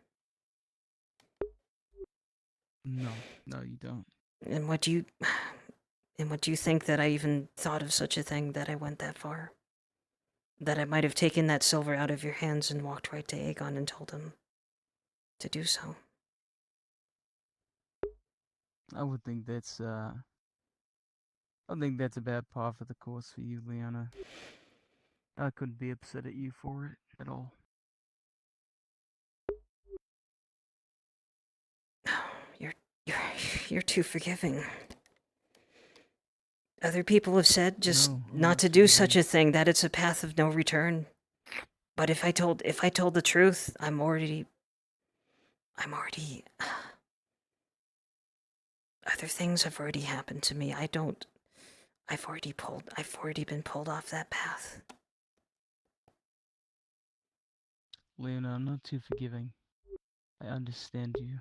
No, you don't. And what do you think that I even thought of such a thing, that I went that far? That I might have taken that silver out of your hands and walked right to Aegon and told him to do so? I would think that's, I think that's a bad par for the course for you, Leona. I couldn't be upset at you for it at all. You're too forgiving. Other people have said just No, not to do such a thing, that it's a path of no return. But if I told the truth, I'm already other things have already happened to me. I've already been pulled off that path. Leona, I'm not too forgiving. I understand you.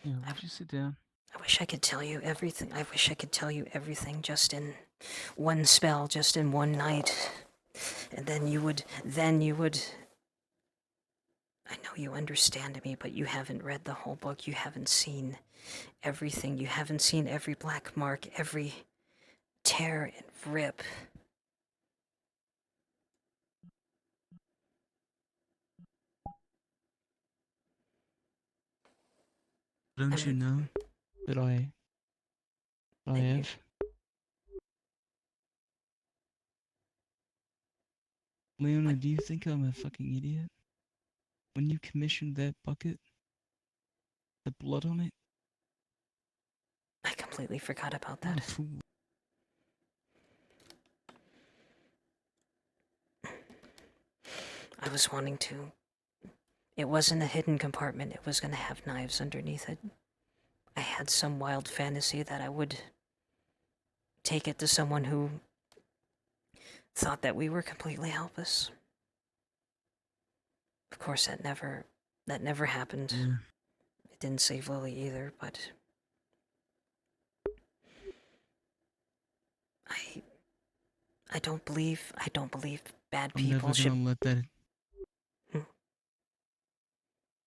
Yeah, would you sit down? I wish I could tell you everything. I wish I could tell you everything just in one spell, just in one night. And then you would... I know you understand me, but you haven't read the whole book. You haven't seen everything. You haven't seen every black mark, every tear and rip. Don't you know that I have? Leona, do you think I'm a fucking idiot? When you commissioned that bucket, the blood on it? I completely forgot about What a that. fool. I was wanting to... It wasn't a hidden compartment. It was gonna have knives underneath it. I had some wild fantasy that I would take it to someone who thought that we were completely helpless. Of course, that never happened. Yeah. It didn't save Lily either, but I don't believe bad I'm people never should... gonna let that...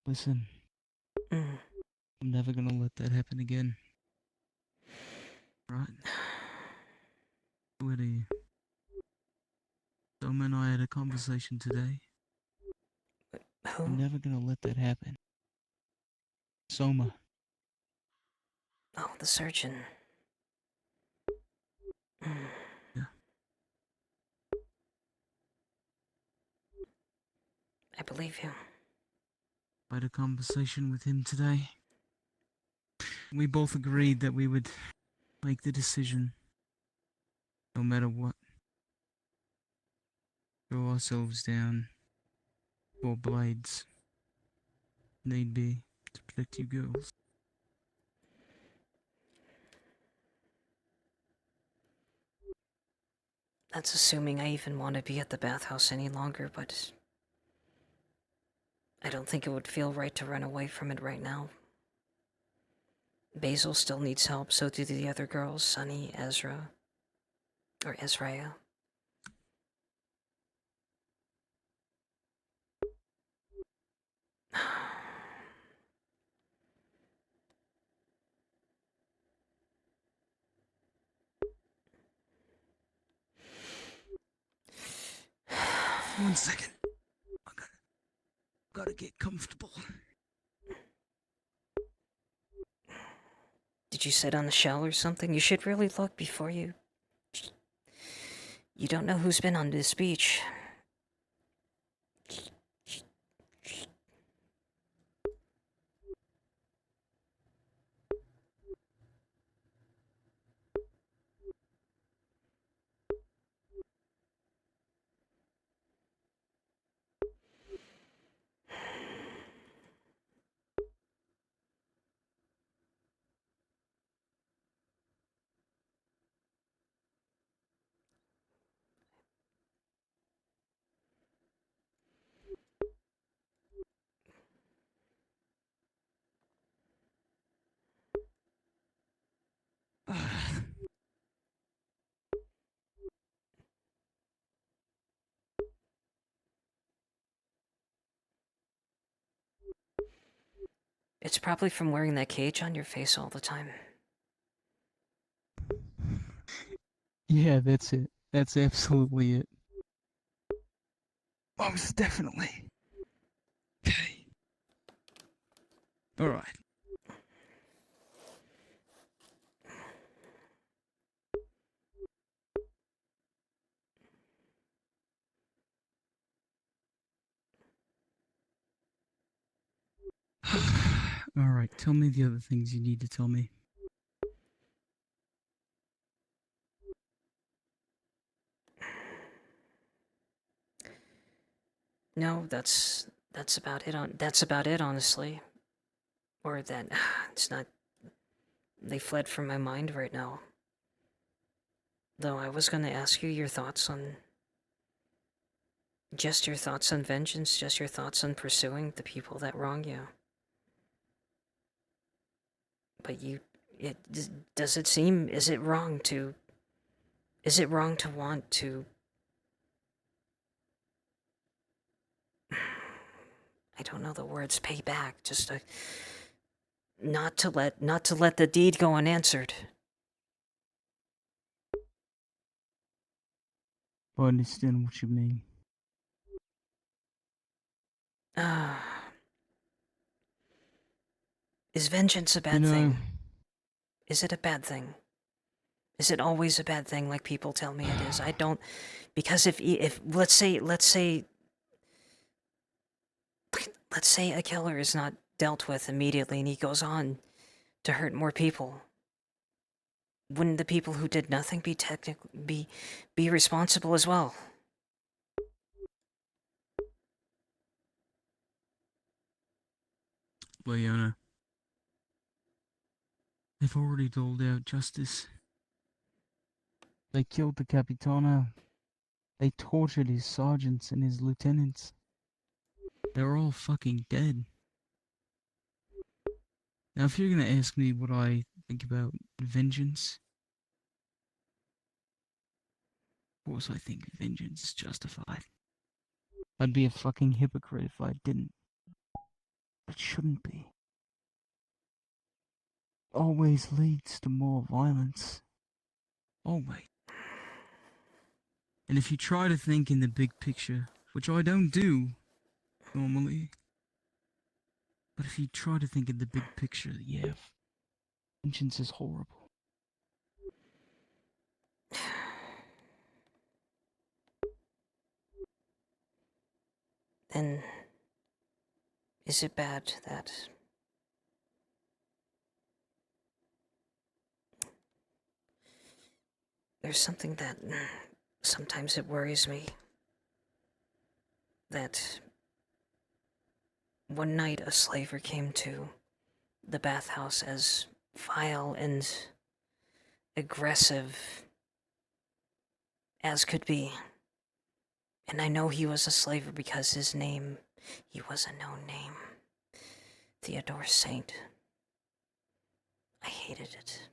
Listen. Mm. I'm never gonna let that happen again. Right? Where are you? Soma and I had a conversation today. Who? I'm never gonna let that happen. Soma. Oh, the surgeon. Mm. Yeah. I believe you. I had a conversation with him today. We both agreed that we would make the decision, no matter what. Throw ourselves down 4 blades. Need be to protect you girls. That's assuming I even want to be at the bathhouse any longer, but I don't think it would feel right to run away from it right now. Basil still needs help, so do the other girls, Sunny, Ezra, or Ezraya. One second. I gotta get comfortable. Did you sit on the shell or something? You should really look before you... You don't know who's been on this beach. It's probably from wearing that cage on your face all the time. Yeah, that's it. That's absolutely it. Most definitely. Okay. Alright. Alright, tell me the other things you need to tell me. No, that's about it. That's about it, honestly. Or that it's not. They fled from my mind right now. Though I was gonna ask you your thoughts on. Just your thoughts on vengeance. Just your thoughts on pursuing the people that wrong you. But does it seem, is it wrong to want to, I don't know the words, pay back, just to, not to let the deed go unanswered? I understand what you mean. Is vengeance a bad thing? Is it a bad thing? Is it always a bad thing like people tell me it is? I don't, because if let's say a killer is not dealt with immediately and he goes on to hurt more people, wouldn't the people who did nothing be responsible as well? Leona, they've already doled out justice. They killed the Capitano. They tortured his sergeants and his lieutenants. They're all fucking dead. Now, if you're gonna ask me what I think about vengeance, of course I think vengeance is justified. I'd be a fucking hypocrite if I didn't. It shouldn't be. Always leads to more violence. Always. And if you try to think in the big picture, which I don't do, normally, but if you try to think in the big picture, yeah, vengeance is horrible. Then, is it bad that there's something that sometimes it worries me, that one night a slaver came to the bathhouse as vile and aggressive as could be. And I know he was a slaver because his name, he was a known name. Theodore Saint. I hated it.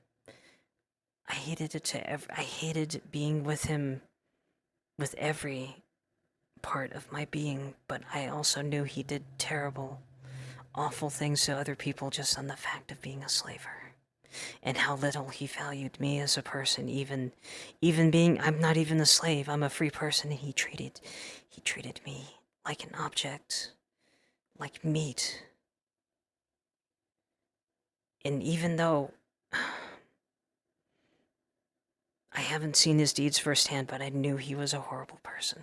I hated it I hated being with him with every part of my being, but I also knew he did terrible, awful things to other people just on the fact of being a slaver. And how little he valued me as a person, even being, I'm not even a slave, I'm a free person, and he treated me like an object, like meat. And even though I haven't seen his deeds firsthand, but I knew he was a horrible person.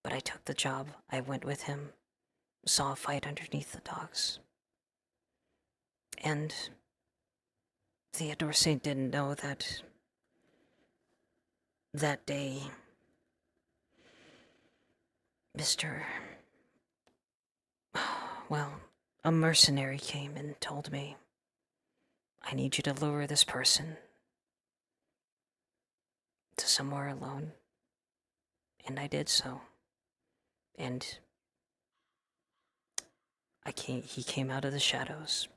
But I took the job, I went with him, saw a fight underneath the docks. And Theodore Saint didn't know that that day, a mercenary came and told me, I need you to lure this person to somewhere alone. And I did so. And he came out of the shadows,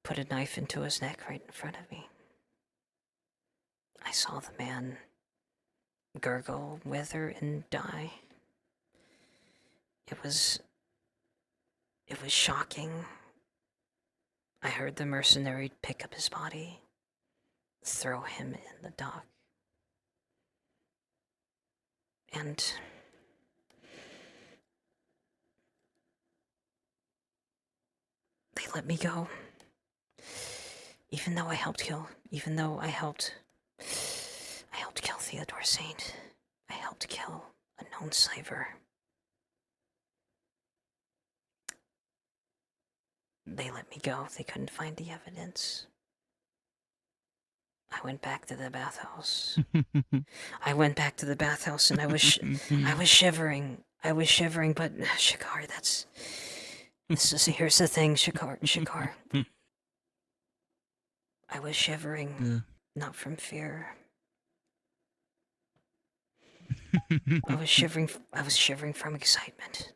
put a knife into his neck right in front of me. I saw the man gurgle, wither, and die. It was shocking. I heard the mercenary pick up his body, throw him in the dock. And they let me go. Even though I helped kill Theodore Saint. I helped kill a known slaver. They let me go. They couldn't find the evidence. I went back to the bathhouse. I went back to the bathhouse and I was shivering. I was shivering, but Shikar, here's the thing, Shikar. I was shivering, not from fear. I was shivering from excitement.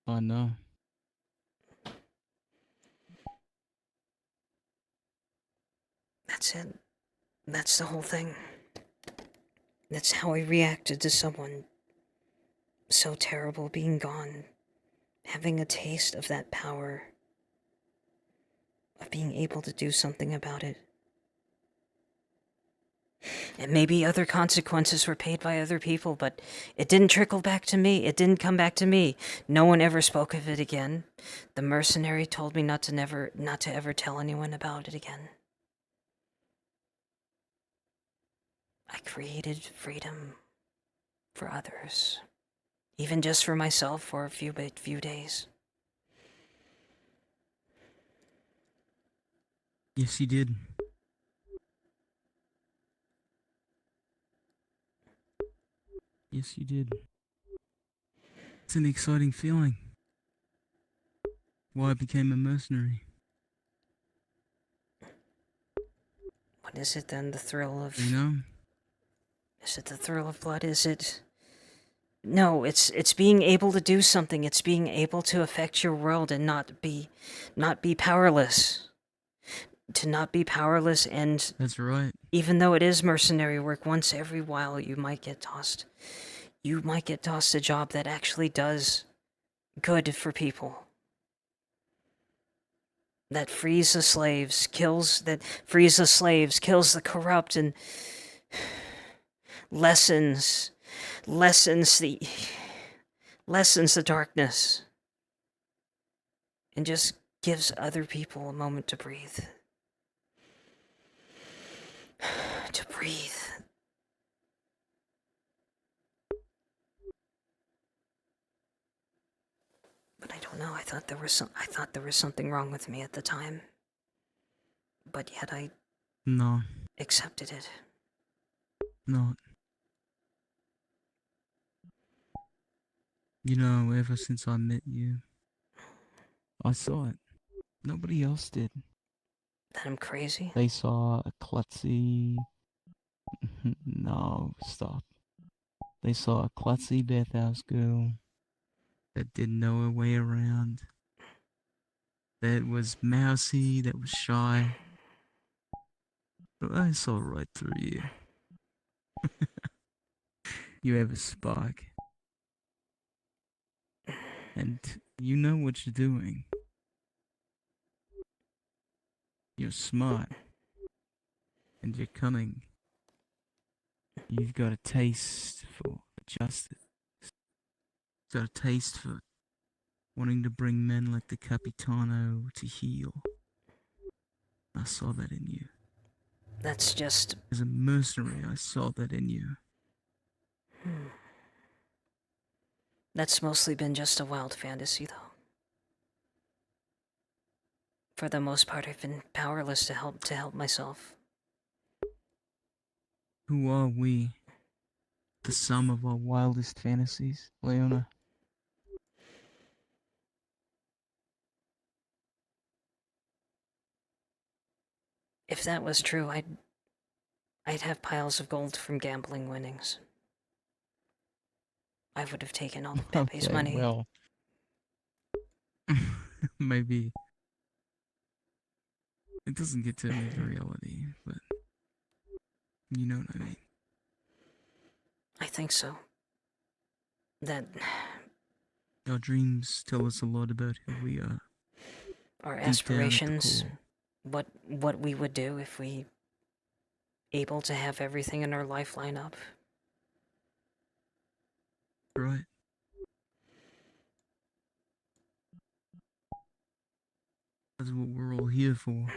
I know. That's it. That's the whole thing. That's how I reacted to someone so terrible being gone. Having a taste of that power. Of being able to do something about it. And maybe other consequences were paid by other people, but it didn't trickle back to me. It didn't come back to me. No one ever spoke of it again. The mercenary told me not to ever tell anyone about it again. I created freedom for others, even just for myself for a few days. Yes, you did. Yes, you did. It's an exciting feeling. Why I became a mercenary. What is it then? The thrill of... You know? Is it the thrill of blood? Is it... No, it's being able to do something. It's being able to affect your world and not be powerless. To not be powerless and... That's right. Even though it is mercenary work, once every while you might get tossed. You might get tossed a job that actually does good for people. That frees the slaves, kills the corrupt, and lessens the darkness. And just gives other people a moment to breathe. To breathe. But I don't know, I thought there was something wrong with me at the time. But yet I... No. Accepted it. Not. You know, ever since I met you, I saw it. Nobody else did. That I'm crazy? They saw a klutzy... No, stop. They saw a klutzy bathhouse girl that didn't know her way around. That was mousy, that was shy. But I saw right through you. You have a spark. And you know what you're doing. You're smart. And you're cunning. You've got a taste for justice. You've got a taste for wanting to bring men like the Capitano to heel. I saw that in you. That's just... As a mercenary, I saw that in you. That's mostly been just a wild fantasy, though. For the most part, I've been powerless to help myself. Who are we? The sum of our wildest fantasies, Leona? If that was true, I'd have piles of gold from gambling winnings. I would have taken all of Pepe's money. Well, maybe it doesn't get to me the reality, but you know what I mean. I think so. That our dreams tell us a lot about who we are. Our aspirations, what we would do if we able to have everything in our life line up. Right. That's what we're all here for.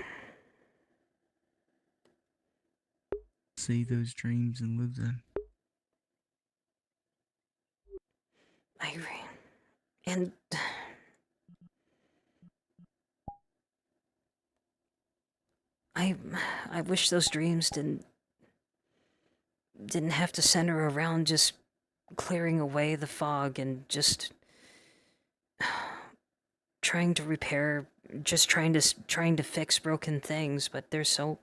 See those dreams and live them. I agree. And I wish those dreams didn't have to center around just clearing away the fog and just trying to repair, just trying to fix broken things. But there's so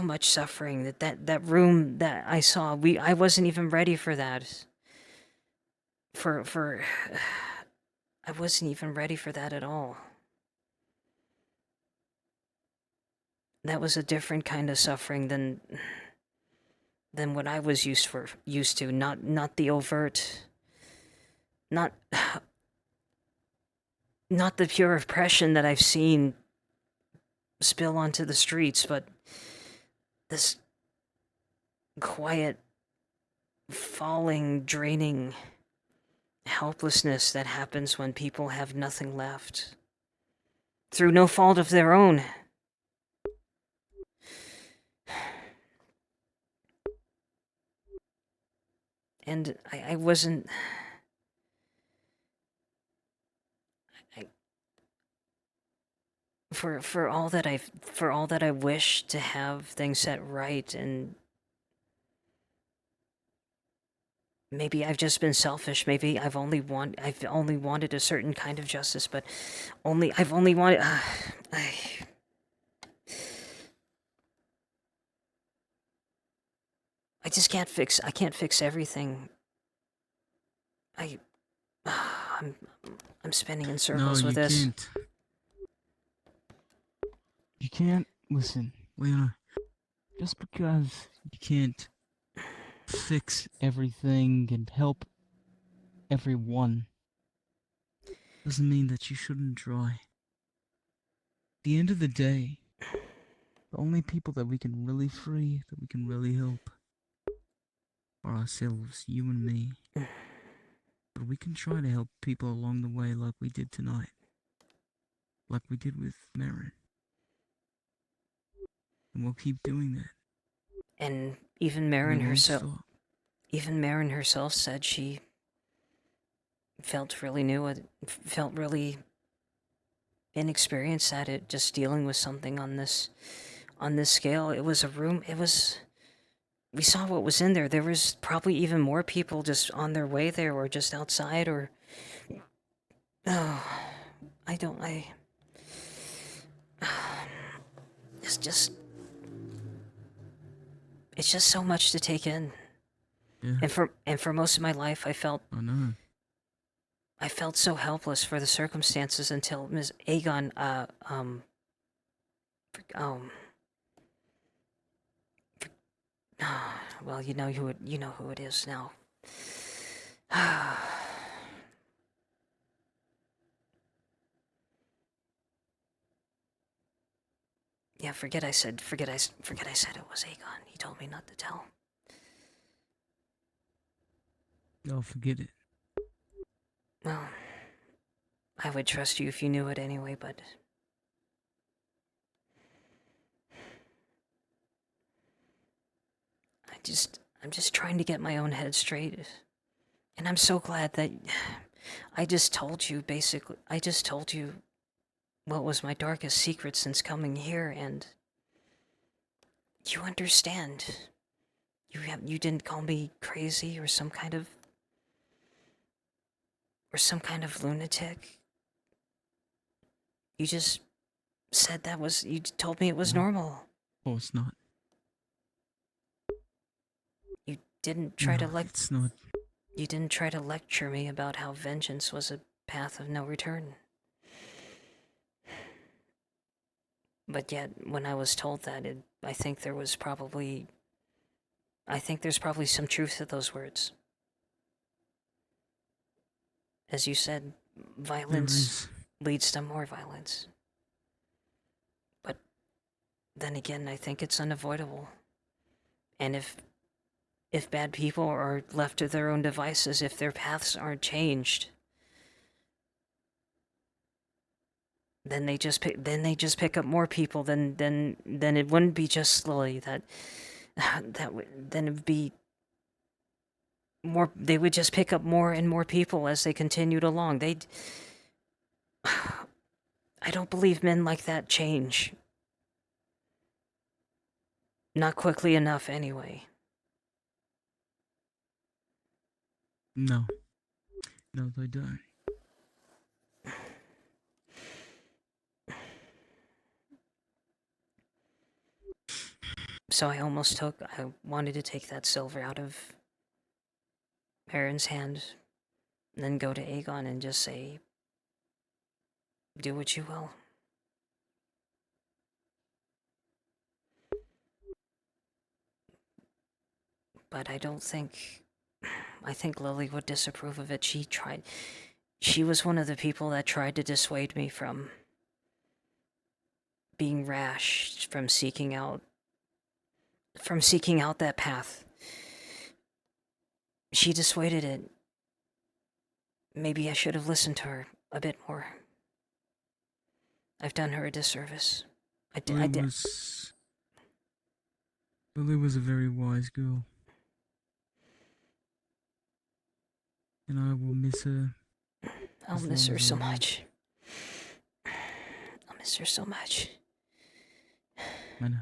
much suffering that room that I saw. I wasn't even ready for that. I wasn't even ready for that at all. that was a different kind of suffering than what I was used to. Not the overt, not not the pure oppression that I've seen spill onto the streets, but this quiet, falling, draining helplessness that happens when people have nothing left. Through no fault of their own. And I wasn't... For all that I wish to have things set right, and maybe I've just been selfish. Maybe I've only wanted a certain kind of justice, but I've only wanted. I just can't fix. I can't fix everything. I'm spinning in circles with this. Can't. You can't listen, Leona. Just because you can't fix everything and help everyone doesn't mean that you shouldn't try. At the end of the day, the only people that we can really free, that we can really help, are ourselves, you and me. But we can try to help people along the way like we did tonight. Like we did with Marin. And we'll keep doing that. And even Marin herself said she felt really inexperienced at it, just dealing with something on this scale. It was a room. We saw what was in there. There was probably even more people just on their way there, or just outside, or it's just so much to take in. Yeah. And for most of my life, I felt so helpless for the circumstances until Ms. Aegon, well, you know who it is now. Yeah, forget I said it was Aegon. He told me not to tell. Oh, forget it. Well, I would trust you if you knew it anyway, but I'm just trying to get my own head straight. And I'm so glad that I just told you what was my darkest secret since coming here, and you understand. You didn't call me crazy or some kind of lunatic. You just said you told me it was normal. Oh, it's not. You didn't try to it's not. You didn't try to lecture me about how vengeance was a path of no return. But yet, when I was told that, I think there's probably some truth to those words. As you said, violence leads to more violence. But then again, I think it's unavoidable. And if bad people are left to their own devices, if their paths aren't changed, then they just pick up more people. Then it wouldn't be just slowly then it'd be more. They would just pick up more and more people as they continued along. I don't believe men like that change. Not quickly enough, anyway. No, they don't. So I wanted to take that silver out of Marin's hand, and then go to Aegon and just say, do what you will. but I don't think... I think Lily would disapprove of it. She was one of the people that tried to dissuade me from being rash, from seeking out that path. She dissuaded it. Maybe I should have listened to her a bit more. I've done her a disservice. I did. Lily was a very wise girl. And I will miss her. I'll miss her so much. I'll miss her so much. I know.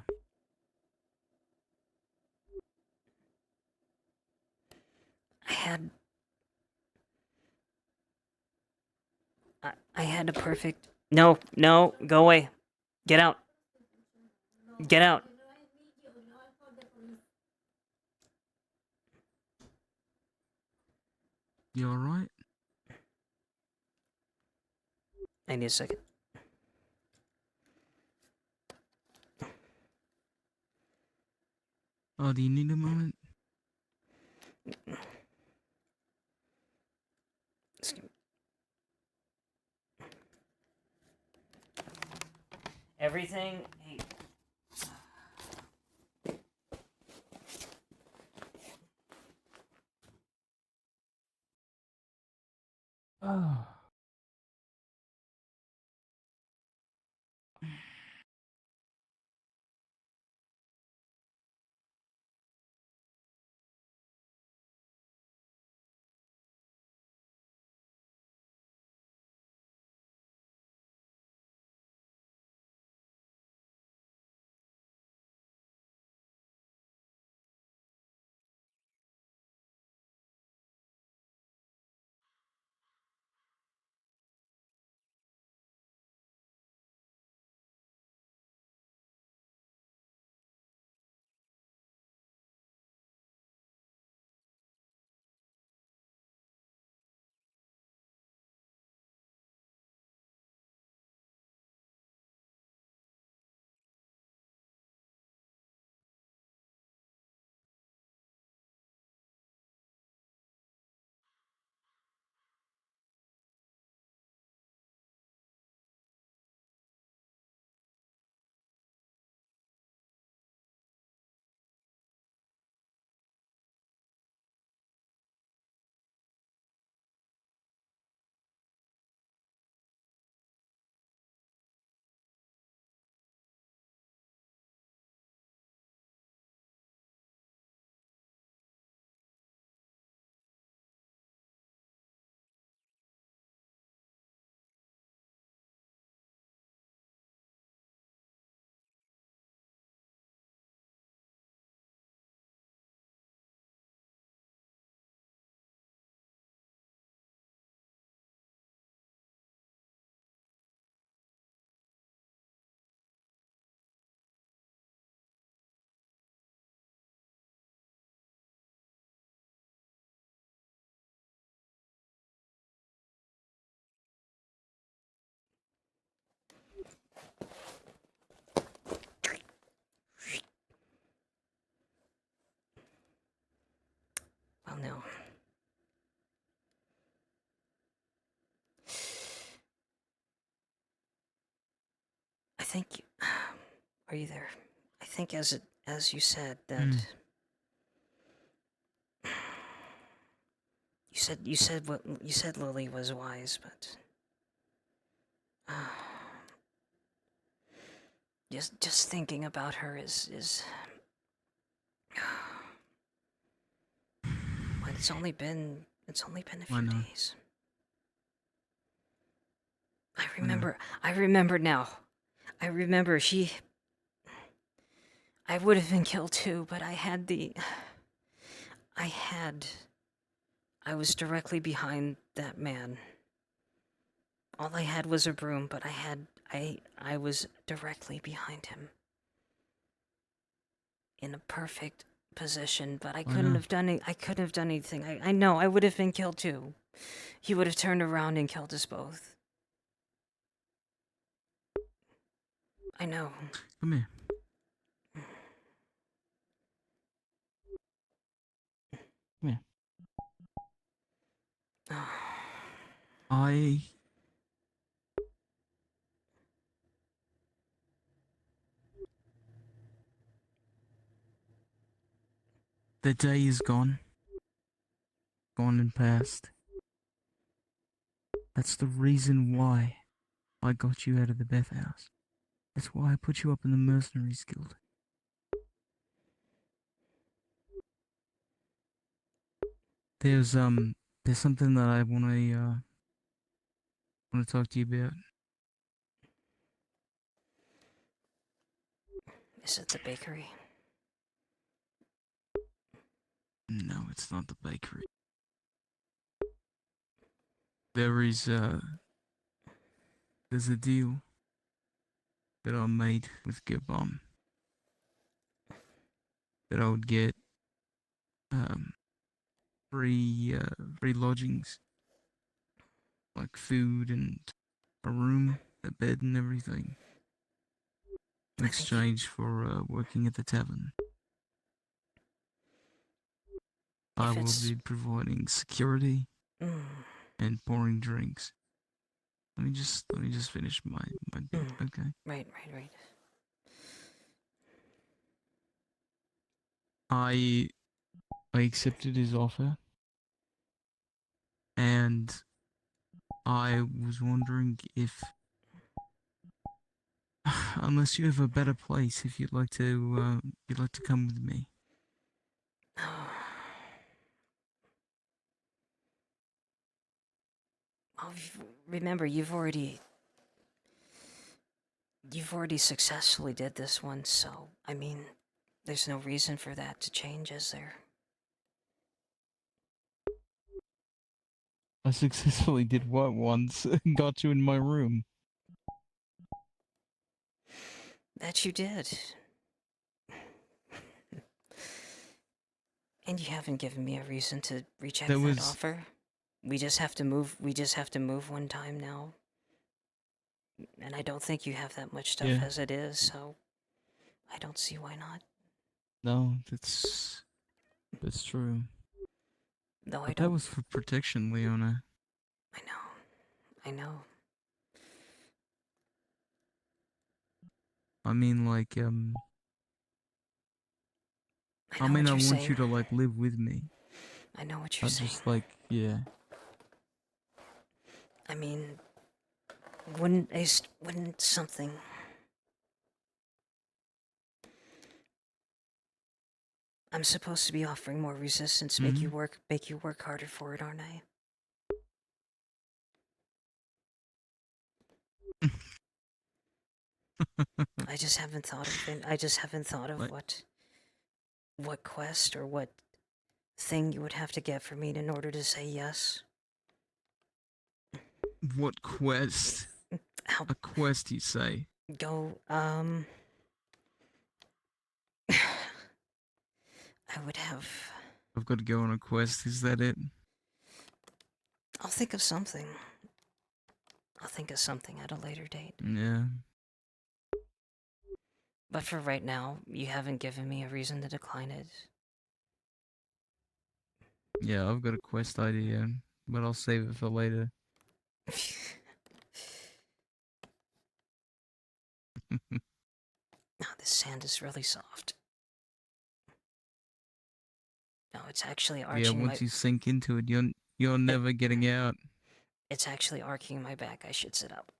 I had a perfect... No, go away. Get out. Get out. You alright? I need a second. Oh, do you need a moment? Everything... Hey. Oh. Well, no. I think... Are you there? I think as you said that... You said Lily was wise, but... Just thinking about her is... But it's only been a few days. I remember now. I remember I would have been killed too, but I was directly behind that man. All I had was a broom, but I was directly behind him. In a perfect position, but I couldn't have done anything. I know, I would have been killed too. He would have turned around and killed us both. I know. Come here. Come here. I... The day is gone. Gone and past. That's the reason why I got you out of the Beth house. That's why I put you up in the Mercenaries Guild. There's something that I wanna talk to you about. Is it the bakery? No, it's not the bakery. There's a deal that I made with Gibom that I would get free lodgings, like food and a room, a bed and everything, in exchange for working at the tavern. I will be providing security and pouring drinks. Let me just finish my bit, okay? Right. I accepted his offer, and I was wondering if, unless you have a better place, if you'd like to come with me. Well, remember, you've already successfully did this once, so, I mean, there's no reason for that to change, is there? I successfully did what once? Got you in my room. That you did. And you haven't given me a reason to reject that offer. We just have to move one time now. And I don't think you have that much stuff as it is, so I don't see why not. No, that's true. No, but that was for protection, Leona. I know. I mean, like, I want you to, like, live with me. I know what you're saying. Just, like, yeah. I mean, wouldn't something... I'm supposed to be offering more resistance, make you work harder for it, aren't I? I just haven't thought of it. I just haven't thought of what quest or what thing you would have to get for me in order to say yes. What quest? A quest, you say? Go, I would have... I've got to go on a quest, is that it? I'll think of something. I'll think of something at a later date. Yeah. But for right now, you haven't given me a reason to decline it. Yeah, I've got a quest idea, but I'll save it for later. Oh, this sand is really soft. No, it's actually arching yeah, once you sink into it, you're never getting out. It's actually arcing my back. I should sit up.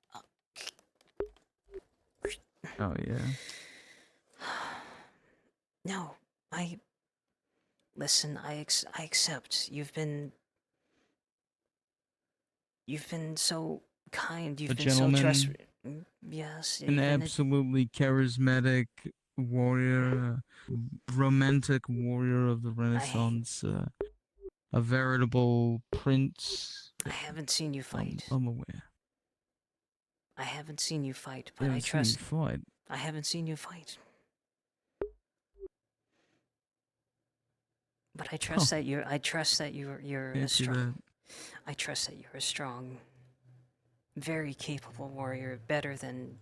Oh, yeah. No, listen, I accept. You've been so kind. You've been so trustworthy. Yes. An absolutely charismatic warrior, romantic warrior of the Renaissance, a veritable prince. I haven't seen you fight. I'm aware. I haven't seen you fight, but I trust. I haven't seen you fight. But I trust that you're. I trust that you're a strong. I trust that you're a strong, very capable warrior, better than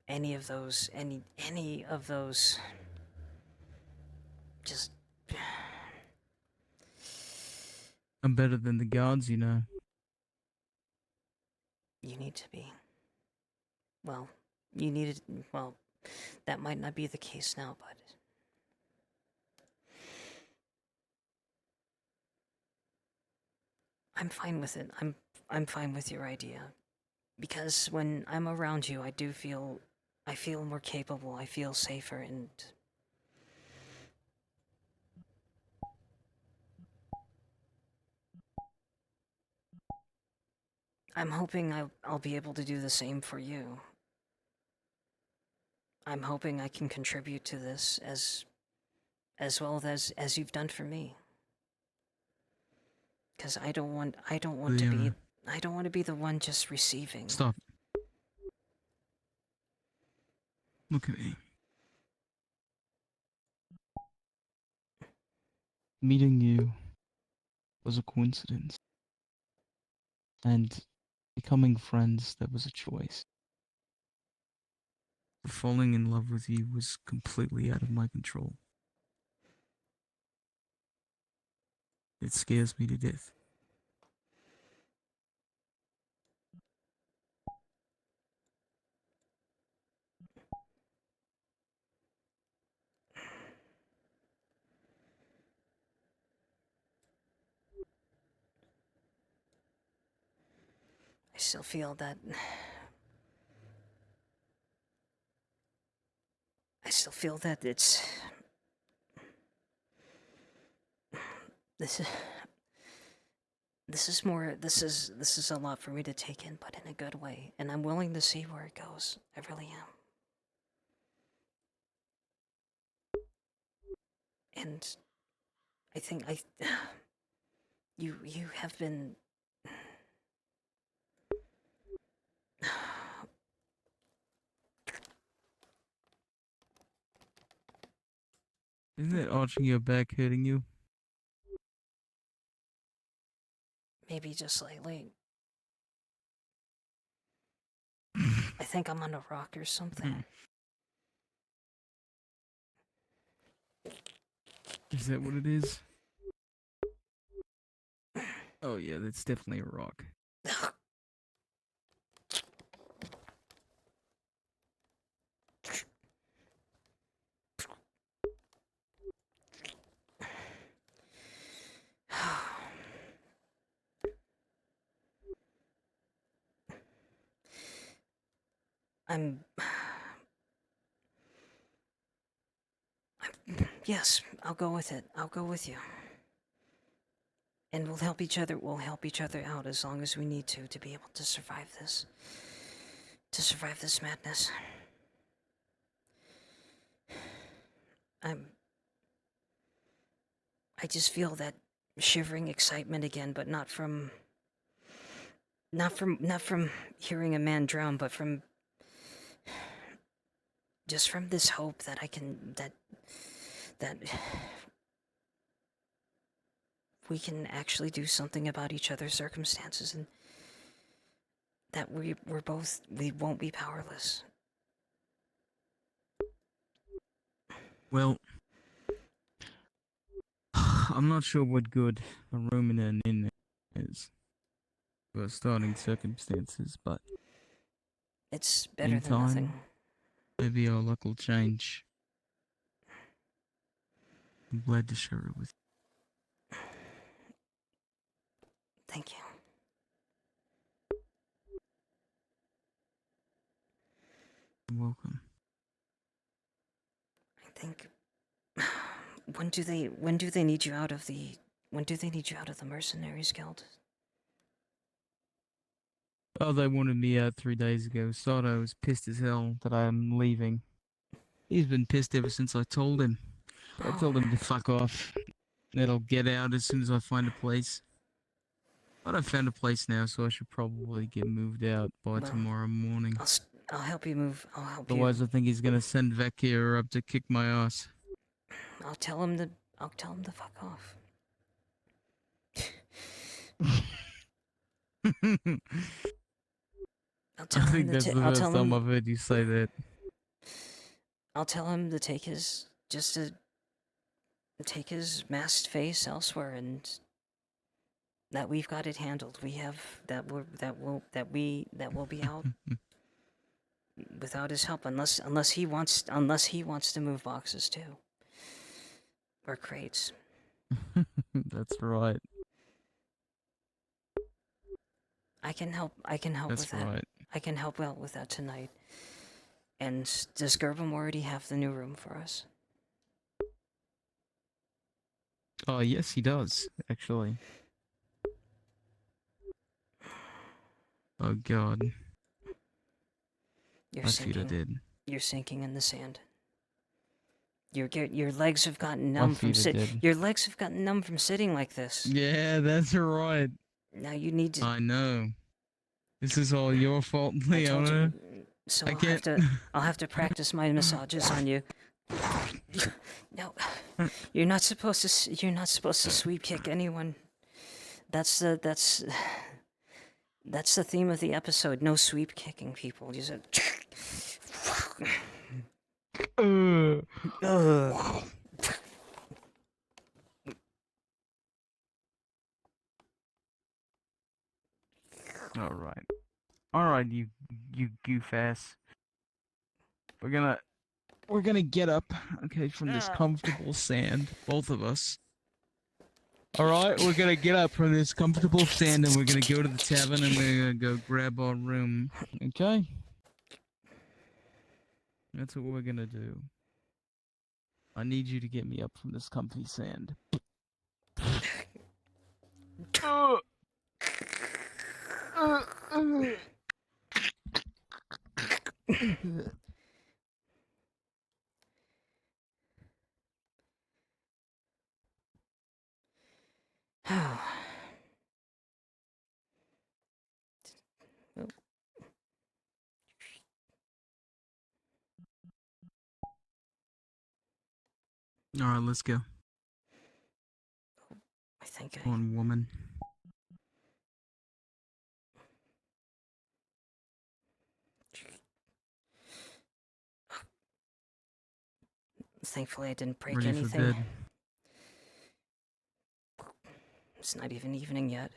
any of those. Any of those. Just I'm better than the guards, you know. You need to be. Well, you needed. Well, that might not be the case now, but. I'm fine with it. I'm fine with your idea. Because when I'm around you, I feel more capable, I feel safer, and I'm hoping I'll be able to do the same for you. I'm hoping I can contribute to this as well as you've done for me. Because I don't want to be the one just receiving. Stop. Look at me. Meeting you was a coincidence. And becoming friends, that was a choice. Falling in love with you was completely out of my control. It scares me to death. I still feel that. I still feel that it's. This is a lot for me to take in, but in a good way, and I'm willing to see where it goes. I really am. And I think you have been. Isn't that arching your back hurting you? Maybe just slightly. I think I'm on a rock or something. Is that what it is? Oh yeah, that's definitely a rock. Yes, I'll go with it. I'll go with you. And we'll help each other out as long as we need to be able to survive this. To survive this madness. I just feel that shivering excitement again, but not from hearing a man drown, but from just from this hope that I can that we can actually do something about each other's circumstances, and that we won't be powerless. Well, I'm not sure what good a room in an inn is for starting circumstances, but it's better in than time, nothing. maybe our luck will change. I'm glad to share it with you. Thank you. You're welcome. I think. When do they need you out of the mercenaries guild? Oh, they wanted me out 3 days ago. Sato was pissed as hell that I'm leaving. He's been pissed ever since I told him. I told him to fuck off. That I'll get out as soon as I find a place. But I found a place now, so I should probably get moved out by tomorrow morning. I'll help you move. Otherwise, I think he's gonna send Vecchia up to kick my ass. I'll tell him to fuck off. I think that's the first time I've heard you say that. I'll tell him to take his masked face elsewhere and that we've got it handled. We have that will be out without his help, unless he wants to move boxes too, or crates. That's right. I can help with that. Right. I can help out with that tonight. And does Gerbim already have the new room for us? Oh, yes, he does, actually. Oh, God. You're I see what I did. You're sinking in the sand. Your legs have gotten My numb from feet are dead. Your legs have gotten numb from sitting like this. Yeah, that's right. Now you need to. I know. This is all your fault, Leona. So I can't. I'll have to practice my massages on you. No, you're not supposed to. You're not supposed to sweep kick anyone. That's the theme of the episode. No sweep kicking people. You said. All right, you goof ass. We're gonna get up, okay, from this comfortable sand, both of us. All right, we're gonna get up from this comfortable sand, and we're gonna go to the tavern, and we're gonna go grab our room. Okay. That's what we're gonna do. I need you to get me up from this comfy sand. All right, let's go. I think Come on, woman. Thankfully, I didn't break Ready anything. for bed. It's not even evening yet.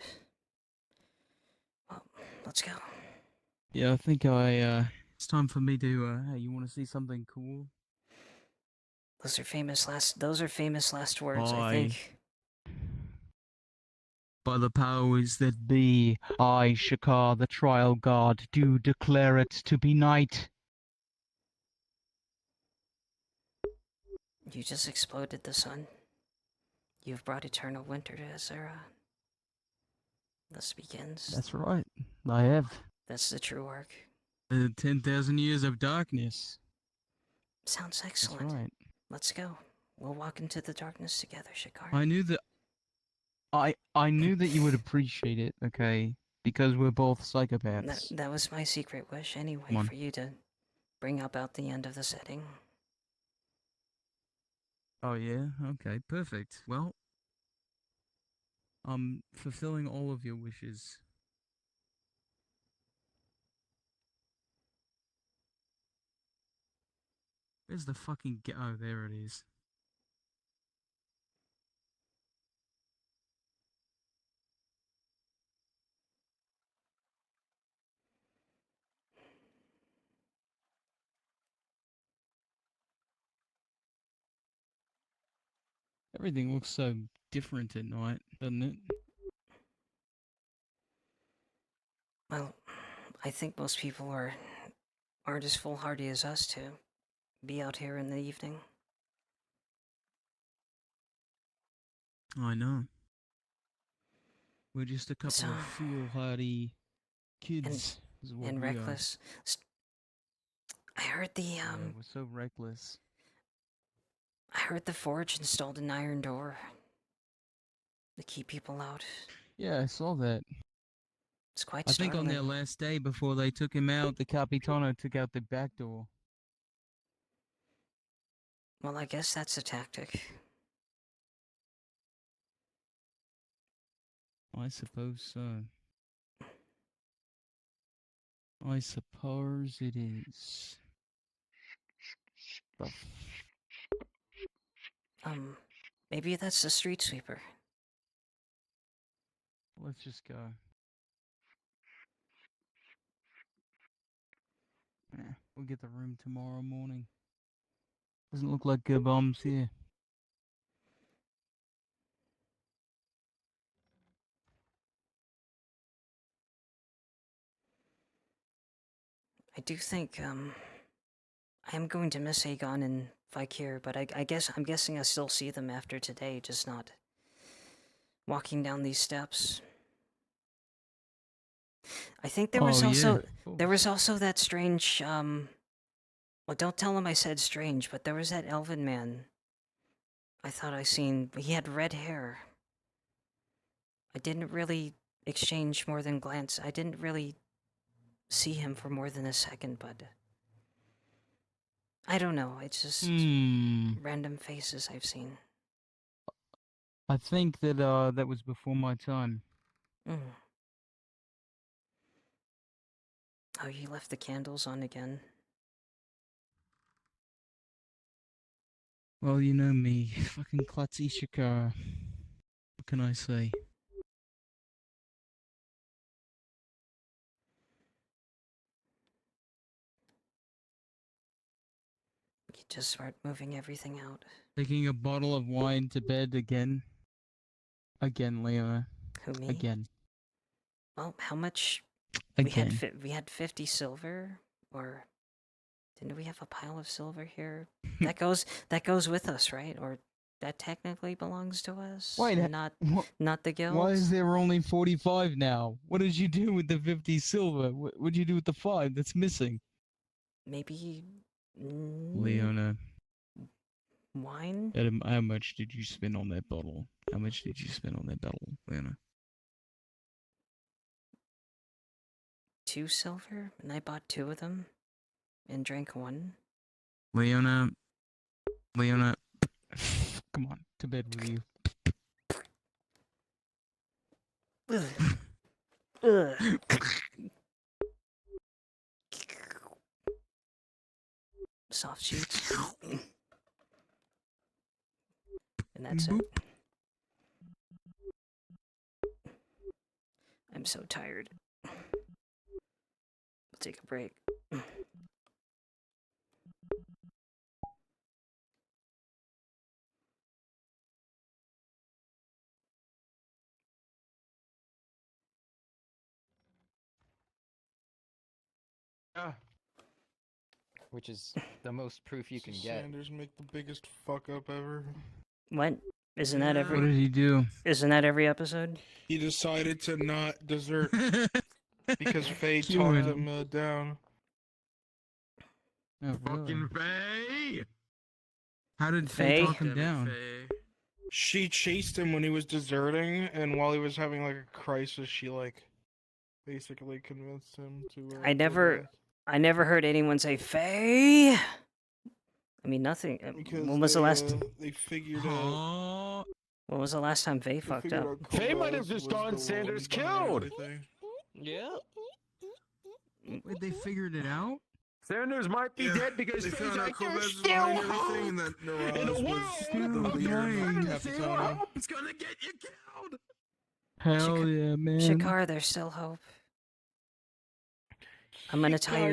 Well, let's go. Yeah, I think it's time for me to, hey, you want to see something cool? Those are famous last words, I think. By the powers that be, I, Shakar, the trial god, do declare it to be night. You just exploded the sun. You've brought eternal winter to Azera. Thus begins. That's right. I have. That's the true arc. 10,000 years of darkness. Sounds excellent. That's right. Let's go. We'll walk into the darkness together, Shakar. I knew that. I knew that you would appreciate it, okay? Because we're both psychopaths. That was my secret wish anyway, Come on. for you to bring about the end of the setting. Oh yeah? Okay, perfect. Well, I'm fulfilling all of your wishes. Where's the fucking oh, there it is. Everything looks so different at night, doesn't it? Well, I think most people aren't as foolhardy as us to be out here in the evening. I know. We're just a couple of foolhardy kids. is what And we are. reckless. I heard the Yeah, we're so reckless. I heard the forge installed an iron door to keep people out. Yeah, I saw that. It's quite I think on their startling. last day before they took him out, the Capitano took out the back door. Well, I guess that's a tactic. I suppose so. I suppose it is. The Maybe that's the street sweeper. Let's just go. We'll get the room tomorrow morning. Doesn't look like bombs here. I do think, I am going to miss Aegon and Vikir, but I'm guessing I still see them after today, just not walking down these steps. I think there was also that strange, well, don't tell him I said strange, but there was that elven man I thought I seen. He had red hair. I didn't really exchange more than glance. I didn't really see him for more than a second, but I don't know. It's just random faces I've seen. I think that that was before my time. Oh, you left the candles on again. Well, you know me, fucking klutzy Shikara. What can I say? You just start moving everything out. Taking a bottle of wine to bed again. Again, Leona. Who, me? Again. Well, how much? Again. We had 50 silver, or didn't we have a pile of silver here? that goes with us, right? Or that technically belongs to us. Wait, not the guild. Why is there only 45 now? What did you do with the 50 silver? What did you do with the 5 that's missing? Maybe. Leona. Wine? How much did you spend on that bottle? How much did you spend on that bottle, Leona? 2 silver, and I bought 2 of them, and drank 1. Leona, come on, to bed with you. Soft sheets. And that's it. I'm so tired. We'll take a break. Which is the most proof you can get. Sanders make the biggest fuck up ever. What? Isn't that every? What did he do? Isn't that every episode? He decided to not desert because Faye Cue talked him. him down. Oh, really? Fucking Faye! How did Faye Faye? talk him down? She chased him when he was deserting, and while he was having like a crisis, she like basically convinced him to. I never heard anyone say Faye. I mean, nothing. When was the last? They figured out. When was the last time Faye fucked up? Faye might have just gotten Sanders killed. Yeah. Wait, they figured it out? Sanders might be dead because they Faye's found out like, "You're Corvez still behind everything, home and that in the Neuraz world. was the leader of Capitano. Hope's gonna get you killed." Hell yeah, man. Shakar, there's still hope. I'm gonna tie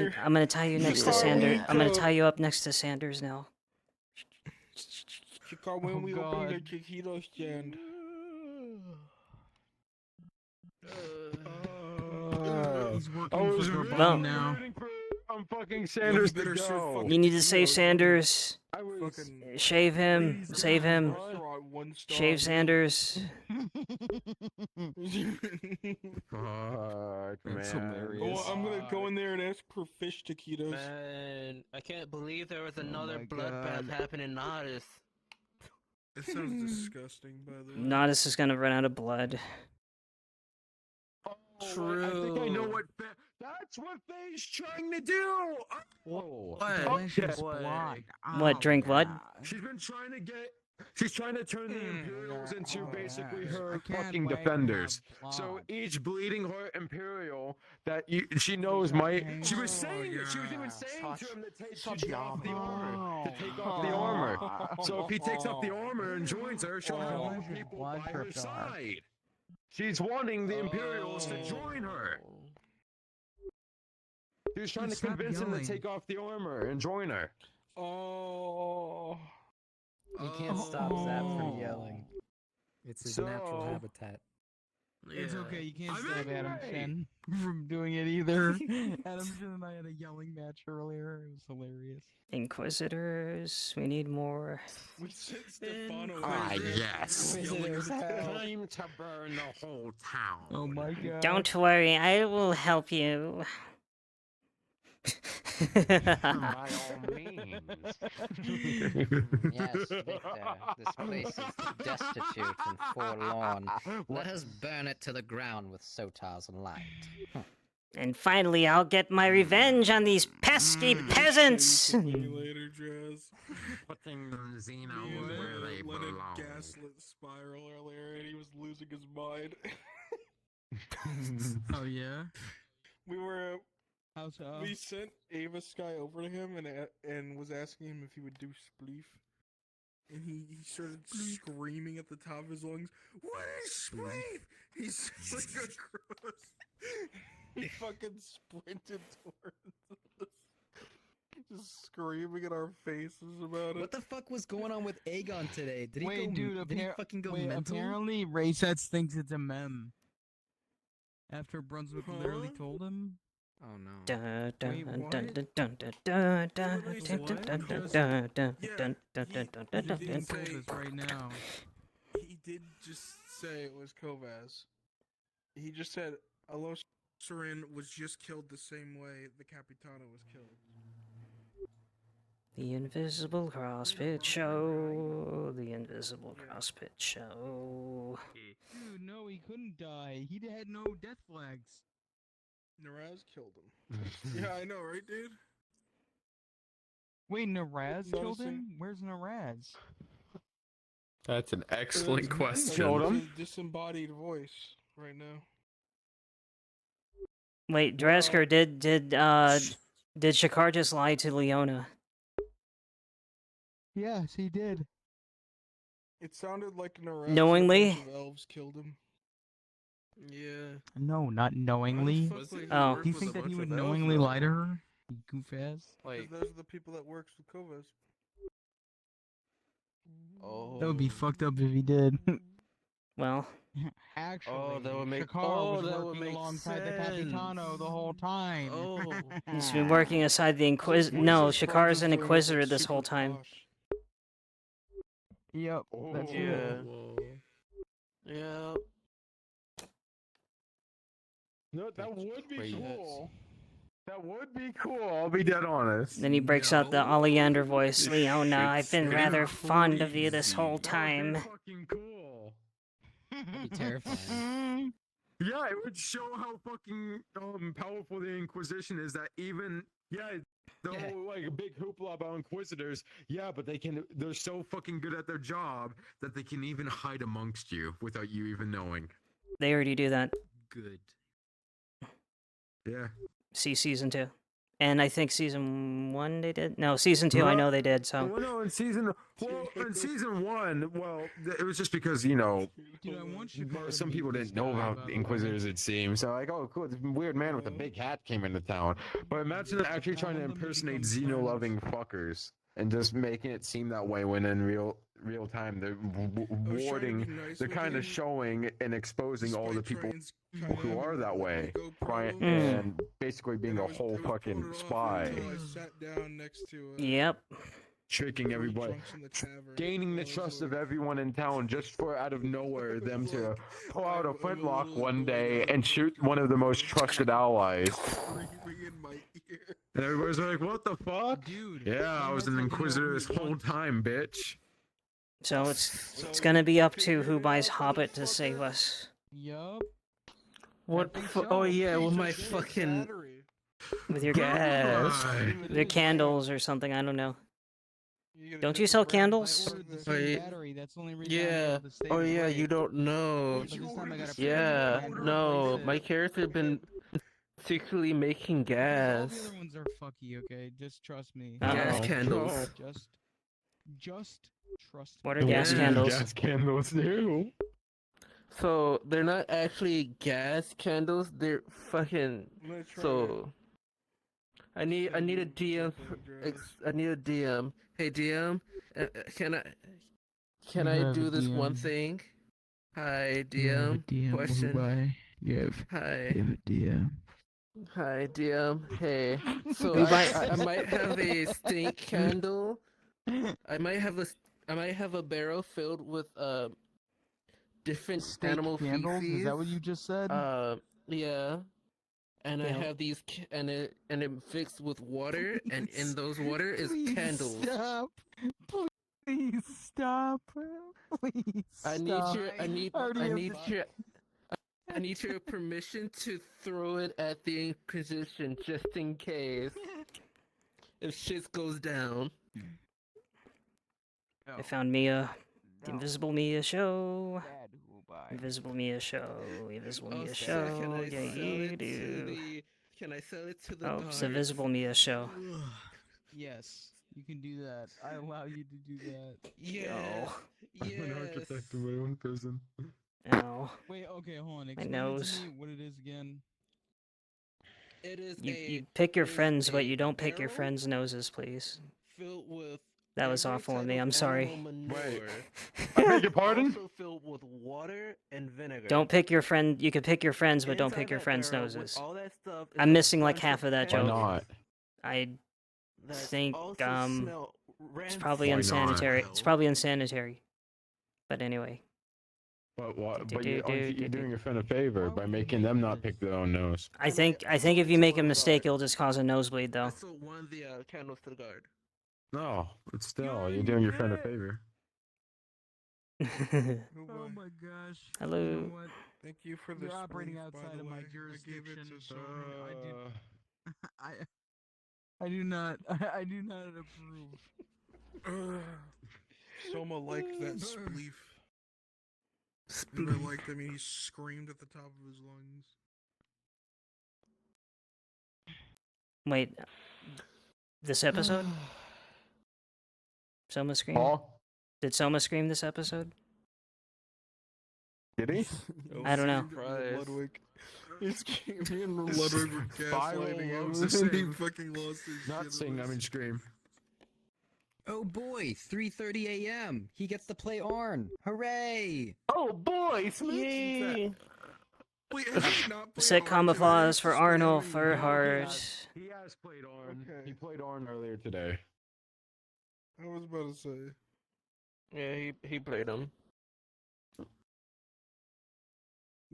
you next to Sanders. I'm gonna tie you up next to Sanders now. Chicago, when we open the Chiquito stand. He's I working was for really Garbone now. rooting for fucking Sanders to go. You need to save Sanders. Shave him. Save him. Shave Sanders. Fuck, That's man. hilarious. Oh, I'm gonna go in there and ask for fish taquitos. Man, I can't believe there was another bloodbath happening in Nardis. It sounds disgusting, by the way. Nodis is gonna run out of blood. True. I think I know what. That's what Faye's trying to do. Oh, Delicious okay. blood. What? Drink blood? She's been trying to get. She's trying to turn the Imperials into basically her can't fucking wait to defenders. have So blood. each bleeding heart Imperial that she knows might. She was saying it. She was even saying to him to take off the armor. To take off the armor. So if he takes off the armor and joins her, she'll have more people by her side. She's wanting the Imperials to join her. She was trying to Stop convince him to yelling. take off the armor and join her. Oh. You can't stop Zap from yelling. It's his natural habitat. It's okay, you can't I'm stop Adam angry. Shen from doing it either. Adam Shen and I had a yelling match earlier. It was hilarious. Inquisitors, we need more. We sent Stefano. Ah, yes. Inquisitors, help. Time to burn the whole town. Oh my god. Don't worry, I will help you. By all means. Yes, Victor, this place is destitute and forlorn. Let us burn it to the ground with Sotar's light. And finally, I'll get my revenge on these pesky peasants. Later, Jazz. Putting the Xenos where they Leonard belong. gaslit Spiral earlier, and he was losing his mind. Oh yeah? We sent Ava Sky over to him and was asking him if he would do spleef. And he started screaming at the top of his lungs, "What is spleef?" He's like across. He fucking sprinted towards us. Just screaming in our faces about it. What the fuck was going on with Aegon today? Did he Wait, go? dude, did he fucking go wait, mental? apparently Raysets thinks it's a mem. After Brunswick literally told him. Oh no. Wait, what? Being told this right now. He did just say it was Kovaz. He just said Alosarin was just killed the same way the Capitano was killed. The Invisible Crosspit Show. The Invisible Crosspit Show. Dude, no, he couldn't die. He had no death flags. Naraz killed him. Yeah, I know, right, dude? Wait, Naraz killed Noticing- him? Where's Naraz? That's an excellent question. Killed him. It's a disembodied voice right now. Wait, Dresker, did Shakar just lie to Leona? Yes, he did. It sounded like Naraz Knowingly? and a bunch of elves killed him. Yeah. No, not knowingly. Oh. Do you think that he would knowingly lie to her? You goof ass. Because those are the people that works with Kovaz. Oh. That would be fucked up if he did. Well. Actually, that would make- Shakar was that would working make alongside the Capitano the whole time. Oh. He's been working aside the Inquisitor. No, Shakar's an Inquisitor this whole time. Yep, that's it. Yeah. No, that would be cool. That would be cool. I'll be dead honest. Then he breaks out the Oleander voice. Leona, I've been rather fond of you this whole time. Fucking cool. That'd be terrifying. Yeah, it would show how fucking powerful the Inquisition is. That even the whole like a big hoopla about Inquisitors. Yeah, but they're so fucking good at their job that they can even hide amongst you without you even knowing. They already do that. Good. Yeah. See season 2. And I think season 1 they did. No, season 2 I know they did, so. Well, no, in season 1, it was just because, you know, Dude, I want Shakar to some meet people this didn't know guy, about by the the way. Inquisitors, it seemed. So, like, oh, cool, this weird man with a big hat came into town. But imagine actually trying to impersonate Xeno-loving fuckers and just making it seem that way when in real time they're warding, they're kind of showing and exposing all the people who are that way, and basically being a whole fucking spy. I sat down next to Yep. Tricking everybody, gaining the trust of everyone in town just for out of nowhere them to pull out a flintlock one day and shoot one of the most trusted allies. And everybody's like, what the fuck? Dude. Yeah, I was an Inquisitor this whole time, bitch. So it's gonna be up to who buys Hobbit to save us. Yup. What? Oh yeah, with my fucking. With your gas. Their candles or something, I don't know. Don't you sell candles? Battery, that's the only reason I'm Yeah. able to stay Oh yeah, awake. you don't know. But this time I gotta Yeah. pay for it. No, my character been secretly making All the gas. other ones are fucky, okay? Just trust me. Gas candles. Just trust What me. are gas candles? Gas candles, too. So they're not actually gas candles. They're fucking. So I need a DM. I need a DM. Hey DM, can You I have a do this one DM. thing? Hi You have a DM. DM, Question. Ubai. You have Hi. a DM. Hi DM. Hey. So Ubai. I might have a stink candle. I might have a barrel filled with different Steak animal candles? feces. Is that what you just said? Yeah. And I Yeah. have these, and it mixed with water, and in those water is Please candles. Stop. Please stop. Please I stop. need your permission to throw it at the Inquisition just in case if shit goes down. I found Mia. The Invisible Mia show. Invisible Mia show. Invisible Mia Can show. I Yeah, sell you it do. to the? Can I sell it to the Oh, guards? it's Invisible Mia show. Yes, you can do that. I allow you to do that. Yeah. I'm an architect in my own prison. Ow. Wait, okay, hold on. My Explain nose. it to me what it is again. It is You pick your friends, but you don't pick your friends' noses, please. filled with. That was awful of me. I'm sorry. Wait. I beg your pardon? Also filled with water and vinegar. Don't pick your friend. You can pick your friends, but don't pick your friends' noses. I'm missing like half of that Why joke. not? I think it's probably Why not? unsanitary. It's probably unsanitary. But anyway. But what? But you're doing your friend a favor by making them not pick their own nose. I think if you make a mistake, it'll just cause a nosebleed, though. So one of the candles to the guard. No, but still, you're doing your friend a favor. Oh my gosh. Hello. You know what? Thank you for this. You're operating relief, by outside the of my way. jurisdiction. I gave it to so someone. I do not approve. Soma liked that spleef. And I liked him. He screamed at the top of his lungs. Wait. This episode? Soma scream? Paul? Did Soma scream this episode? Did he? I don't know. Ludwig. He's me and Ludwig were gaslighting him. He fucking lost his shit. Not sing, I mean scream. Oh boy, 3:30 a.m. He gets to play Arn. Hooray! Oh boy, Wait, has he not played Set Arn camouflage today? for Arnold Furhart. He has played Arn. He played Arn earlier today. I was about to say. Yeah, he played him.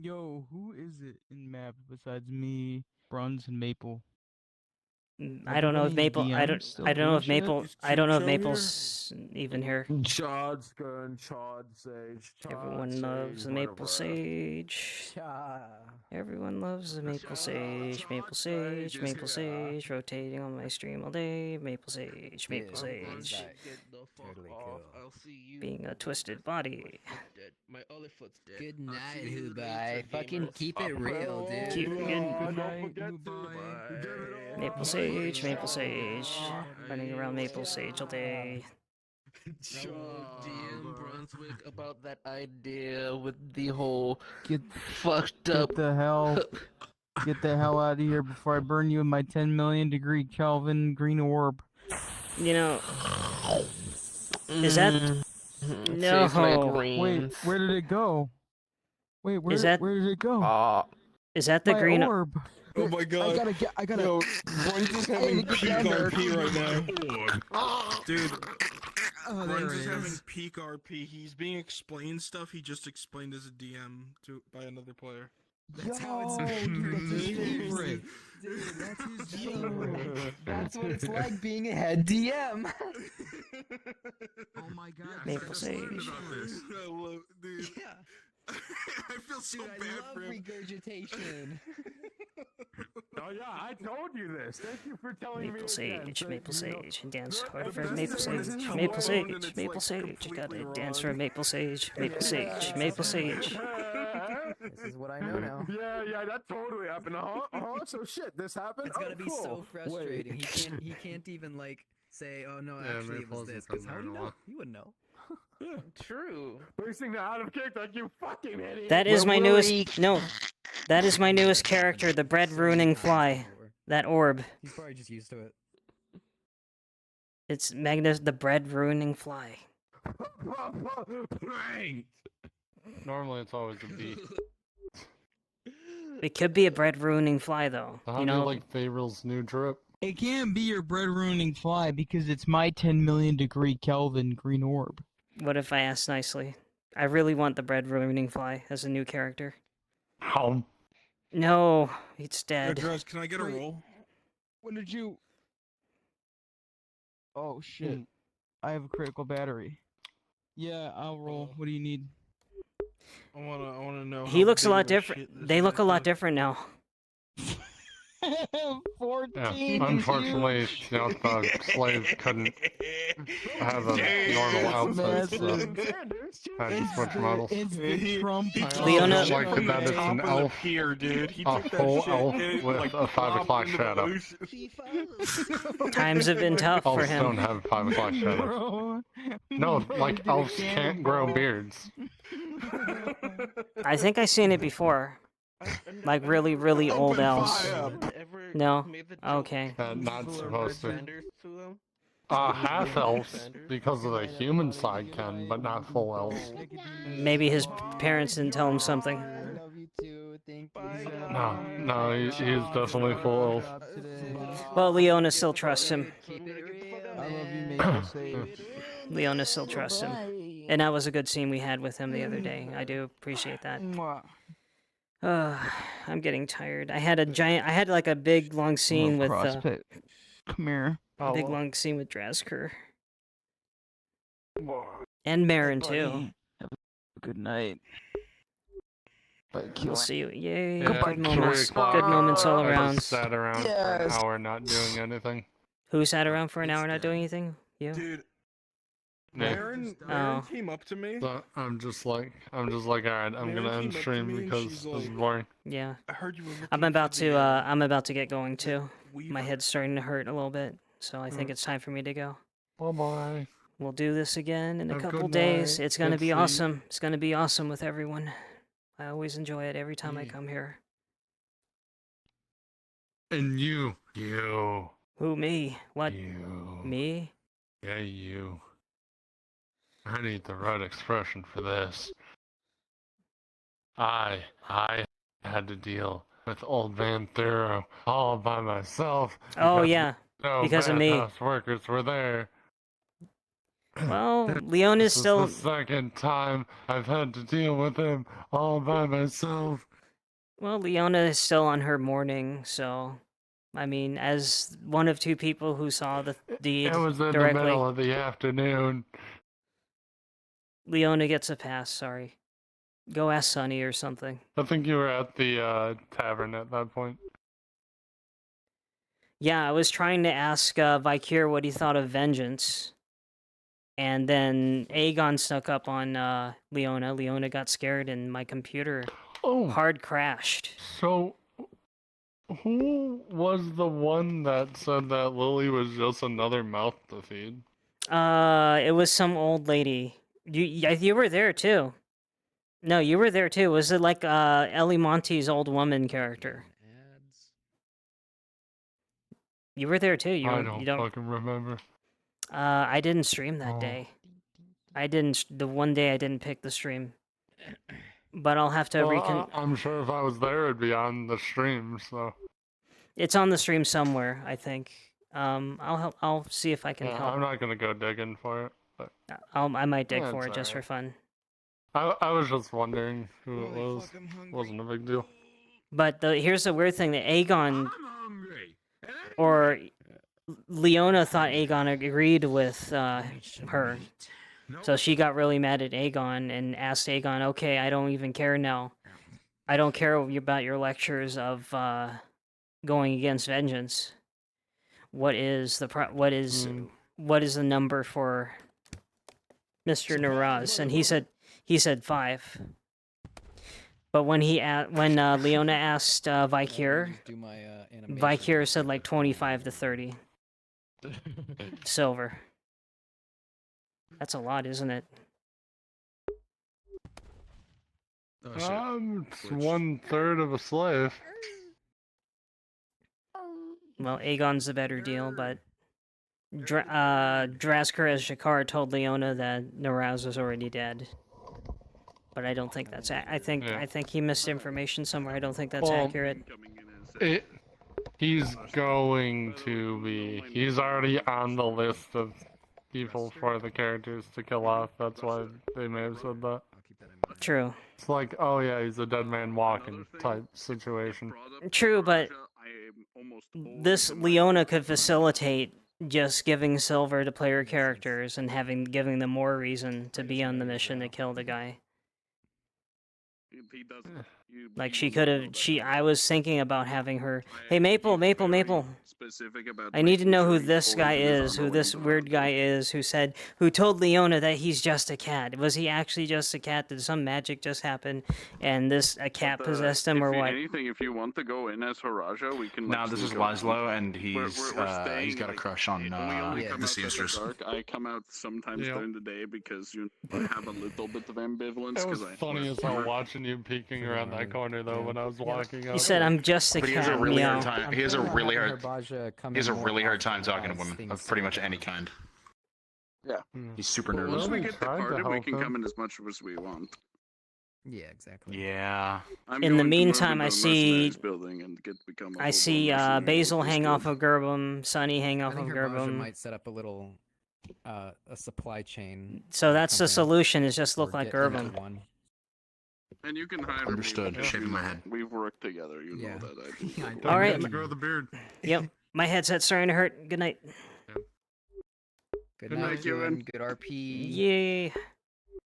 Yo, who is it in map besides me, Bruns, and Maple? I don't know if Maple. I don't know if Maple. I don't know if Chod Maple's even here. Chod's good, Chod Sage. Everyone loves the Maple Sage. Everyone loves the Maple Sage. Maple Sage. Maple Sage. Rotating on my stream all day. Maple Sage. Maple Sage. Totally cool. I'll see you. Being a twisted body. My other foot's dead. Good I'll night, see you Hubai. later, Fucking gamers. keep it real, dude. Keep Good night, goodbye. Maple Sage. Maple Sage. Running around Maple Sage all day. DM Brunswick about that idea with the whole Get fucked up. the hell. Get the hell out of here before I burn you in my 10 million degree Kelvin green orb. You know. Is that? No. Wait, where did it go? Wait, where Is that- where did it go? Is that the My green orb? Oh my god. I gotta. Yo, Bruns is having peak RP right now. Dude. Oh, there Bruns it is having is. peak RP. He's being explained stuff he just explained as a DM by another player. That's how it's dude, that's his favorite. Dude, that's his favorite. That's what it's like being a head DM. Oh my god. Maple Sage. I love, dude. Yeah. I feel so Dude, bad I love for him. regurgitation. Oh yeah, I told you this. Thank you for telling Maple me Sage, again. Maple Sage, dance You're harder for the Maple best one is Sage, in Maple the Sage, world, and it's, Maple like, Sage. You completely gotta dance wrong. for Maple Sage, Maple Sage, Maple Sage. This is what I know now. Yeah, that totally happened. So shit, this happened. It's gotta be cool. so frustrating. Wait. He can't even like say, oh no, Yeah, actually it was Maple's this. in Because how would he somewhere know? in He wouldn't know. True. Wasting the out of kick like you fucking idiot. That is my newest. No, that is my newest character, the bread ruining fly. That orb. He's probably just used to it. It's Magnus, the bread ruining fly. Normally it's always a bee. It could be a bread ruining fly though. How You do you know, like Favoral's new drip? It can't be your bread ruining fly because it's my 10 million degree Kelvin green orb. what if I ask nicely? I really want the bread ruining fly as a new character. How? No, it's Yo, dead. Dress, can I get a Wait. roll? When did you? Oh shit! I have a critical battery. Yeah, I'll roll. What do you need? I wanna know. He how looks a big lot of different. shit this They look a guy lot took. different now. 14. Yeah, unfortunately, the slave couldn't have a normal outfit, so had to switch models. It's the Trump. Leona- I like that it's an elf, Here, dude. He a took that full shit elf and it, with like, a 5 o'clock plopped into the shadow. ocean. Times have been tough for Elves don't him. have 5 o'clock shadows. Bro. No, Bro, like did a elves can't grow cannonball. beards. I think I've seen it before. Like really, really old elves. No? Okay. Not supposed to. Half elves, because of the human side can, but not full elves. Maybe his parents didn't tell him something. No, he is definitely full elf. Well, Leona still trusts him. I love you, Maple Sage. Leona still trusts him. And that was a good scene we had with him the other day. I do appreciate that. I'm getting tired. I had like a big long scene with CrossFit. Come here. big long scene with Drazker. And Marin too. Buddy. Have a good night. We'll see you. Yay! Yeah, Good moments. 3 o'clock. Good moments all I around. just sat around for an hour not doing anything. Who sat around for an hour not doing anything? You? Dude, Yeah. Marin Oh. came up to me. So I'm just like, alright, I'm Mary gonna end came up to stream me and because she's this is like- boring. Yeah. I heard you were looking I'm for about the, to I'm about to get going too. Weaver. My head's starting to hurt a little bit, so I think it's time for me to go. Bye bye. We'll do this again in a Have a couple good days. night. It's gonna Good be see you. awesome. It's gonna be awesome with everyone. I always enjoy it every time I Yeah. come here. And you. Who, me? What? You. Me? Yeah, you. I need the right expression for this. I had to deal with old man Thuro all by myself. Oh because yeah, no because of me. bathhouse workers were there. Well, Leon is This still. is the second time I've had to deal with him all by myself. Well, Leona is still on her mourning, so I mean, as one of two people who saw the deed It was in directly, the middle of the afternoon. Leona gets a pass. Sorry. Go ask Sonny or something. I think you were at the tavern at that point. Yeah, I was trying to ask Vikir what he thought of Vengeance. And then Aegon snuck up on Leona. Leona got scared and my computer hard crashed. So, who was the one that said that Lily was just another mouth to feed? It was some old lady. You were there too. No, you were there too. Was it like Ellie Monte's old woman character? You were there too. You I don't. don't fucking remember. I didn't stream that day. I didn't. The one day I didn't pick the stream. But I'll have to Well, I'm sure if I was there, it'd be on the stream. So It's on the stream somewhere, I think. I'll see if I can yeah, help. I'm not gonna go digging for it. But I might dig Yeah, for it's it just for alright. fun. I was just wondering who it was. Wasn't a big deal. But here's the weird thing: that Aegon or Leona thought Aegon agreed with her, so she got really mad at Aegon and asked Aegon, "Okay, I don't even care now. I don't care about your lectures of going against vengeance. What is the what is the number for Mr. Naraz?" And he said 5. But when Leona asked Vikir, Vikir said like 25 to 30 silver. That's a lot, isn't it? It's 1/3 of a slave. Well, Aegon's the better deal, but Draskar as Shakar told Leona that Naraz was already dead. But I don't think that's I think he missed information somewhere. I don't think that's Well, accurate. He's going to be. He's already on the list of people for the characters to kill off. That's why they may have said that. True. It's like, oh yeah, he's a dead man walking type situation. True, but this Leona could facilitate just giving silver to player characters and giving them more reason to be on the mission to kill the guy. Like she could have. I was thinking about having her. Hey, Maple. I need to know who this guy is. Who this weird guy is? Who told Leona that he's just a cat? Was he actually just a cat? Did some magic just happen, and a cat possessed him, or what? Anything, if you want to go in as Haraja, we can. No, this is Laszlo, and he's got a crush on the seamstress. I come out sometimes during the day because I have a little bit of ambivalence. It was funny as hell watching you peeking around that corner though when I was walking up. He said, "I'm just a cat." He has a really hard time. He has a really hard time talking to women of pretty much any kind. Yeah. He's super Well, nervous. once we get departed, we can come in as much as we want. Yeah, exactly. Yeah. In the meantime, I see become I see Basil hang off of Gerbum, Sunny hang off I of think Haraja Gerbum. might set up a little a supply chain. So that's the solution. Is just look or like get into Gerbum. one. And you can hire Understood. me. Shaking my head. We've worked together. You know that. All right. To grow the beard. Yep. My headset's starting to hurt. Good night. Good Good night, night, Ewan. Good RP. Yay.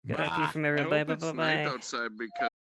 Good RP from everybody. I hope it's night outside because